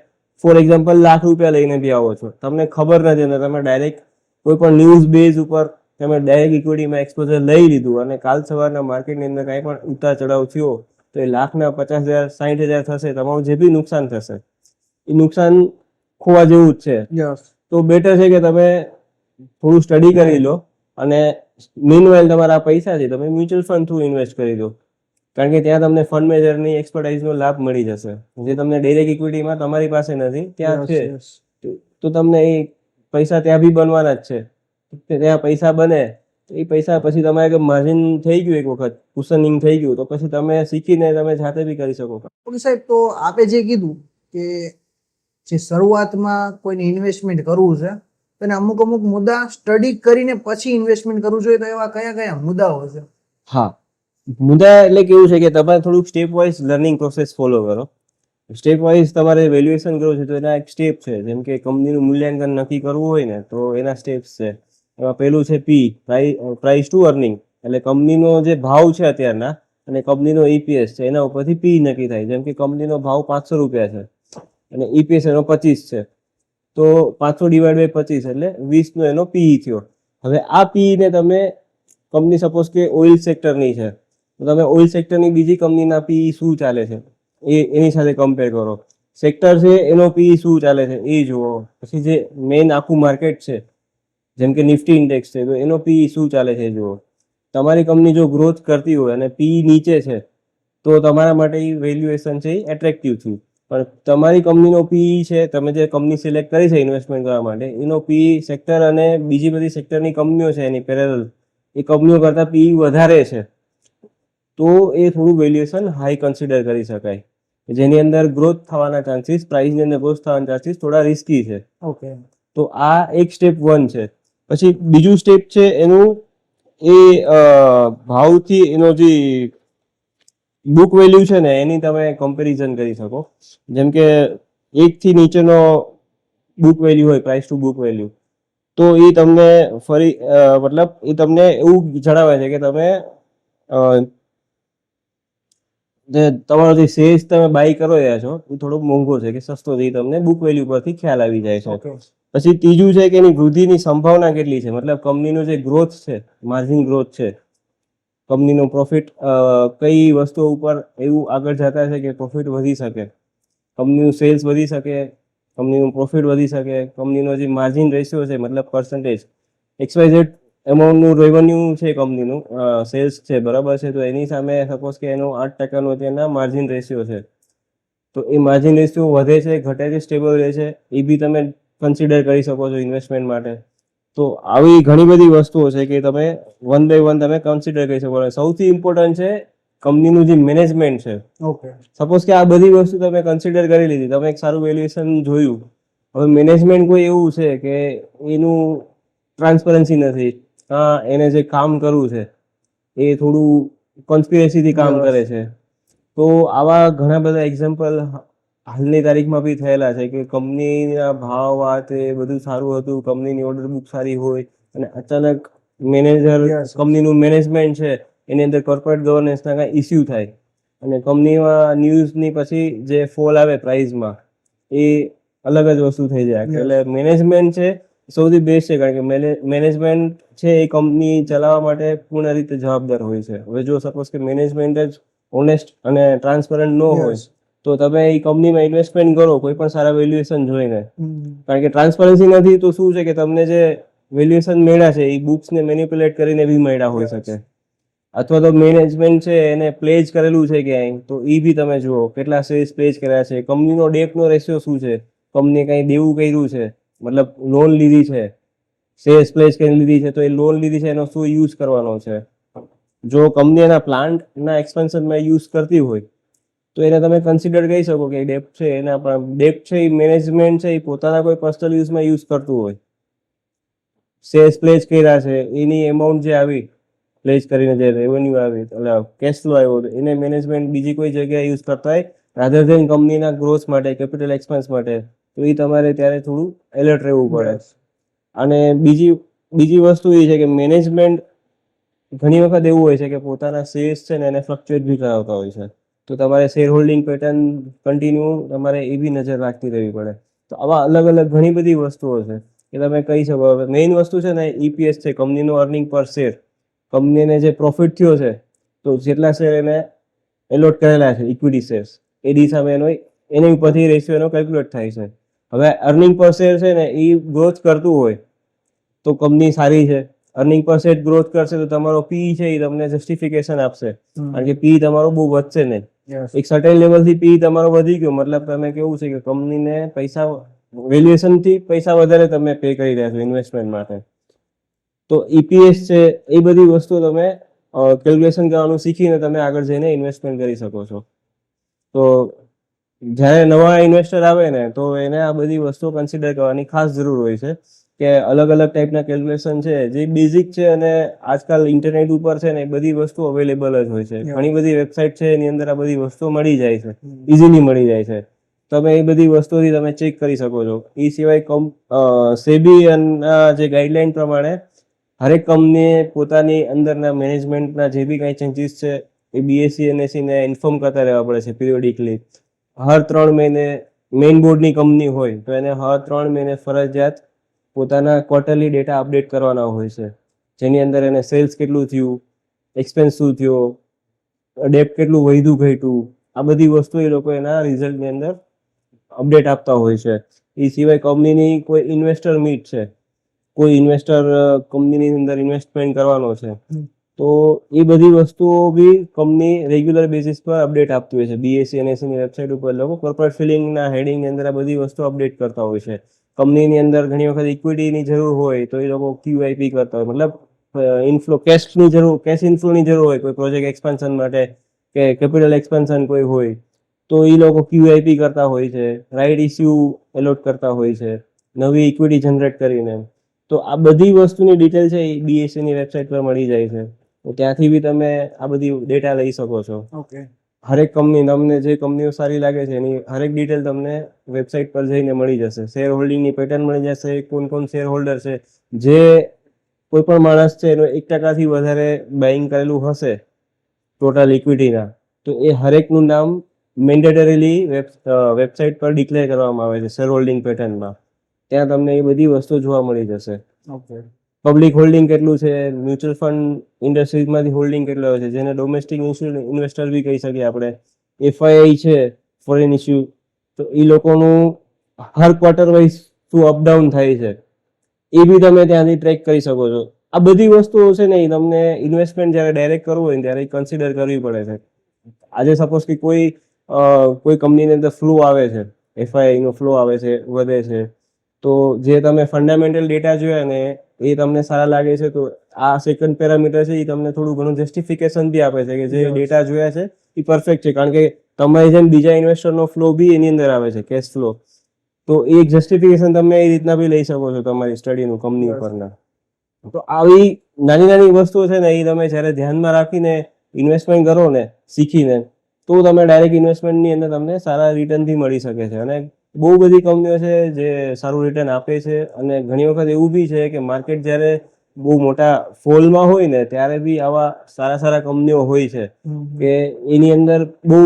ફોર એક્ઝામ્પલ ₹1,00,000 રૂપિયા લઈને બી આવો છો, તમને ખબર નથી ને તમે ડાયરેક્ટ કોઈ પણ ન્યૂઝ બેઝ ઉપર તમે ડાયરેક્ટ ઇક્વિટીમાં એક્સપોઝર લઈ લીધું અને કાલ સવારના માર્કેટની અંદર કાંઈ પણ ઉતાર ચઢાવ થયો તો એ લાખના 50,000 60,000 થશે. તમારું જે બી નુકસાન થશે એ નુકસાન ખોવા જેવું જ છે. તો બેટર છે કે તમે થોડું સ્ટડી કરી લો અને મીનવાઇલ તમારા પૈસા છે તમે મ્યુચ્યુઅલ ફંડ થ્રુ ઇન્વેસ્ટ કરી દો. કારણ કે ત્યાં તમને ફંડ મેનેજરની એક્સપર્ટાઇઝનો લાભ મળી જશે જે તમને ડાયરેક્ટ ઇક્વિટીમાં તમારી પાસે નથી, ત્યાં છે. તો તમને એ પૈસા ત્યાં બી બનવાના જ છે. ત્યાં પૈસા બને એ પૈસા પછી તમારે માર્જિન થઈ ગયું, એક વખત કુશનિંગ થઈ ગયું, તો પછી તમે શીખીને તમે જાતે બી કરી શકો. ઓકે સાહેબ, તો આપે જે કીધું કે જે શરૂઆતમાં કોઈને ઇન્વેસ્ટમેન્ટ કરવું છે તેને અમુક મુદ્દા સ્ટડી કરીને પછી ઇન્વેસ્ટમેન્ટ કરવું જોઈએ, તો એવા કયા કયા મુદ્દાઓ છે? હા, મુદ્દા એટલે કેવું છે કે તમારે થોડુંક step wise learning process follow કરો. સ્ટેપ વાઇઝ તમારે વેલ્યુએશન કરવું છે તો એના એક સ્ટેપ છે. જેમ કે કંપનીનું મૂલ્યાંકન નક્કી કરવું હોય ને તો એના સ્ટેપ્સ છે. એમાં પહેલું છે પ્રાઇસ ટુ અર્નિંગ, એટલે કંપનીનો જે ભાવ છે અત્યારના અને કંપનીનો ઈપીએસ છે એના ઉપરથી પી નક્કી થાય. જેમ કે કંપનીનો ભાવ 500 રૂપિયા છે અને ઈપીએસ એનો 25 છે, તો 500 ડિવાઈડ બાય 25 એટલે 20 નો એનો પીઈ થયો. હવે આ પીઈ ને તમે કંપની સપોઝ કે ઓઇલ સેક્ટરની છે, તો તમે ઓઇલ સેક્ટરની બીજી કંપનીના પીઈ શું ચાલે છે એની સાથે કમ્પેર કરો. સેક્ટર છે એનો પીઈ શું ચાલે છે એ જુઓ. પછી જે મેઇન આખું માર્કેટ છે જેમ કે નિફ્ટી ઇન્ડેક્સ છે, તો એનો પીઈ શું ચાલે છે જુઓ. તમારી કંપની જો ગ્રોથ કરતી હોય અને પીઈ નીચે છે તો તમારા માટે એ વેલ્યુએશન છે એ એટ્રેક્ટિવ થયું. પણ તમારી કંપનીનો પીઈ છે, તમે જે કંપની સિલેક્ટ કરી છે ઇન્વેસ્ટમેન્ટ કરવા માટે, એનો પીઈ સેક્ટર અને બીજી બધી સેક્ટરની કંપનીઓ છે એની પેરેલલ, એ કંપનીઓ કરતાં પીઈ વધારે છે, તો એ થોડું વેલ્યુએશન હાઈ કન્સિડર કરી શકાય, જેની અંદર ગ્રોથ થવાના ચાન્સીસ, પ્રાઇસની અંદર ગ્રોથ થવાના ચાન્સીસ થોડા રિસ્કી છે. ઓકે. તો આ એક સ્ટેપ 1 છે. પછી બીજું સ્ટેપ છે એનું એ ભાવથી એનો જે બુક વેલ્યુ છે ને એની તમે કમ્પેરિઝન કરી શકો. જેમ કે 1 થી નીચેનો બુક વેલ્યુ હોય, પ્રાઇસ ટુ બુક વેલ્યુ, તો એ તમને ફરી મતલબ એ તમને એવું જણાવે છે કે તમે જે તમારો જે શેર્સ તમે બાય કરો રહ્યા છો એ થોડો મોંઘો છે કે સસ્તો છે, એ તમને બુક વેલ્યુ પરથી ખ્યાલ આવી જાય છે. ઓકે. પછી ત્રીજું છે કે એની વૃદ્ધિની સંભાવના કેટલી છે, મતલબ કંપનીનો જે ગ્રોથ છે, માર્જિન ગ્રોથ છે, કંપનીનો પ્રોફિટ કઈ વસ્તુઓ ઉપર એવું આગળ જતા છે કે પ્રોફિટ વધી શકે, કંપનીનું સેલ્સ વધી શકે, કંપનીનું પ્રોફિટ વધી શકે, કંપનીનો જે માર્જિન રેશિયો છે મતલબ પર્સન્ટેજ, XYZ એમાઉન્ટનું રેવન્યુ છે કંપનીનું, સેલ્સ છે બરાબર છે, તો એની સામે સપોઝ કે એનો 8% તેના માર્જિન રેશિયો છે, તો એ માર્જિન રેશિયો વધે છે, ઘટે છે, સ્ટેબલ રહે છે, એ બી તમે કન્સિડર કરી શકો છો ઇન્વેસ્ટમેન્ટ માટે. તો આવી ઘણી બધી વસ્તુઓ છે કે તમે વન બાય વન તમે કન્સિડર કરી શકો. સૌથી ઇમ્પોર્ટન્ટ છે કંપનીનું જે મેનેજમેન્ટ છે. ઓકે. સપોઝ કે આ બધી વસ્તુ તમે કન્સિડર કરી લીધી, તમે એક સારું વેલ્યુએશન જોયું, હવે મેનેજમેન્ટ કોઈ એવું છે કે એનું ટ્રાન્સપરન્સી નથી, એને જે કામ કરવું છે એ થોડું કોન્સ્પિરસીથી કામ કરે છે, તો આવા ઘણા બધા એક્ઝામ્પલ હાલની તારીખમાં બી થયેલા છે કે કંપનીના ભાવ એ બધું સારું હતું, કંપનીની ઓર્ડર બુક સારી હોય અને અચાનક મેનેજર, કંપનીનું મેનેજમેન્ટ છે એની અંદર કોર્પોરેટ ગવર્નન્સના કાંઈ ઇસ્યુ થાય અને કંપનીમાં ન્યૂઝની પછી જે ફોલ આવે પ્રાઇઝમાં, એ અલગ જ વસ્તુ થઈ જાય. એટલે મેનેજમેન્ટ છે સૌથી બેસ્ટ છે, કારણ કે મેનેજમેન્ટ છે એ કંપની ચલાવવા માટે પૂર્ણ રીતે જવાબદાર હોય છે. હવે જો સપોઝ કે મેનેજમેન્ટ જ ઓનેસ્ટ અને ટ્રાન્સપરન્ટ ન હોય તો તમે એ કંપનીમાં ઇન્વેસ્ટમેન્ટ કરો કોઈ પણ સારા વેલ્યુએશન જોઈને, કારણ કે ટ્રાન્સપરન્સી નથી તો શું છે કે તમને જે વેલ્યુએશન મળ્યા છે એ બુક્સને મેનિપ્યુલેટ કરીને બી મળ્યા હોઈ શકે, અથવા તો મેનેજમેન્ટ છે એને પ્લેજ કરેલું છે ક્યાંય, તો એ બી તમે જુઓ કેટલા શેર્સ પ્લેજ કર્યા છે, કંપનીનો ડેટનો રેશિયો શું છે, કંપનીએ કંઈ દેવું કર્યું છે, મતલબ લોન લીધી છે, શેર્સ પ્લેજ કરીને લીધી છે, તો એ લોન લીધી છે એનો શું યુઝ કરવાનો છે. જો કંપની એના પ્લાન્ટના એક્સપેન્શનમાં યુઝ કરતી હોય તો એને તમે કન્સિડર કરી શકો કે ડેપ્ટ છે, એના ડેપ્ટ છે એ મેનેજમેન્ટ છે એ પોતાના કોઈ પર્સનલ યુઝમાં યુઝ કરતું હોય, શેર્સ પ્લેજ કર્યા છે, એની એમાઉન્ટ જે આવી પ્લેજ કરીને જે રેવન્યુ આવી, એટલે કેશ ફ્લો આવ્યો, એને મેનેજમેન્ટ બીજી કોઈ જગ્યાએ યુઝ કરતા હોય રાધર ધેન કંપનીના ગ્રોથ માટે, કેપિટલ એક્સપેન્સ માટે, તો એ તમારે ત્યારે થોડું એલર્ટ રહેવું પડે. અને બીજી વસ્તુ એ છે કે મેનેજમેન્ટ ઘણી વખત એવું હોય છે કે પોતાના શેર્સ છે ને એને ફ્લક્ચ્યુએટ બી કરાવતા હોય છે, તો તમારે શેર હોલ્ડિંગ પેટર્ન કન્ટિન્યુ તમારે એ બી નજર રાખતી રહેવી પડે. તો આવા અલગ અલગ ઘણી બધી વસ્તુઓ છે કે તમે કહી શકો. મેઇન વસ્તુ છે ને ઈપીએસ છે, કંપનીનો અર્નિંગ પર શેર, કંપનીને જે પ્રોફિટ થયો છે તો જેટલા શેર એને એલોટ કરેલા છે ઇક્વિટી શેર્સ, એ સામે એની ઉપરથી રેશિયો એનો કેલ્ક્યુલેટ થાય છે. હવે અર્નિંગ પર શેર છે ને એ ગ્રોથ કરતું હોય તો કંપની સારી છે, અર્નિંગ પર શેર ગ્રોથ કરશે તો તમારો પી છે એ તમને જસ્ટિફિકેશન આપશે, કારણ કે પી તમારો બહુ વધશે નહીં. એક સર્ટેન લેવલથી પી તમારો વધી ગયો મતલબ તમે કેવું છે કે કંપનીને પૈસા વેલ્યુએશનથી પૈસા વધારે તમે પે કરી રહ્યા છો ઇન્વેસ્ટમેન્ટ માટે, તો ઈપીએસ છે એ બધી વસ્તુ તમે કેલ્ક્યુલેશન કરવાનું શીખીને તમે આગળ જઈને ઇન્વેસ્ટમેન્ટ કરી શકો છો. તો જ્યારે નવા ઇન્વેસ્ટર આવે ને તો એને આ બધી વસ્તુઓ કન્સિડર કરવાની ખાસ જરૂર હોય છે કે અલગ અલગ ટાઈપના કેલ્ક્યુલેશન છે જે બેઝિક છે અને આજકાલ ઇન્ટરનેટ ઉપર છે ને એ બધી વસ્તુ અવેલેબલ જ હોય છે. ઘણી બધી વેબસાઇટ છે એની અંદર આ બધી વસ્તુઓ મળી જાય છે, ઇઝીલી મળી જાય છે. તમે એ બધી વસ્તુથી તમે ચેક કરી શકો છો. એ સિવાય સેબી જે ગાઈડલાઈન પ્રમાણે હરેક કંપનીએ પોતાની અંદરના મેનેજમેન્ટના જે બી કાંઈ ચેન્જીસ છે એ બીએસસી એનએસસી ને ઇન્ફોર્મ કરતા રહેવા પડે છે પિરિયોડિકલી. હર 3 મહિને મેઇન બોર્ડની કંપની હોય તો એને હર 3 મહિને ફરજિયાત પોતાના ક્વાર્ટરલી ડેટા અપડેટ કરવાના હોય છે, જેની અંદર એને સેલ્સ કેટલું થયું, એક્સપેન્સ શું થયો, ડેપ કેટલું વધ્યું ઘટ્યું, આ બધી વસ્તુ એ લોકો એના રિઝલ્ટની અંદર અપડેટ આપતા હોય છે. એ સિવાય કંપનીની કોઈ ઇન્વેસ્ટર મીટ છે, કોઈ ઇન્વેસ્ટર કંપનીની અંદર ઇન્વેસ્ટમેન્ટ કરવાનો છે, તો એ બધી વસ્તુઓ બી કંપની રેગ્યુલર બેસિસ પર અપડેટ આપતી હોય છે. બીએસસી એનએસસી ની વેબસાઇટ ઉપર લોકો કોર્પોરેટ ફિલિંગના હેડિંગની અંદર આ બધી વસ્તુ અપડેટ કરતા હોય છે. કંપનીની અંદર ઘણી વખત ઇક્વિટીની જરૂર હોય તો એ લોકો QIP કરતા હોય, મતલબ ઇન્ફ્લો કેશની જરૂર, કેશ ઇન્ફ્લોની જરૂર હોય કોઈ પ્રોજેક્ટ એક્સપાન્શન માટે કે કેપિટલ એક્સપાન્શન કોઈ હોય તો એ લોકો QIP કરતા હોય છે, રાઇટ ઇસ્યુ એલોટ કરતા હોય છે નવી ઇક્વિટી જનરેટ કરીને. તો આ બધી વસ્તુની ડિટેલ છે એ BSE ની વેબસાઇટ પર મળી જાય છે. તો ત્યાંથી બી તમે આ બધી ડેટા લઈ શકો છો. ઓકે. હરેક કંપની, તમને જે કંપનીઓ સારી લાગે છે એની હરેક ડિટેલ તમને વેબસાઇટ પર જઈને મળી જશે. શેર હોલ્ડિંગની પેટર્ન મળી જશે, કોણ શેર હોલ્ડર છે, જે કોઈ પણ માણસ છે એનું 1% વધારે બાઇંગ કરેલું હશે ટોટલ ઇક્વિટીના, તો એ હરેકનું નામ મેન્ડેટરીલી વેબસાઇટ પર ડિક્લેર કરવામાં આવે છે શેર હોલ્ડિંગ પેટર્નમાં. ત્યાં તમને એ બધી વસ્તુ જોવા મળી જશે. ઓકે. પબ્લિક હોલ્ડિંગ કેટલું છે, મ્યુચ્યુઅલ ફંડ ઇન્ડસ્ટ્રીઝમાંથી હોલ્ડિંગ કેટલું આવે છે, જેને ડોમેસ્ટિક ઇન્વેસ્ટર બી કહી શકીએ આપણે, FII છે ફોરેન ઇસ્યુ, તો એ લોકોનું હર ક્વાર્ટર વાઇઝ શું અપડાઉન થાય છે એ બી તમે ત્યાંથી ટ્રેક કરી શકો છો. આ બધી વસ્તુઓ છે ને એ તમને ઇન્વેસ્ટમેન્ટ જ્યારે ડાયરેક્ટ કરવું હોય ને ત્યારે કન્સિડર કરવી પડે છે. આજે સપોઝ કે કોઈ કંપનીની અંદર ફ્લો આવે છે, FII નો ફ્લો આવે છે, વધે છે, તો જે તમે ફંડામેન્ટલ ડેટા જોયા ને એ તમને સારા લાગે છે તો આ સેકન્ડ પેરામીટર છે એ તમને થોડું ઘણું જસ્ટિફિકેશન બી આપે છે કે જે ડેટા જોયા છે એ પરફેક્ટ છે, કારણ કે તમારી જેમ બીજા ઇન્વેસ્ટરનો ફ્લો બી એની અંદર આવે છે, કેશ ફ્લો. તો એ જસ્ટિફિકેશન તમે એ રીતના બી લઈ શકો છો તમારી સ્ટડીનું કંપની ઉપરના. તો આવી નાની નાની વસ્તુઓ છે ને એ તમે જ્યારે ધ્યાનમાં રાખીને ઇન્વેસ્ટમેન્ટ કરો ને શીખીને, તો તમે ડાયરેક્ટ ઇન્વેસ્ટમેન્ટની અંદર તમને સારા રિટર્નથી મળી શકે છે. અને બહુ બધી કંપનીઓ છે જે સારું રિટર્ન આપે છે. અને ઘણી વખત એવું બી છે કે માર્કેટ જ્યારે બહુ મોટા ફોલમાં હોય ને ત્યારે બી આવા સારા કંપનીઓ હોય છે કે એની અંદર બહુ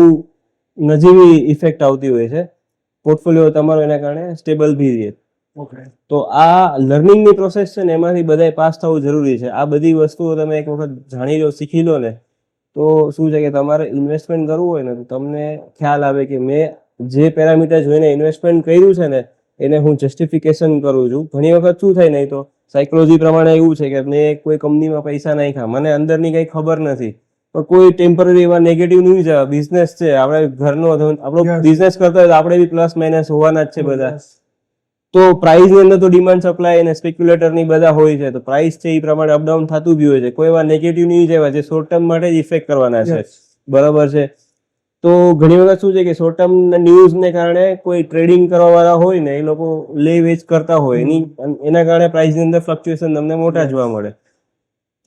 નજીવી ઇફેક્ટ આવતી હોય છે, પોર્ટફોલિયો તમારો એના કારણે સ્ટેબલ બી રહે. તો આ લર્નિંગની પ્રોસેસ છે ને એમાંથી બધાય પાસ થવું જરૂરી છે. આ બધી વસ્તુઓ તમે એક વખત જાણી લો, શીખી લો ને, તો શું છે કે તમારે ઇન્વેસ્ટમેન્ટ કરવું હોય ને તો તમને ખ્યાલ આવે કે મેં જે પેરામીટર જોઈને ઇન્વેસ્ટમેન્ટ કર્યું છે ને એને હું જસ્ટિફિકેશન કરું છું. ઘણી વખત શું થાય નહીં તો સાયકોલોજી પ્રમાણે એવું છે કે મેં કોઈ કંપનીમાં પૈસા નાખ્યા, મને અંદરની કંઈ ખબર નથી, પણ કોઈ ટેમ્પરરી એવા નેગેટિવ ન્યૂઝ આવે, બિઝનેસ છે, આપણે ઘરનો આપણો બિઝનેસ કરતા હોય તો આપણે બી પ્લસ માઇનસ હોવાના જ છે બધા. તો પ્રાઇસની અંદર તો ડિમાન્ડ સપ્લાય અને સ્પેક્યુલેટરની બધા હોય છે, તો પ્રાઇસ છે એ પ્રમાણે અપડાઉન થતું બી હોય છે. કોઈ એવા નેગેટિવ ન્યૂઝ એવા જે શોર્ટ ટર્મ માટે જ ઇફેક્ટ કરવાના છે, બરાબર છે. તો ઘણી વખત શું છે કે શોર્ટ ટર્મ ન્યૂઝને કારણે કોઈ ટ્રેડિંગ કરવા વાળા હોય ને એ લોકો લે વેચ કરતા હોય, એના કારણે પ્રાઇસની અંદર ફ્લક્ચ્યુએશન તમને મોટા જોવા મળે.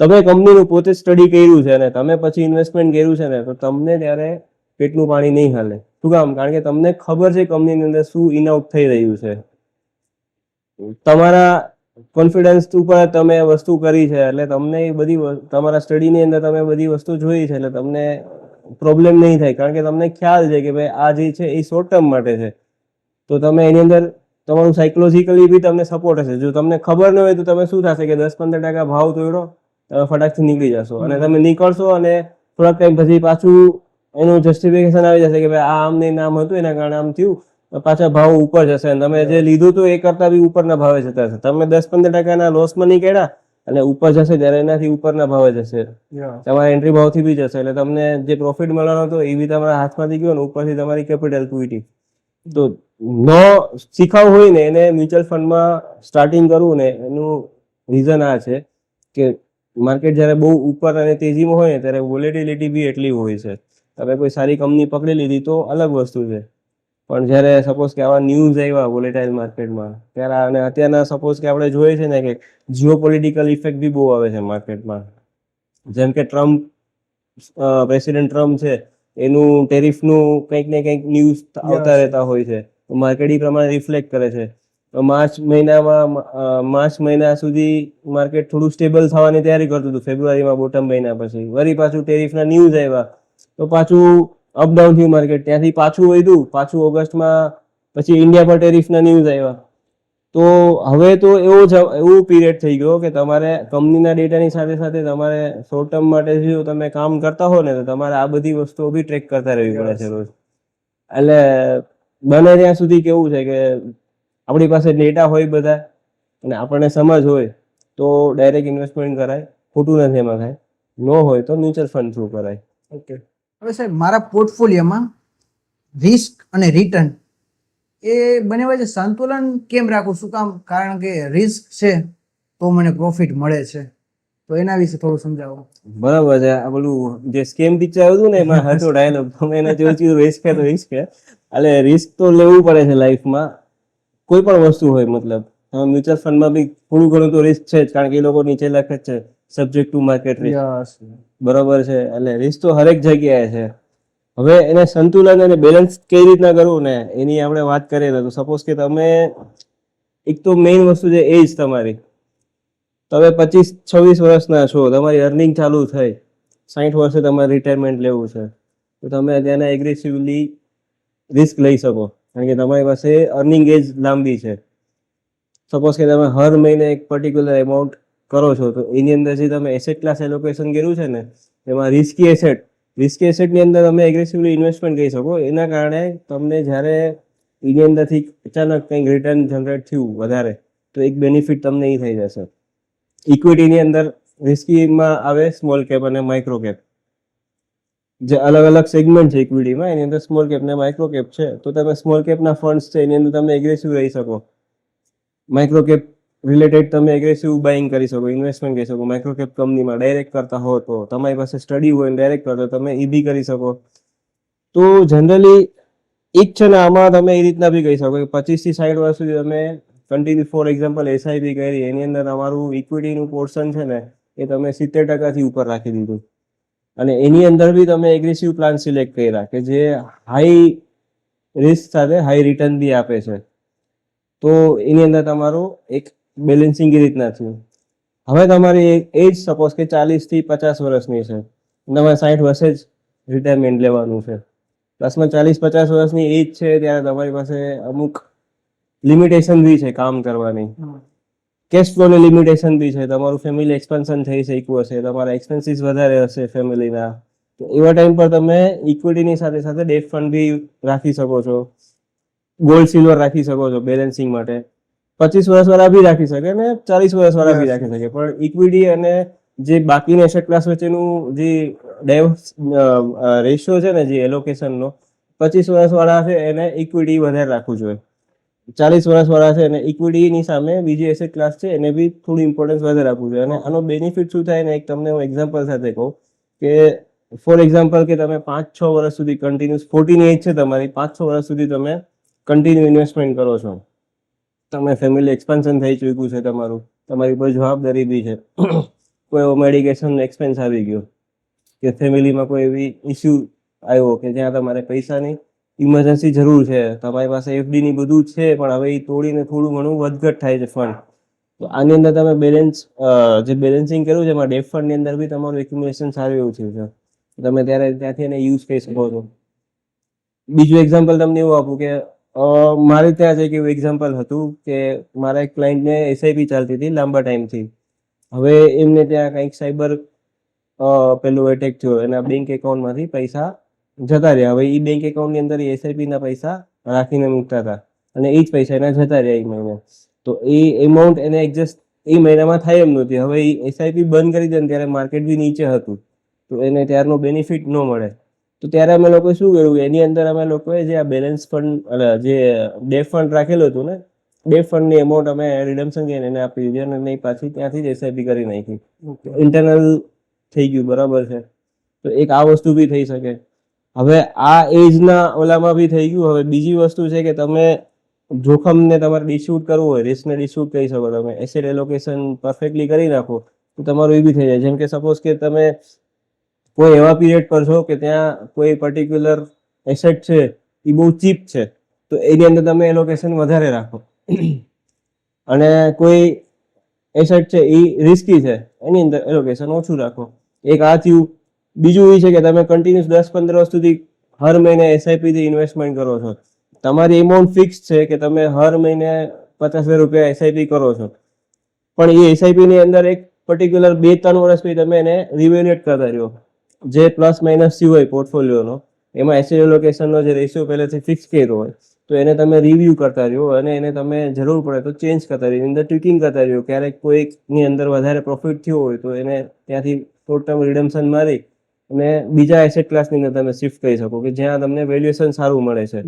તમે કંપનીનું પોતે સ્ટડી કર્યું છે અને તમે પછી ઇન્વેસ્ટમેન્ટ કર્યું છે ને તો તમને ત્યારે પેટનું પાણી નહીં હાલે. શું કામ? કારણ કે તમને ખબર છે કંપનીની અંદર શું ઇન આઉટ થઈ રહ્યું છે. તમારા કોન્ફિડન્સ ઉપર તમે વસ્તુ કરી છે એટલે તમને એ બધી તમારા સ્ટડીની અંદર તમે બધી વસ્તુ જોઈ છે એટલે તમને પ્રોબ્લેમ નહીં થાય, કારણ કે તમને ખ્યાલ છે કે ભાઈ આ જે છે એ શોર્ટ ટર્મ માટે છે. તો તમે એની અંદર તમારું સાયકોલોજીકલી બી તમને સપોર્ટ હશે. જો તમને ખબર ન હોય તો તમે શું થશે કે 10-15% ભાવ તોડ્યો, તમે ફટાકથી નીકળી જશો અને તમે નીકળશો અને થોડાક ટાઈમ પછી પાછું એનું જસ્ટિફિકેશન આવી જશે કે ભાઈ આ આમ નહીં નામ હતું એના કારણે આમ થયું, પાછા ભાવ ઉપર જશે અને તમે જે લીધું હતું એ કરતા બી ઉપરના ભાવે જતા હશે. તમે 10-15% લોસમાં નીકળ્યા અને ઉપર જશે ત્યારે એનાથી ઉપરના ભાવે જશે, તમારા એન્ટ્રી ભાવથી બી જશે, એટલે તમને જે પ્રોફિટ મળવાનો હતો એ બી તમારા હાથમાંથી ગયો ને ઉપરથી તમારી કેપિટલ ઇક્વિટી. તો ન શીખવું હોય ને એને મ્યુચ્યુઅલ ફંડમાં સ્ટાર્ટિંગ કરવું ને એનું રીઝન આ છે કે માર્કેટ જ્યારે બહુ ઉપર અને તેજીમાં હોય ને ત્યારે વોલેટિલિટી બી એટલી હોય છે. તમે કોઈ સારી કંપની પકડી લીધી તો અલગ વસ્તુ છે, પણ જ્યારે સપોઝ કે આવા ન્યૂઝ આવ્યા વોલેટાઇલ માર્કેટમાં ત્યારે, અને અત્યારના સપોઝ કે આપણે જોઈએ છે ને કે જીઓ પોલિટિકલ ઇફેક્ટ બી બહુ આવે છે માર્કેટમાં. જેમ કે પ્રેસિડેન્ટ ટ્રમ્પ છે એનું ટેરિફનું કંઈક ને કંઈક ન્યૂઝ આવતા રહેતા હોય છે, માર્કેટ એ પ્રમાણે રિફ્લેક્ટ કરે છે. માર્ચ મહિના સુધી માર્કેટ થોડું સ્ટેબલ થવાની તૈયારી કરતું હતું, ફેબ્રુઆરીમાં બોટમ મહિના પછી વળી પાછું ટેરિફના ન્યૂઝ આવ્યા તો પાછું અપડાઉન થયું માર્કેટ, ત્યાંથી પાછું વધ્યું, પાછું ઓગસ્ટમાં પછી ઇન્ડિયા પર ટેરિફના ન્યૂઝ આવ્યા. તો હવે તો એવું પીરિયડ થઈ ગયો કે તમારે કંપનીના ડેટાની સાથે સાથે તમારે શોર્ટ ટર્મ માટે જો તમે કામ કરતા હો ને તો તમારે આ બધી વસ્તુઓ બી ટ્રેક કરતા રહેવી પડે છે રોજ. એટલે બને ત્યાં સુધી કેવું છે કે આપણી પાસે ડેટા હોય બધા અને આપણને સમજ હોય તો ડાયરેક્ટ ઇન્વેસ્ટમેન્ટ કરાય, ખોટું નથી એમાં કાંઈ. ન હોય તો મ્યુચ્યુઅલ ફંડ થ્રુ કરાય. ઓકે. હવે સાહેબ મારા પોર્ટફોલિયોમાં રિસ્ક અને રિટર્ન એ બંને વચ્ચે સંતુલન કેમ રાખવું? શું કામ? કારણ કે રિસ્ક છે તો મને પ્રોફિટ મળે છે, તો એના વિશે થોડું સમજાવો. બરાબર છે. આ પેલું જે સ્કેમ પિક્ચર હતું ને એમાં હતો ડાયલોગ, તમે એને જોયું છું, રિસ્ક છે તો રિસ્ક છે. એટલે રિસ્ક તો લેવું પડે છે લાઈફમાં, કોઈ પણ વસ્તુ હોય. મતલબ મ્યુચ્યુઅલ ફંડમાં બી થોડું ઘણું તો રિસ્ક છે જ, કારણ કે એ લોકો નીચે લખે જ છે સબ્જેક્ટ ટુ માર્કેટ રિસ્ક. બરોબર છે. એટલે રિસ્ક તો હરેક જગ્યાએ છે. હવે એને સંતુલન અને બેલેન્સ કઈ રીતના કરવું ને એની આપણે વાત કરીએ તો સપોઝ કે તમે એક તો મેઇન વસ્તુ છે એજ તમારી. તમે 25-26 વર્ષના છો, તમારી અર્નિંગ ચાલુ થઈ, 60 વર્ષે તમારે રિટાયરમેન્ટ લેવું છે, તો તમે ત્યાંના એગ્રેસિવલી રિસ્ક લઈ શકો, કારણ કે તમારી પાસે અર્નિંગ એજ લાંબી છે. સપોઝ કે તમે હર મહિને એક પર્ટિક્યુલર એમાઉન્ટ કરો છો, તો એની અંદર જે તમે એસેટ ક્લાસ એલોકેશન કર્યું છે ને એમાં રિસ્કી એસેટની અંદર તમે એગ્રેસિવલી ઇન્વેસ્ટમેન્ટ કરી શકો. એના કારણે તમને જ્યારે એની અંદરથી અચાનક કંઈક રિટર્ન જનરેટ થયું વધારે, તો એક બેનિફિટ તમને એ થઈ જશે. ઇક્વિટીની અંદર રિસ્કીમાં આવે સ્મોલ કેપ અને માઇક્રો કેપ, જે અલગ અલગ સેગમેન્ટ છે ઇક્વિટીમાં. એની અંદર સ્મોલ કેપ ને માઇક્રો કેપ છે. તો તમે સ્મોલ કેપના ફંડ્સ છે એની અંદર તમે એગ્રેસિવ રહી શકો. માઇક્રો કેપ રિલેટેડ તમે એગ્રેસિવ બાઇંગ કરી શકો, ઇન્વેસ્ટમેન્ટ કરી શકો. માઇક્રો કેપ કંપનીમાં ડાયરેક્ટ કરતા હો તો, તમારી પાસે સ્ટડી હોય ને ડાયરેક્ટ કરતા તમે એ બી કરી શકો. તો જનરલી એક છે ને આમાં તમે એ રીતના બી કહી શકો કે 25-60 વર્ષ સુધી તમે કન્ટિન્યુ, ફોર એક્ઝામ્પલ એસઆઈપી કરી, એની અંદર તમારું ઇક્વિટીનું પોર્શન છે ને એ તમે 70% ઉપર રાખી દીધું, અને એની અંદર બી તમે એગ્રેસિવ પ્લાન સિલેક્ટ કર્યા કે જે હાઈ રિસ્ક સાથે હાઈ રિટર્ન બી આપે છે. તો એની અંદર તમારું એક બેલેન્સિંગ એ રીતના થયું. હવે તમારી એજ સપોઝ કે 40-50 વર્ષની છે, તમારે 60 વર્ષે જ રિટાયરમેન્ટ લેવાનું છે, પ્લસમાં 40-50 વર્ષની એજ છે ત્યારે તમારી પાસે અમુક લિમિટેશન બી છે કામ કરવાની, કેશ ફ્લોની લિમિટેશન બી છે, તમારું ફેમિલી એક્સપેન્શન થઈ શક્યું હશે, તમારા એક્સપેન્સીસ વધારે હશે ફેમિલીના. તો એવા ટાઈમ પર તમે ઇક્વિટીની સાથે સાથે ડેટ ફંડ બી રાખી શકો છો, ગોલ્ડ સિલ્વર રાખી શકો છો બેલેન્સિંગ માટે. 25 વર્ષ વાળા બી રાખી શકે ને 40 વર્ષ વાળા બી રાખી શકે, પણ ઇક્વિટી અને જે બાકીના એસેટ ક્લાસ વચ્ચેનું જે રેશિયો છે ને, જે એલોકેશનનો, 25 વર્ષ વાળા છે એને ઇક્વિટી વધારે રાખવું જોઈએ, 40 વર્ષ વાળા છે અને ઇક્વિટીની સામે બીજી એસેટ ક્લાસ છે એને બી થોડું ઇમ્પોર્ટન્સ વધારે આપવું જોઈએ. અને આનો બેનિફિટ શું થાય ને, એક તમને હું એક્ઝામ્પલ સાથે કહું કે ફોર એક્ઝામ્પલ કે તમે 5-6 વર્ષ સુધી કન્ટિન્યુઅસ, 14 એજ છે તમારી, 5-6 વર્ષ સુધી તમે કન્ટિન્યુ ઇન્વેસ્ટમેન્ટ કરો છો, તમે ફેમિલી એક્સપાન્શન થઈ ચૂક્યું છે તમારું, તમારી પર જવાબદારી બી છે, કોઈ એવો મેડિકેશન એક્સપેન્સ આવી ગયો કે ફેમિલીમાં કોઈ એવી ઇસ્યુ આવ્યો કે જ્યાં તમારે પૈસાની ઇમરજન્સી જરૂર છે, તમારી પાસે એફડી ની બધું છે પણ હવે એ તોડીને થોડું ઘણું વધઘટ થાય છે ફંડ, તો આની અંદર તમે જે બેલેન્સિંગ કર્યું છે એમાં ડેટ ફંડની અંદર બી તમારું એક્યુમ્યુલેશન સારું એવું થયું છે, તમે ત્યાંથી એને યુઝ કરી શકો છો. બીજું એક્ઝામ્પલ તમને એવું આપું કે મારે ત્યાં જ એક એવું એક્ઝામ્પલ હતું કે મારા એક ક્લાયન્ટને એસઆઈપી ચાલતી હતી લાંબા ટાઈમથી. હવે એમને ત્યાં કંઈક સાયબર પેલું એટેક થયો, એના બેંક એકાઉન્ટમાંથી પૈસા જતા રહ્યા. હવે એ બેંક એકાઉન્ટની અંદર એસઆઈપી ના પૈસા રાખીને મૂકતા હતા અને એ જ પૈસા એના જતા રહ્યા એ મહિને. તો એ એમાઉન્ટ એને એડજસ્ટ એ મહિનામાં થાય એમ નહોતી. હવે એ એસઆઈપી બંધ કરી દે ને ત્યારે માર્કેટ બી નીચે હતું, તો એને ત્યારનો બેનિફિટ ન મળે. તો ત્યારે અમે લોકોએ શું કર્યું, એની અંદર અમે લોકોએ જે આ બેલેન્સ ફંડ, જે ડેટ ફંડ રાખેલું હતું ને, ડેટ ફંડની એમાઉન્ટ અમે રિડમ્પશન કરીને એને આપી દીધી અને નહીં પાછી ત્યાંથી જ એસઆઈપી કરી નાખી. ઇન્ટરનલ થઈ ગયું, બરાબર છે. તો એક આ વસ્તુ બી થઈ શકે. હવે આ એજના ઓલામાં બી થઈ ગયું. હવે બીજી વસ્તુ છે કે તમે જોખમને તમારે ડિસ્ટ્રીબ્યુટ કરવું હોય, રિસ્કને ડિસ્ટ્રીબ્યુટ કરી શકો, તમે એસેટ એલોકેશન પરફેક્ટલી કરી નાખો તો તમારું એ બી થઈ જાય. જેમ કે સપોઝ કે તમે કોઈ એવા પીરિયડ પર છો કે ત્યાં કોઈ પર્ટિક્યુલર એસેટ છે એ બહુ ચીપ છે, તો એની અંદર તમે એલોકેશન વધારે રાખો, અને કોઈ એસેટ છે એ રિસ્કી છે એની અંદર એલોકેશન ઓછું રાખો. એક આ થયું. બીજું એ છે કે તમે કન્ટિન્યુઅસ 10-15 વર્ષ સુધી હર મહિને એસઆઈપી થી ઇન્વેસ્ટમેન્ટ કરો છો. તમારી એમાઉન્ટ ફિક્સ છે કે તમે હર મહિને 50,000 રૂપિયા એસઆઈપી કરો છો, પણ એ એસઆઈપી ની અંદર એક પર્ટિક્યુલર 2-3 વર્ષ પછી તમે એને રિવેલ્યુએટ કરતા રહ્યો, જે પ્લસ માઇનસ થયું હોય પોર્ટફોલિયોનો, એમાં એસેટ એલોકેશનનો જે રેશિયો પહેલેથી ફિક્સ કર્યો હોય તો એને તમે રિવ્યુ કરતા રહ્યો અને એને તમે જરૂર પડે તો ચેન્જ કરતા રહ્યો, અંદર ટ્વિકિંગ કરતા રહ્યો. ક્યારેક કોઈકની અંદર વધારે પ્રોફિટ થયો હોય તો એને ત્યાંથી શોર્ટ ટર્મ રિડમ્શન મારી અને બીજા એસેટ ક્લાસની અંદર તમે શિફ્ટ કરી શકો કે જ્યાં તમને વેલ્યુએશન સારું મળે છે,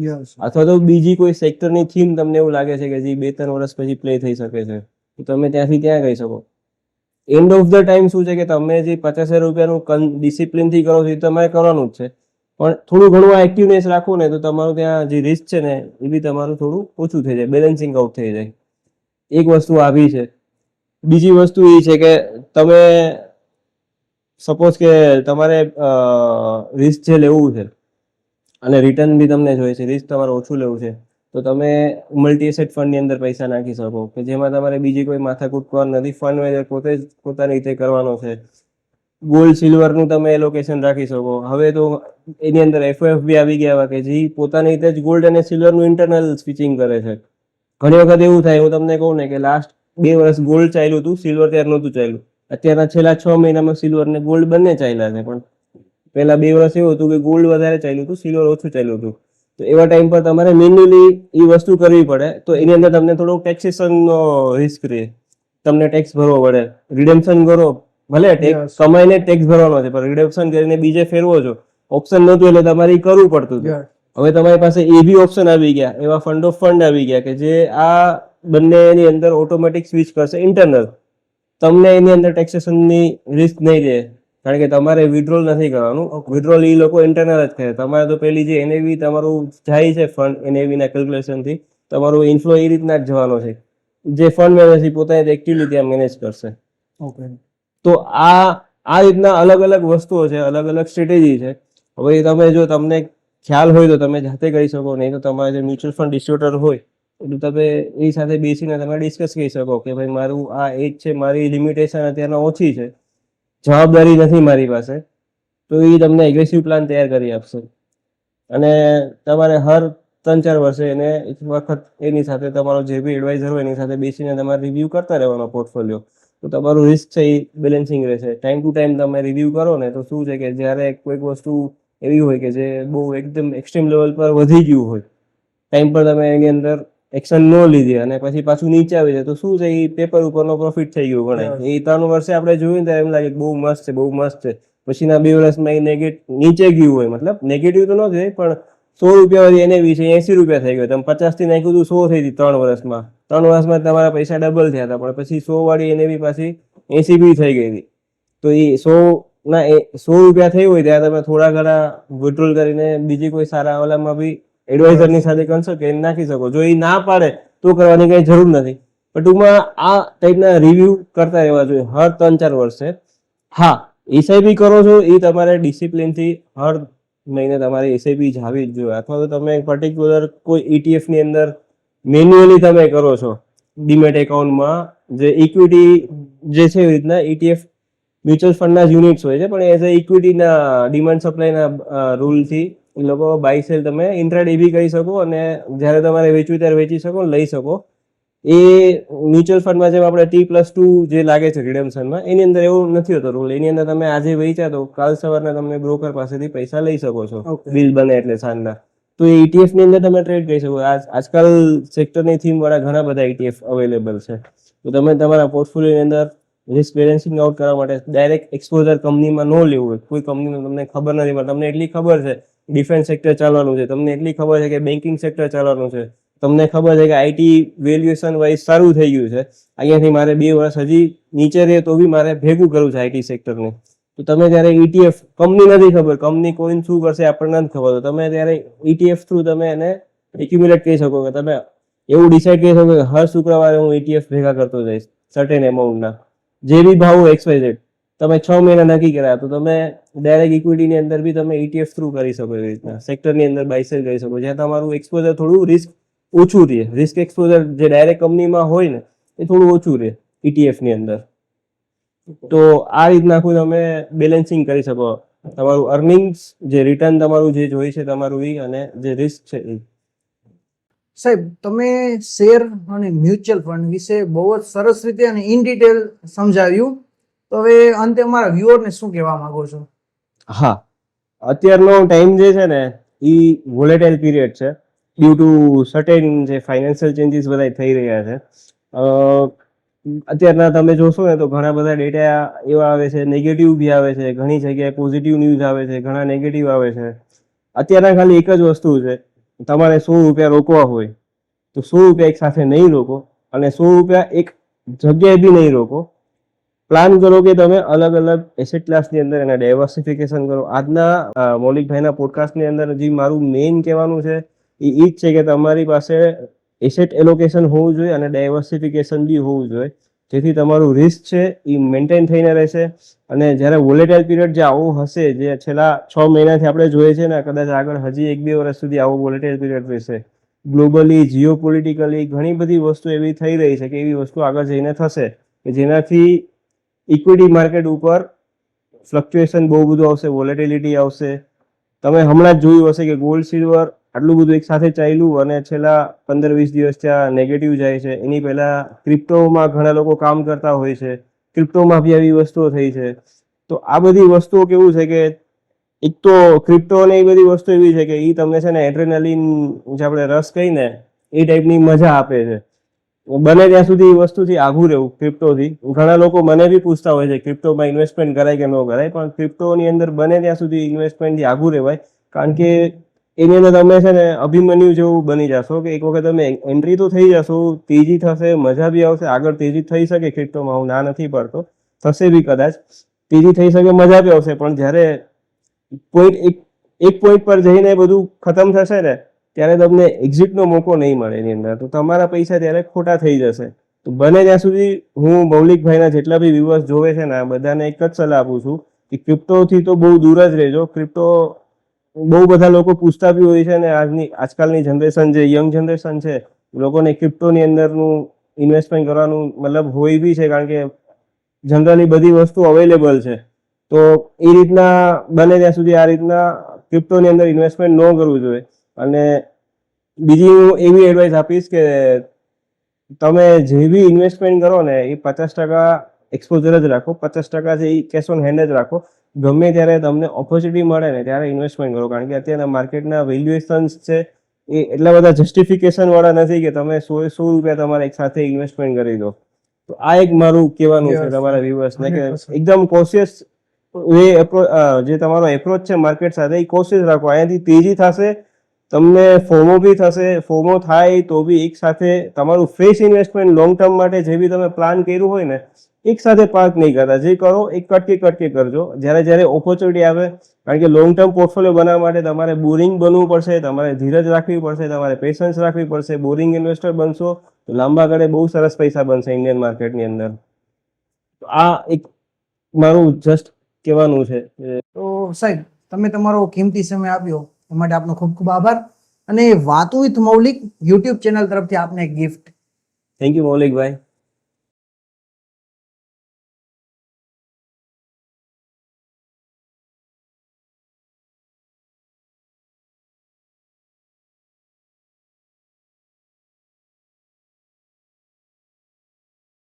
અથવા તો બીજી કોઈ સેક્ટરની થીમ તમને એવું લાગે છે કે જે 2-3 વર્ષ પછી પ્લે થઈ શકે છે તો તમે ત્યાંથી ત્યાં ગઈ શકો. એન્ડ ઓફ ધ ટાઈમ શું છે કે તમે જે 50,000 રૂપિયાનું ડિસિપ્લિનથી કરો છો એ તમારે કરવાનું જ છે, પણ થોડું ઘણું આ એક્ટિવનેસ રાખો ને તો તમારું ત્યાં જે રિસ્ક છે ને એ બી તમારું થોડું ઓછું થઈ જાય, બેલેન્સિંગ આઉટ થઈ જાય. એક વસ્તુ આવી છે. બીજી વસ્તુ એ છે કે તમે સપોઝ કે તમારે રિસ્ક જે લેવું છે અને રિટર્ન બી તમને જોઈએ છે, રિસ્ક તમારે ઓછું લેવું છે, તો તમે મલ્ટી એસેટ ફંડની અંદર પૈસા નાખી શકો કે જેમાં તમારે બીજી કોઈ માથાકૂટ કરવાની નથી. ફંડ મેનેજર પોતે જ પોતાની રીતે કરવાનો છે. ગોલ્ડ સિલ્વરનું તમે એલોકેશન રાખી શકો. હવે તો એની અંદર એફઓએફ બી આવી ગયા કે જે પોતાની રીતે જ ગોલ્ડ અને સિલ્વરનું ઇન્ટરનલ સ્વિચિંગ કરે છે. ઘણી વખત એવું થાય, હું તમને કહું ને કે લાસ્ટ 2 વર્ષ ગોલ્ડ ચાલ્યું હતું, સિલ્વર ત્યારે નહોતું ચાલ્યું. અત્યારના છેલ્લા 6 મહિનામાં સિલ્વર ને ગોલ્ડ બંને ચાલ્યા છે, પણ પહેલા 2 વર્ષ એવું હતું કે ગોલ્ડ વધારે ચાલ્યું હતું, સિલ્વર ઓછું ચાલ્યું હતું. તો એવા ટાઈમ પર તમારે મેન્યુઅલી એ વસ્તુ કરવી પડે, તો એની અંદર તમને થોડો ટેક્સેશનનો રિસ્ક રહે, તમને ટેક્સ ભરવો પડે. રિડેમ્પશન કરો, ભલે ટેક્સ કમાઈને ટેક્સ ભરવાનો છે, પણ રિડેમ્પશન કરીને બીજે ફેરવો છો, ઓપ્શન નહોતું એટલે તમારે ઈ કરવું પડતું હતું. હવે તમારી પાસે એ બી ઓપ્શન આવી ગયા, એવા ફંડ ઓફ ફંડ આવી ગયા કે જે આ બંનેની અંદર ઓટોમેટિક સ્વિચ કરશે ઇન્ટરનલ. તમને એની અંદર ટેક્સેશનની રિસ્ક નહીં રહે, કારણ કે તમારે વિડ્રોલ નથી કરવાનું. વિડ્રોલ એ લોકો ઇન્ટરનલ જ કરે. તમારે તો પેલી જે એનએવી તમારું જાય છે ફંડ, એનએવી ના કેલ્ક્યુલેશનથી તમારું ઇન્ફ્લો એ રીતના જ જવાનો છે, જે ફંડ મેનેજર પોતાની એક્ટિવલી ત્યાં મેનેજ કરશે. તો આ રીતના અલગ અલગ વસ્તુઓ છે, અલગ અલગ સ્ટ્રેટેજી છે. હવે તમે જો તમને ખ્યાલ હોય તો તમે જાતે કરી શકો, નહીં તો તમારે જે મ્યુચ્યુઅલ ફંડ ડિસ્ટ્રીબ્યુટર હોય એટલે તમે એ સાથે બેસીને તમે ડિસ્કસ કરી શકો કે ભાઈ મારું આ એજ છે, મારી લિમિટેશન અત્યારના ઓછી છે, જવાબદારી નથી મારી પાસે, તો એ તમને એગ્રેસિવ પ્લાન તૈયાર કરી આપશે. અને તમારે હર 3-4 વર્ષે એને એક વખત એની સાથે તમારો જે બી એડવાઇઝર હોય એની સાથે બેસીને તમારે રિવ્યુ કરતા રહેવાનો પોર્ટફોલિયો, તો તમારું રિસ્ક છે એ બેલેન્સિંગ રહેશે. ટાઈમ ટુ ટાઈમ તમે રિવ્યુ કરો ને તો શું છે કે જ્યારે કોઈક વસ્તુ એવી હોય કે જે બહુ એકદમ એક્સ્ટ્રીમ લેવલ પર વધી ગયું હોય, ટાઈમ પર તમે એની અંદર એક્શન ન લીધી અને પછી પાછું નીચે આવી જાય તો શું છે એ પેપર ઉપરનો પ્રોફિટ થઈ ગયો ગણાય. એ 3 વર્ષે આપણે જોયું ને એમ લાગે બહુ મસ્ત છે, બહુ મસ્ત છે. પછીના 2 વર્ષમાં એ નીચે ગયું હોય, મતલબ નેગેટિવ તો ન થાય, પણ 100 રૂપિયા વાળી એને 80 રૂપિયા થઈ ગયો. તમે 50 થી નાખ્યું હતું 100 થઈ હતી 3 વર્ષમાં. 3 વર્ષમાં તમારા પૈસા ડબલ થયા હતા, પણ પછી 100 વાળી એને બી પાછી 80 બી થઈ ગઈ હતી. તો એ 100 રૂપિયા થઈ હોય ત્યાં તમે થોડા ઘણા વિડ્રોલ કરીને બીજી કોઈ સારા ઓલામાં બી એડવાઇઝરની સાથે કન્સલ્ટ કરીને નાખી શકો. જો એ ના પાડે તો કરવાની કઈ જરૂર નથી, પણ ટૂંકમાં આ ટાઈપના રિવ્યુ કરતા રહેવા જોઈએ હર 3-4 વર્ષે. હા, એસઆઈપી કરો છો એ તમારે ડિસિપ્લિનથી હર મહિને તમારે એસઆઈપી જાવી જ જોઈએ, અથવા તો તમે પર્ટિક્યુલર કોઈ ETF ની અંદર મેન્યુઅલી તમે કરો છો ડીમેટ એકાઉન્ટમાં, જે ઇક્વિટી જે છે એવી રીતના ETF મ્યુચ્યુઅલ ફંડના યુનિટ્સ હોય છે, પણ એઝ અ ઇક્વિટીના ડિમાન્ડ સપ્લાયના રૂલથી એ લોકો બાય સેલ તમે ઇન્ટ્રાડે બી કરી શકો અને જ્યારે તમારે વેચવું ત્યારે વેચી શકો, લઈ શકો. એ મ્યુચ્યુઅલ ફંડમાં જેમ આપણે T+2 જે લાગે છે રિડેમ્પશનમાં, એની અંદર એવું નથી હોતો રૂલ. એની અંદર તમે આજે વેચ્યા તો કાલ સવારના તમને બ્રોકર પાસેથી પૈસા લઈ શકો છો, બિલ બને એટલે સાંજના. તો એ ETF ની અંદર તમે ટ્રેડ કરી શકો. આજકાલ સેક્ટરની થીમ વાળા ઘણા બધા ETF અવેલેબલ છે. તો તમે તમારા પોર્ટફોલિયોની અંદર રિસ્ક બેલેન્સિંગ આઉટ કરવા માટે ડાયરેક્ટ એક્સપોઝર કંપનીમાં ન લેવું હોય. કોઈ કંપનીનું તમને ખબર નથી, પણ તમને એટલી ખબર છે ડિફેન્સ સેક્ટર ચાલવાનું છે, તમને એટલી ખબર છે કે બેન્કિંગ સેક્ટર ચાલવાનું છે, તમને ખબર છે કે આઈટી વેલ્યુએશન વાઇઝ સારું થઈ ગયું છે, અહીંયાથી મારે 2 વર્ષ હજી નીચે રહે તો બી મારે ભેગું કરવું છે આઈટી સેક્ટરને, તો તમે જ્યારે ETF, કંપની નથી ખબર, કંપની કોઈને શું કરશે આપણને નથી ખબર, તો તમે ત્યારે ETF થ્રુ તમે એને એક્યુમ્યુલેટ કરી શકો કે તમે એવું ડિસાઈડ કરી શકો કે હર શુક્રવારે હું ETF ભેગા કરતો જઈશ સર્ટેન એમાઉન્ટના, જે બી ભાવ XYZ. તમે 6 મહિના નક્કી કર્યા તો તમે ડાયરેક્ટ ઇક્વિટીની અંદર બી તમે ETF થ્રુ કરી શકો. એવી રીતના સેક્ટરની અંદર બાય સેલ કરી શકો, જ્યાં તમારું એક્સપોઝર થોડું રિસ્ક ઓછું રહે. રિસ્ક એક્સપોઝર જે ડાયરેક્ટ કંપનીમાં હોય ને એ થોડું ઓછું રહે ETF ની અંદર. તો આ રીતના આખું તમે બેલેન્સિંગ કરી શકો. તમારું અર્નિંગ્સ, જે રિટર્ન તમારું જે જોઈએ છે તમારું એ, અને જે રિસ્ક છે એ. સાહેબ, તમે શેર અને મ્યુચ્યુઅલ ફંડ વિશે બહુ જ સરસ રીતે અને ઇન ડિટેલ સમજાવ્યું. તો હવે અંતે અમારા વ્યુઅરને શું કહેવા માંગો છો? હા, અત્યારનો ટાઈમ જે છે ને એ વોલેટાઇલ પીરિયડ છે, ડ્યુ ટુ સર્ટેન જે ફાઇનાન્શિયલ ચેન્જીસ બધા થઈ રહ્યા છે. અત્યારના તમે જોશો ને તો ઘણા બધા ડેટા એવા આવે છે, નેગેટિવ બી આવે છે, ઘણી જગ્યાએ પોઝિટિવ ન્યૂઝ આવે છે, ઘણા નેગેટિવ આવે છે. અત્યારના ખાલી એક જ વસ્તુ છે, તમારે 100 રૂપિયા રોકવા હોય તો 100 રૂપિયા એક સાથે નહીં રોકો, અને 100 રૂપિયા એક જગ્યાએ બી નહીં રોકો. પ્લાન કરો કે તમે અલગ અલગ એસેટ ક્લાસની અંદર એને ડાયવર્સિફિકેશન કરો. આજના મૌલિકભાઈના પોડકાસ્ટની અંદર જે મારું મેઇન કહેવાનું છે એ જ છે કે તમારી પાસે એસેટ એલોકેશન હોવું જોઈએ અને ડાયવર્સિફિકેશન બી હોવું જોઈએ, જેથી તમારું રિસ્ક છે એ મેન્ટેન થઈને રહેશે. અને જ્યારે વોલેટાઇલ પીરિયડ જે આવો હશે, જે છેલ્લા 6 મહિનાથી આપણે જોઈએ છે ને, કદાચ આગળ હજી 1-2 વર્ષ સુધી આવો વોલેટાઇલ પીરિયડ રહેશે. ગ્લોબલી, જીઓપોલિટિકલી ઘણી બધી વસ્તુ એવી થઈ રહી છે કે એવી વસ્તુ આગળ જઈને થશે કે જેનાથી ઇક્વિટી માર્કેટ ઉપર ફ્લક્ચ્યુએશન બહુ બધું આવશે, વોલેટિલિટી આવશે. તમે હમણાં જ જોયું હશે કે ગોલ્ડ સિલ્વર આટલું બધું એક સાથે ચાલ્યું અને છેલ્લા 15-20 દિવસ ત્યાં નેગેટિવ જાય છે. એની પહેલા ક્રિપ્ટોમાં ઘણા લોકો કામ કરતા હોય છે, ક્રિપ્ટોમાં બી આવી વસ્તુઓ થઈ છે. તો આ બધી વસ્તુઓ કેવું છે કે એક તો ક્રિપ્ટો અને એ બધી વસ્તુ એવી છે કે એ તમને છે ને એડ્રેનાલિન, જે આપણે રસ કહીને એ ટાઈપની મજા આપે છે. બને ત્યાં સુધી એ વસ્તુથી આઘું રહેવું ક્રિપ્ટોથી. ઘણા લોકો મને બી પૂછતા હોય છે ક્રિપ્ટોમાં ઇન્વેસ્ટમેન્ટ કરાય કે ન કરાય, પણ ક્રિપ્ટોની અંદર બને ત્યાં સુધી ઇન્વેસ્ટમેન્ટથી આઘું રહેવાય. કારણ કે એની અંદર તમે છે ને અભિમન્યુ જેવું બની જશો કે એક વખત તમે એન્ટ્રી તો થઈ જશો, તેજી થશે, મજા બી આવશે. આગળ તેજી થઈ શકે ક્રિપ્ટોમાં, હું ના નથી પડતો, થશે બી કદાચ તેજી થઈ શકે, મજા બી આવશે. પણ જ્યારે એક પોઈન્ટ પર જઈને બધું ખતમ થશે ને, ત્યારે તમને એક્ઝિટનો મોકો નહીં મળે એની અંદર. તો તમારા પૈસા ત્યારે ખોટા થઈ જશે. તો બને ત્યાં સુધી હું મૌલિકભાઈના જેટલા બી વ્યુઅર્સ જોવે છે ને, બધાને એક જ સલાહ આપું છું કે ક્રિપ્ટોથી તો બહુ દૂર જ રહેજો. ક્રિપ્ટો બહુ બધા લોકો પૂછતા બી હોય છે ને, આજકાલની જનરેશન, જે યંગ જનરેશન છે, લોકોને ક્રિપ્ટોની અંદરનું ઇન્વેસ્ટમેન્ટ કરવાનું મતલબ હોય બી છે, કારણ કે જનરલી બધી વસ્તુ અવેલેબલ છે. તો એ રીતના બને ત્યાં સુધી આ રીતના ક્રિપ્ટોની અંદર ઇન્વેસ્ટમેન્ટ ન કરવું જોઈએ. અને બીજી હું એવી એડવાઇસ આપીશ કે તમે જે બી ઇન્વેસ્ટમેન્ટ કરો ને એ 50% એક્સપોઝર જ રાખો, 50% જે કેશ ઓન હેન્ડ જ રાખો. ગમે ત્યારે તમને ઓપોર્ચ્યુનિટી મળે ને ત્યારે ઇન્વેસ્ટમેન્ટ કરો, કારણ કે અત્યારના માર્કેટના વેલ્યુએશન્સ છે એ એટલા બધા જસ્ટિફિકેશન વાળા નથી કે તમે 100 રૂપિયા તમારે એક સાથે ઇન્વેસ્ટમેન્ટ કરી દો. તો આ એક મારું કહેવાનું છે તમારા વ્યુઅર્સને કે એકદમ કોશિયસ જે તમારો એપ્રોચ છે માર્કેટ સાથે, એ કોશિયસ રાખો. અહીંયાથી તેજી થશે, તમને ફોમો બી થશે. ફોમો થાય તો બી એક સાથે તમારું ફ્રેશ ઇન્વેસ્ટમેન્ટ લોંગ ટર્મ માટે જે બી તમે પ્લાન કર્યું હોય ને, એક સાથે પાર્ક નહીં કરતા. જે કરો એક કટકે કરજો જ્યારે ઓપોર્ચ્યુનિટી આવે. કારણ કે લોંગ ટર્મ પોર્ટફોલિયો બનાવવા માટે તમારે બોરિંગ બનવું પડશે, તમારે ધીરજ રાખવી પડશે, તમારે પેશન્સ રાખવી પડશે. બોરિંગ ઇન્વેસ્ટર બનશો તો લાંબા ગાળે બહુ સરસ પૈસા બનશે ઇન્ડિયન માર્કેટની અંદર. આ એક મારું જસ્ટ કહેવાનું છે. તો સાહેબ, તમે તમારો કિંમતી સમય આપ્યો એ માટે આપનો ખૂબ ખૂબ આભાર. અને વાતો વિથ મૌલિક યુટ્યુબ ચેનલ તરફથી આપને એક ગિફ્ટ. Thank you મૌલિકભાઈ.